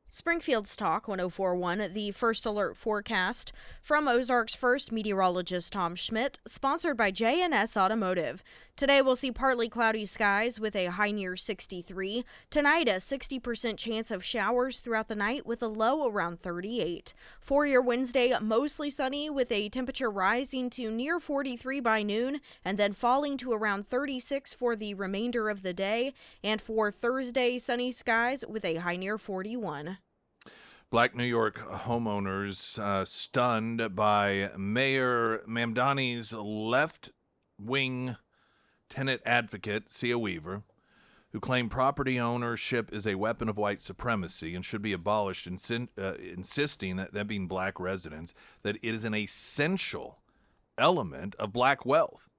Springfield's Talk 1041, the first alert forecast from Ozark's first meteorologist Tom Schmidt, sponsored by J&S Automotive. Today we'll see partly cloudy skies with a high near 63. Tonight, a 60% chance of showers throughout the night with a low around 38. For your Wednesday, mostly sunny with a temperature rising to near 43 by noon and then falling to around 36 for the remainder of the day. And for Thursday, sunny skies with a high near 41. Black New York homeowners stunned by Mayor Mamdani's left-wing tenant advocate, Sia Weaver, who claimed property ownership is a weapon of white supremacy and should be abolished, insisting that being black residents, that it is an essential element of black wealth,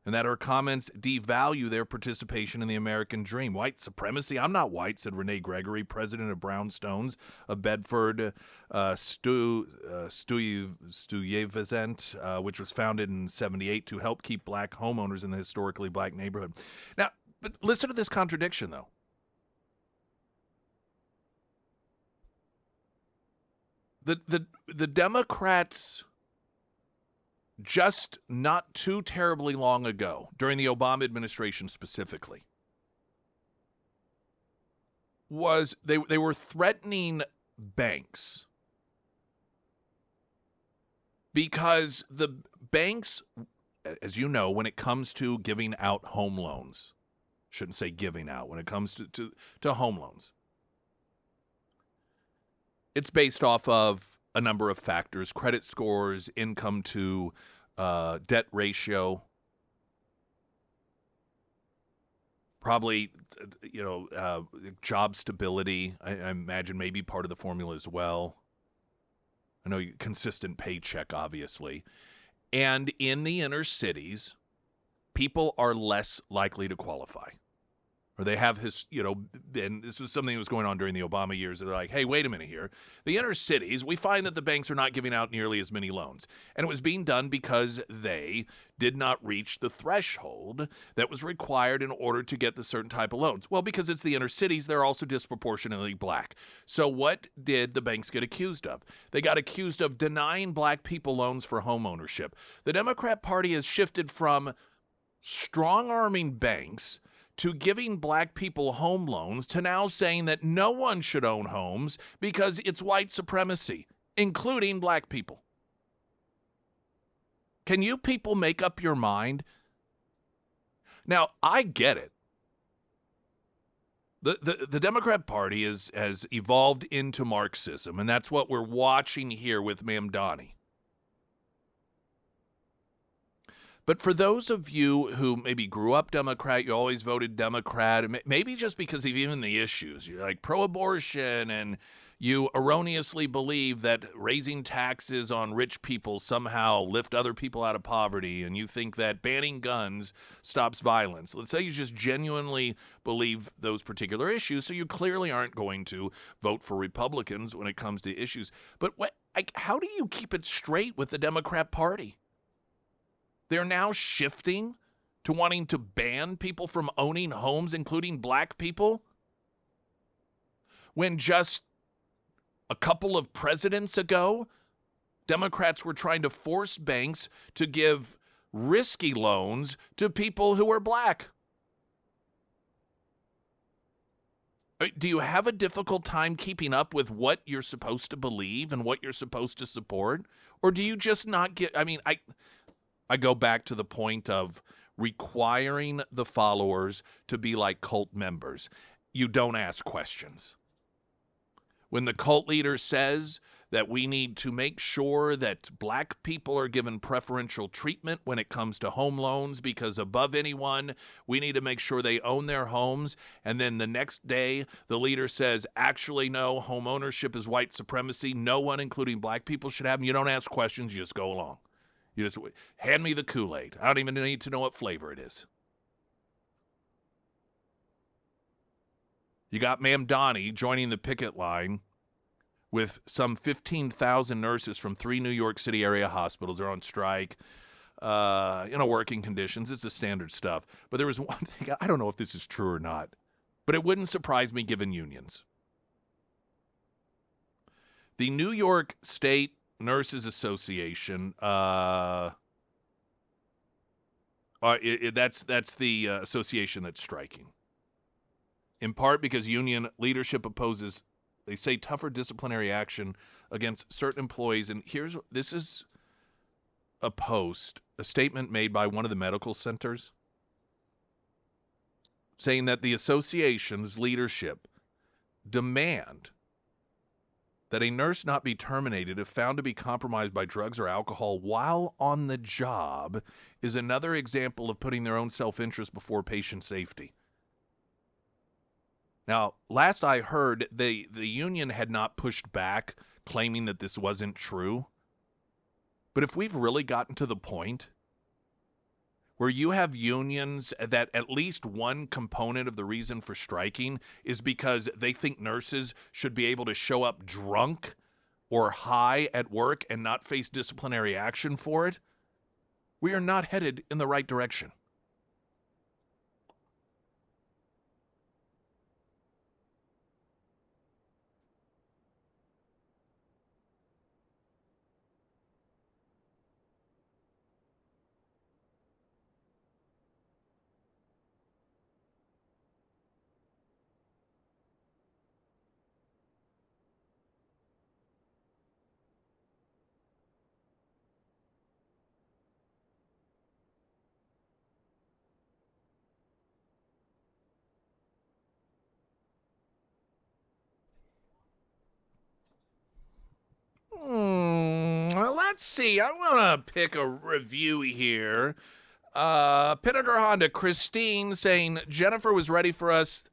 and that her comments devalue their participation in the American dream. White supremacy? I'm not white, said Renee Gregory, president of Brownstones of Bedford Stuyvesant, which was founded in 1978 to help keep black homeowners in the historically black neighborhood. Now, but listen to this contradiction, though. The Democrats just not too terribly long ago, during the Obama administration specifically, was they were threatening banks because the banks, as you know, when it comes to giving out home loans, shouldn't say giving out, when it comes to home loans, it's based off of a number of factors: credit scores, income to debt ratio, probably, job stability. I imagine maybe part of the formula as well. I know consistent paycheck, obviously. And in the inner cities, people are less likely to qualify. Or they have and this was something that was going on during the Obama years. They're like, hey, wait a minute here. The inner cities, we find that the banks are not giving out nearly as many loans. And it was being done because they did not reach the threshold that was required in order to get the certain type of loans. Well, because it's the inner cities, they're also disproportionately black. So what did the banks get accused of? They got accused of denying black people loans for home ownership. The Democrat Party has shifted from strong-arming banks to giving black people home loans to now saying that no one should own homes because it's white supremacy, including black people. Can you people make up your mind? Now, I get it. The Democrat Party has evolved into Marxism, and that's what we're watching here with Mamdani. But for those of you who maybe grew up Democrat, you always voted Democrat, maybe just because of even the issues, you're like pro-abortion, and you erroneously believe that raising taxes on rich people somehow lift other people out of poverty, and you think that banning guns stops violence. Let's say you just genuinely believe those particular issues, so you clearly aren't going to vote for Republicans when it comes to issues. But how do you keep it straight with the Democrat Party? They're now shifting to wanting to ban people from owning homes, including black people, when just a couple of presidents ago, Democrats were trying to force banks to give risky loans to people who are black. Do you have a difficult time keeping up with what you're supposed to believe and what you're supposed to support? Or do you just not get, I go back to the point of requiring the followers to be like cult members. You don't ask questions. When the cult leader says that we need to make sure that black people are given preferential treatment when it comes to home loans because above anyone, we need to make sure they own their homes, and then the next day the leader says, actually, no, home ownership is white supremacy, no one, including black people, should have them, you don't ask questions, you just go along. You just hand me the Kool-Aid. I don't even need to know what flavor it is. You got Mamdani joining the picket line with some 15,000 nurses from 3 New York City area hospitals. They're on strike, working conditions. It's the standard stuff. But there was one thing, I don't know if this is true or not, but it wouldn't surprise me given unions. The New York State Nurses Association That's the association that's striking. In part because union leadership opposes, they say, tougher disciplinary action against certain employees. And this is a statement made by one of the medical centers saying that the association's leadership demand that a nurse not be terminated if found to be compromised by drugs or alcohol while on the job is another example of putting their own self-interest before patient safety. Now, last I heard, the union had not pushed back, claiming that this wasn't true. But if we've really gotten to the point where you have unions that at least one component of the reason for striking is because they think nurses should be able to show up drunk or high at work and not face disciplinary action for it, we are not headed in the right direction. Well, let's see. I want to pick a review here. Pinnaker Honda, Christine saying Jennifer was ready for us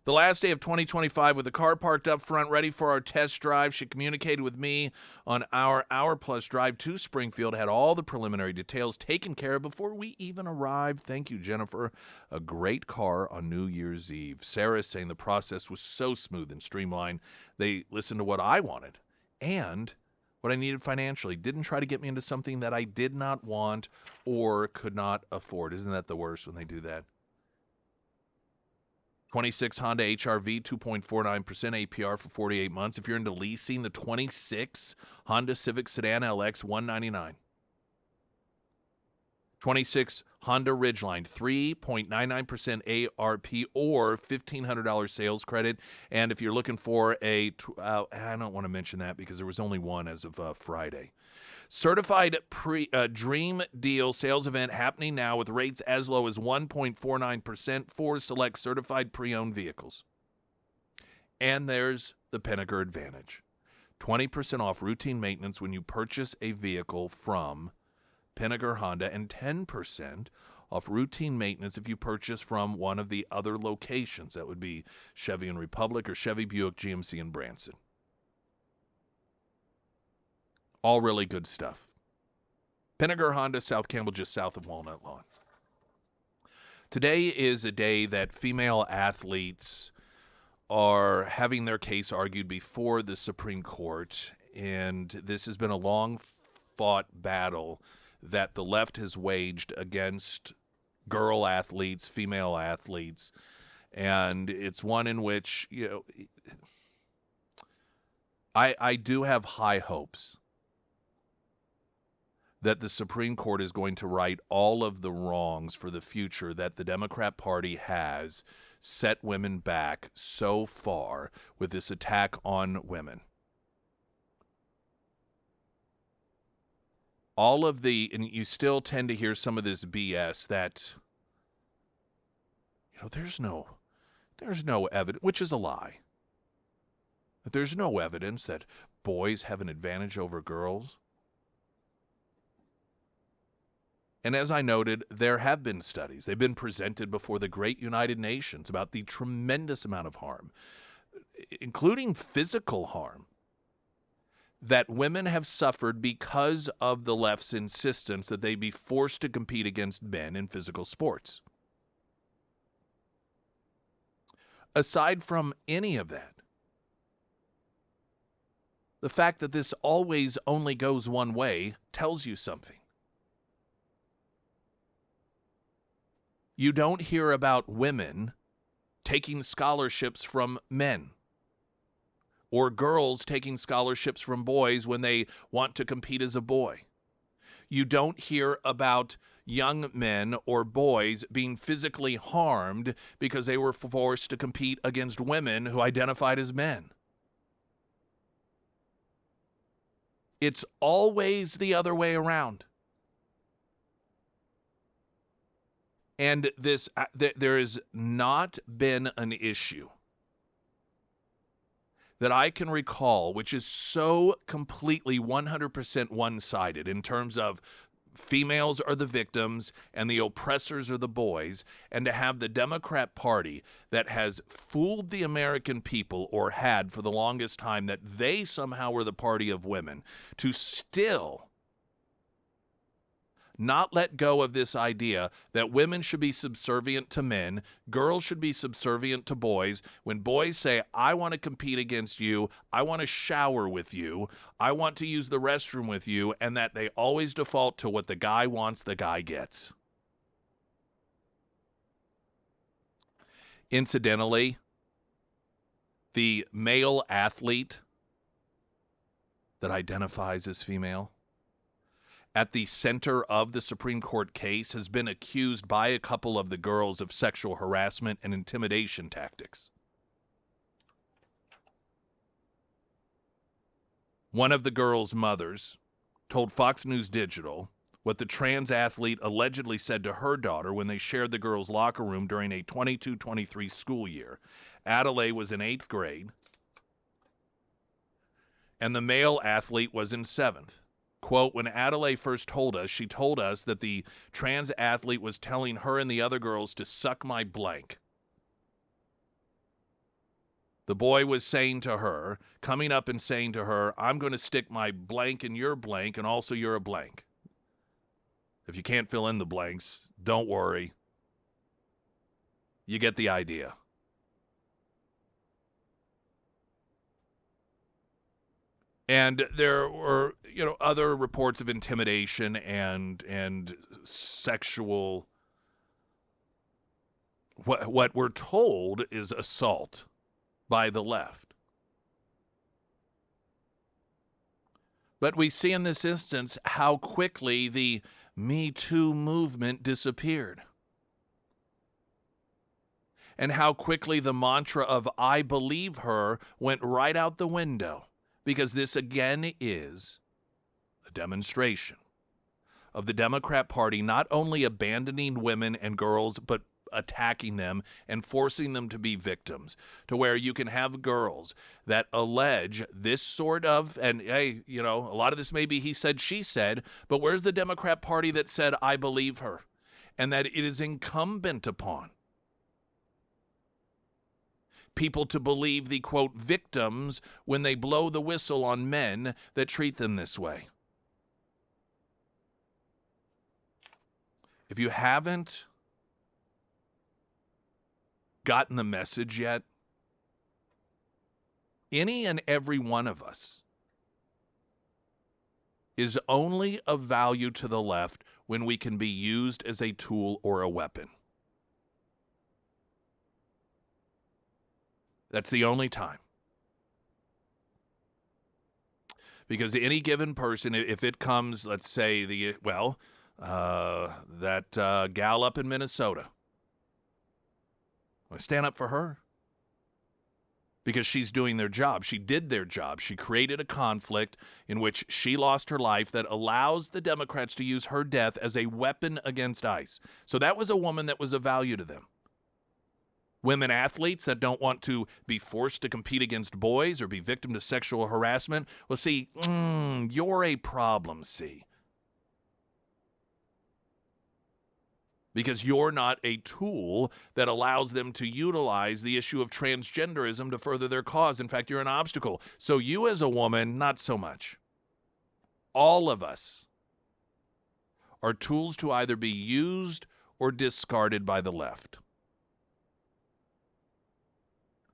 the last day of 2025 with the car parked up front, ready for our test drive. She communicated with me on our hour-plus drive to Springfield, had all the preliminary details taken care of before we even arrived. Thank you, Jennifer. A great car on New Year's Eve. Sarah saying the process was so smooth and streamlined. They listened to what I wanted and what I needed financially. Didn't try to get me into something that I did not want or could not afford. Isn't that the worst when they do that? 26 Honda HR-V, 2.49% APR for 48 months. If you're into leasing, the 26 Honda Civic Sedan LX, $199. 26 Honda Ridgeline, 3.99% ARP or $1,500 sales credit. And if you're looking for I don't want to mention that because there was only one as of Friday. Certified Dream Deal sales event happening now with rates as low as 1.49% for select certified pre-owned vehicles. And there's the Pinnaker Advantage. 20% off routine maintenance when you purchase a vehicle from Pinnaker Honda and 10% off routine maintenance if you purchase from one of the other locations. That would be Chevy and Republic or Chevy Buick GMC in Branson. All really good stuff. Pinnaker Honda, South Campbell, just south of Walnut Lawn. Today is a day that female athletes are having their case argued before the Supreme Court, and this has been a long-fought battle that the left has waged against girl athletes, female athletes, and it's one in which, I do have high hopes that the Supreme Court is going to right all of the wrongs for the future that the Democrat Party has set women back so far with this attack on women. And you still tend to hear some of this BS that, there's no evidence, which is a lie. That there's no evidence that boys have an advantage over girls. And as I noted, there have been studies. They've been presented before the great United Nations about the tremendous amount of harm, including physical harm, that women have suffered because of the left's insistence that they be forced to compete against men in physical sports. Aside from any of that, the fact that this always only goes one way tells you something. You don't hear about women taking scholarships from men or girls taking scholarships from boys when they want to compete as a boy. You don't hear about young men or boys being physically harmed because they were forced to compete against women who identified as men. It's always the other way around. And there has not been an issue that I can recall which is so completely 100% one-sided in terms of females are the victims and the oppressors are the boys, and to have the Democrat Party that has fooled the American people, or had for the longest time, that they somehow were the party of women, to still not let go of this idea that women should be subservient to men, girls should be subservient to boys. When boys say, I want to compete against you, I want to shower with you, I want to use the restroom with you, and that they always default to what the guy wants, the guy gets. Incidentally, the male athlete that identifies as female at the center of the Supreme Court case has been accused by a couple of the girls of sexual harassment and intimidation tactics. One of the girls' mothers told Fox News Digital what the trans athlete allegedly said to her daughter when they shared the girls' locker room during a 22-23 school year. Adelaide was in 8th grade, and the male athlete was in 7th. Quote, when Adelaide first told us, she told us that the trans athlete was telling her and the other girls to suck my blank. The boy was saying to her, coming up and saying to her, I'm going to stick my blank in your blank, and also you're a blank. If you can't fill in the blanks, don't worry. You get the idea. And there were, other reports of intimidation and sexual, what we're told is assault by the left. But we see in this instance how quickly the Me Too movement disappeared. And how quickly the mantra of I believe her went right out the window. Because this again is a demonstration of the Democrat Party not only abandoning women and girls, but attacking them and forcing them to be victims, to where you can have girls that allege this sort of, and hey, a lot of this may be he said, she said, but where's the Democrat Party that said, I believe her? And that it is incumbent upon people to believe the, quote, victims when they blow the whistle on men that treat them this way. If you haven't gotten the message yet, any and every one of us is only of value to the left when we can be used as a tool or a weapon. That's the only time. Because any given person, if it comes, let's say, that gal up in Minnesota, I stand up for her. Because she's doing their job. She did their job. She created a conflict in which she lost her life that allows the Democrats to use her death as a weapon against ICE. So that was a woman that was of value to them. Women athletes that don't want to be forced to compete against boys or be victim to sexual harassment. Well, see, you're a problem, see. Because you're not a tool that allows them to utilize the issue of transgenderism to further their cause. In fact, you're an obstacle. So you as a woman, not so much. All of us are tools to either be used or discarded by the left.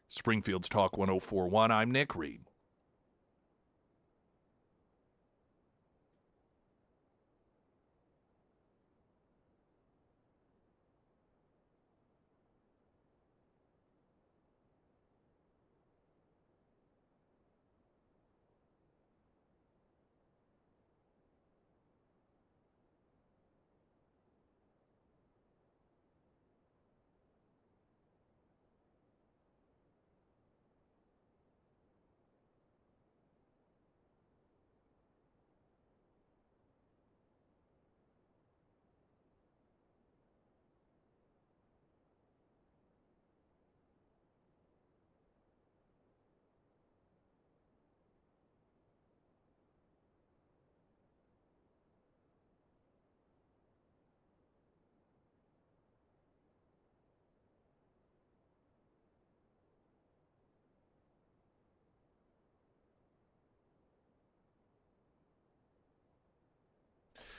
Springfield's Talk 1041, I'm Nick Reed.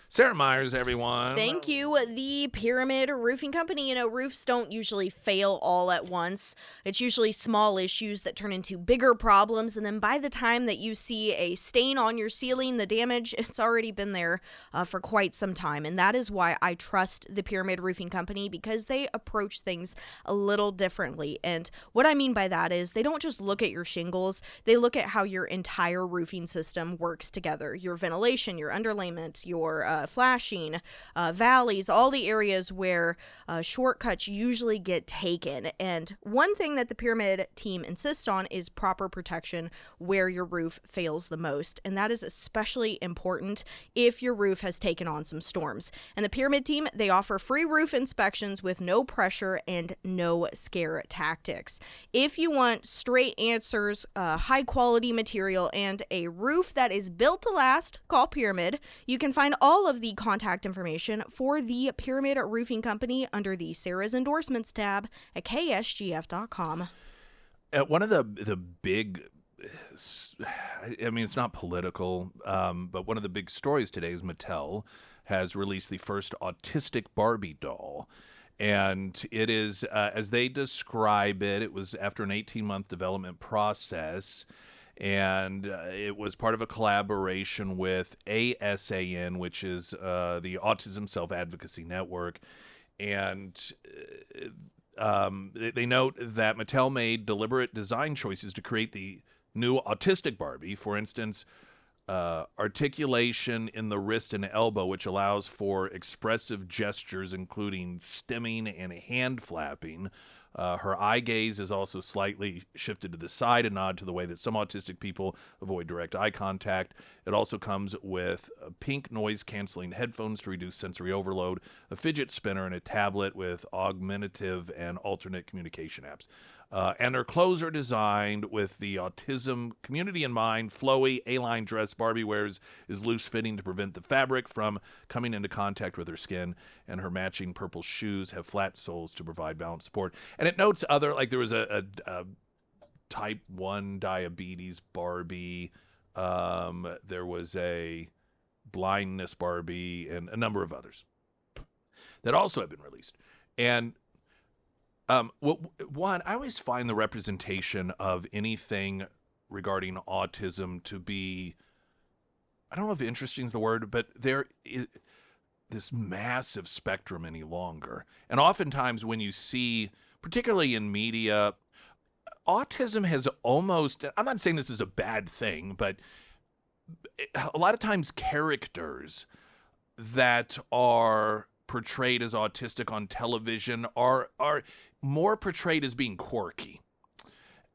Sarah Myers, everyone. Thank you. The Pyramid Roofing Company. Roofs don't usually fail all at once. It's usually small issues that turn into bigger problems, and then by the time that you see a stain on your ceiling, the damage, it's already been there for quite some time. And that is why I trust the Pyramid Roofing Company, because they approach things a little differently. And what I mean by that is they don't just look at your shingles, they look at how your entire roofing system works together. Your ventilation, your underlayment, your flashing, valleys, all the areas where shortcuts usually get taken. And one thing that the Pyramid team insists on is proper protection where your roof fails the most. And that is especially important if your roof has taken on some storms. And the Pyramid team, they offer free roof inspections with no pressure and no scare tactics. If you want straight answers, high quality material, and a roof that is built to last, call Pyramid. You can find all of the contact information for the Pyramid Roofing Company under the Sarah's Endorsements tab at ksgf.com. One of the big, I mean, it's not political, but one of the big stories today is Mattel has released the first autistic Barbie doll. And it is, as they describe it, it was after an 18-month development process. And it was part of a collaboration with ASAN, which is the Autism Self-Advocacy Network. And they note that Mattel made deliberate design choices to create the new autistic Barbie. For instance, articulation in the wrist and elbow, which allows for expressive gestures, including stimming and hand flapping. Her eye gaze is also slightly shifted to the side, a nod to the way that some autistic people avoid direct eye contact. It also comes with pink noise-canceling headphones to reduce sensory overload, a fidget spinner, and a tablet with augmentative and alternate communication apps. And her clothes are designed with the autism community in mind. Flowy, A-line dress Barbie wears is loose-fitting to prevent the fabric from coming into contact with her skin, and her matching purple shoes have flat soles to provide balance support. And it notes other, like there was a type 1 diabetes Barbie, there was a blindness Barbie, and a number of others that also have been released. And one, I always find the representation of anything regarding autism to be, I don't know if interesting is the word, but there is this massive spectrum any longer. And oftentimes when you see, particularly in media, autism has almost, I'm not saying this is a bad thing, but a lot of times characters that are portrayed as autistic on television are more portrayed as being quirky,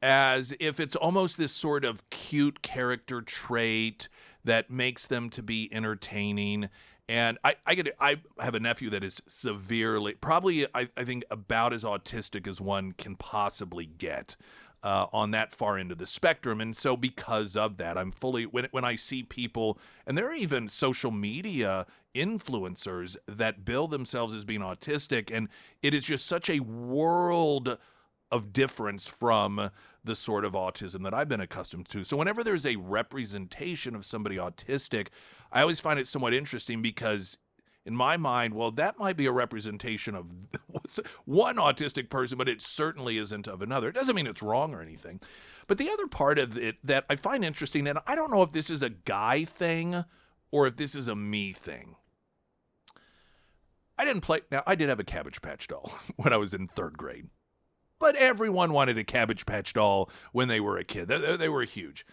as if it's almost this sort of cute character trait that makes them to be entertaining. And I have a nephew that is severely, probably I think about as autistic as one can possibly get, on that far end of the spectrum. And so because of that, I'm fully, when I see people, and there are even social media influencers that bill themselves as being autistic, and it is just such a world of difference from the sort of autism that I've been accustomed to. So whenever there's a representation of somebody autistic, I always find it somewhat interesting, because in my mind, well, that might be a representation of one autistic person, but it certainly isn't of another. It doesn't mean it's wrong or anything. But the other part of it that I find interesting, and I don't know if this is a guy thing or if this is a me thing. I did have a Cabbage Patch doll when I was in 3rd grade. But everyone wanted a Cabbage Patch doll when they were a kid. They were huge.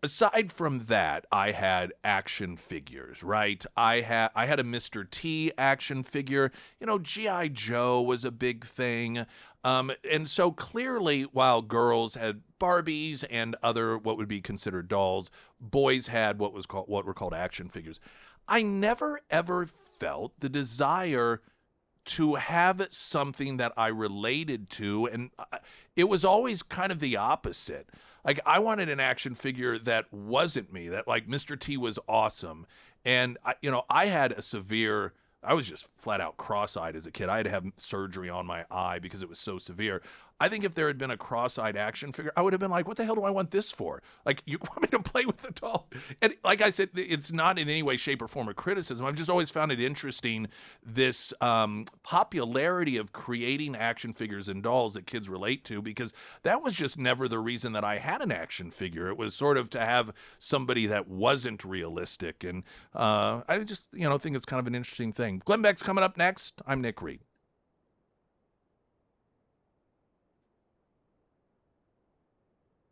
Aside from that, I had action figures, right? I had a Mr. T action figure. You know, G.I. Joe was a big thing. And so clearly, while girls had Barbies and other what would be considered dolls, boys had what were called action figures. I never ever felt the desire to have something that I related to, and it was always kind of the opposite. Like, I wanted an action figure that wasn't me, that, like, Mr. T was awesome. And, I had I was just flat out cross-eyed as a kid. I had to have surgery on my eye because it was so severe. I think if there had been a cross-eyed action figure, I would have been like, what the hell do I want this for? Like, you want me to play with the doll? And like I said, it's not in any way, shape, or form a criticism. I've just always found it interesting, this popularity of creating action figures and dolls that kids relate to, because that was just never the reason that I had an action figure. It was sort of to have somebody that wasn't realistic. And I just, think it's kind of an interesting thing. Glenn Beck's coming up next. I'm Nick Reed.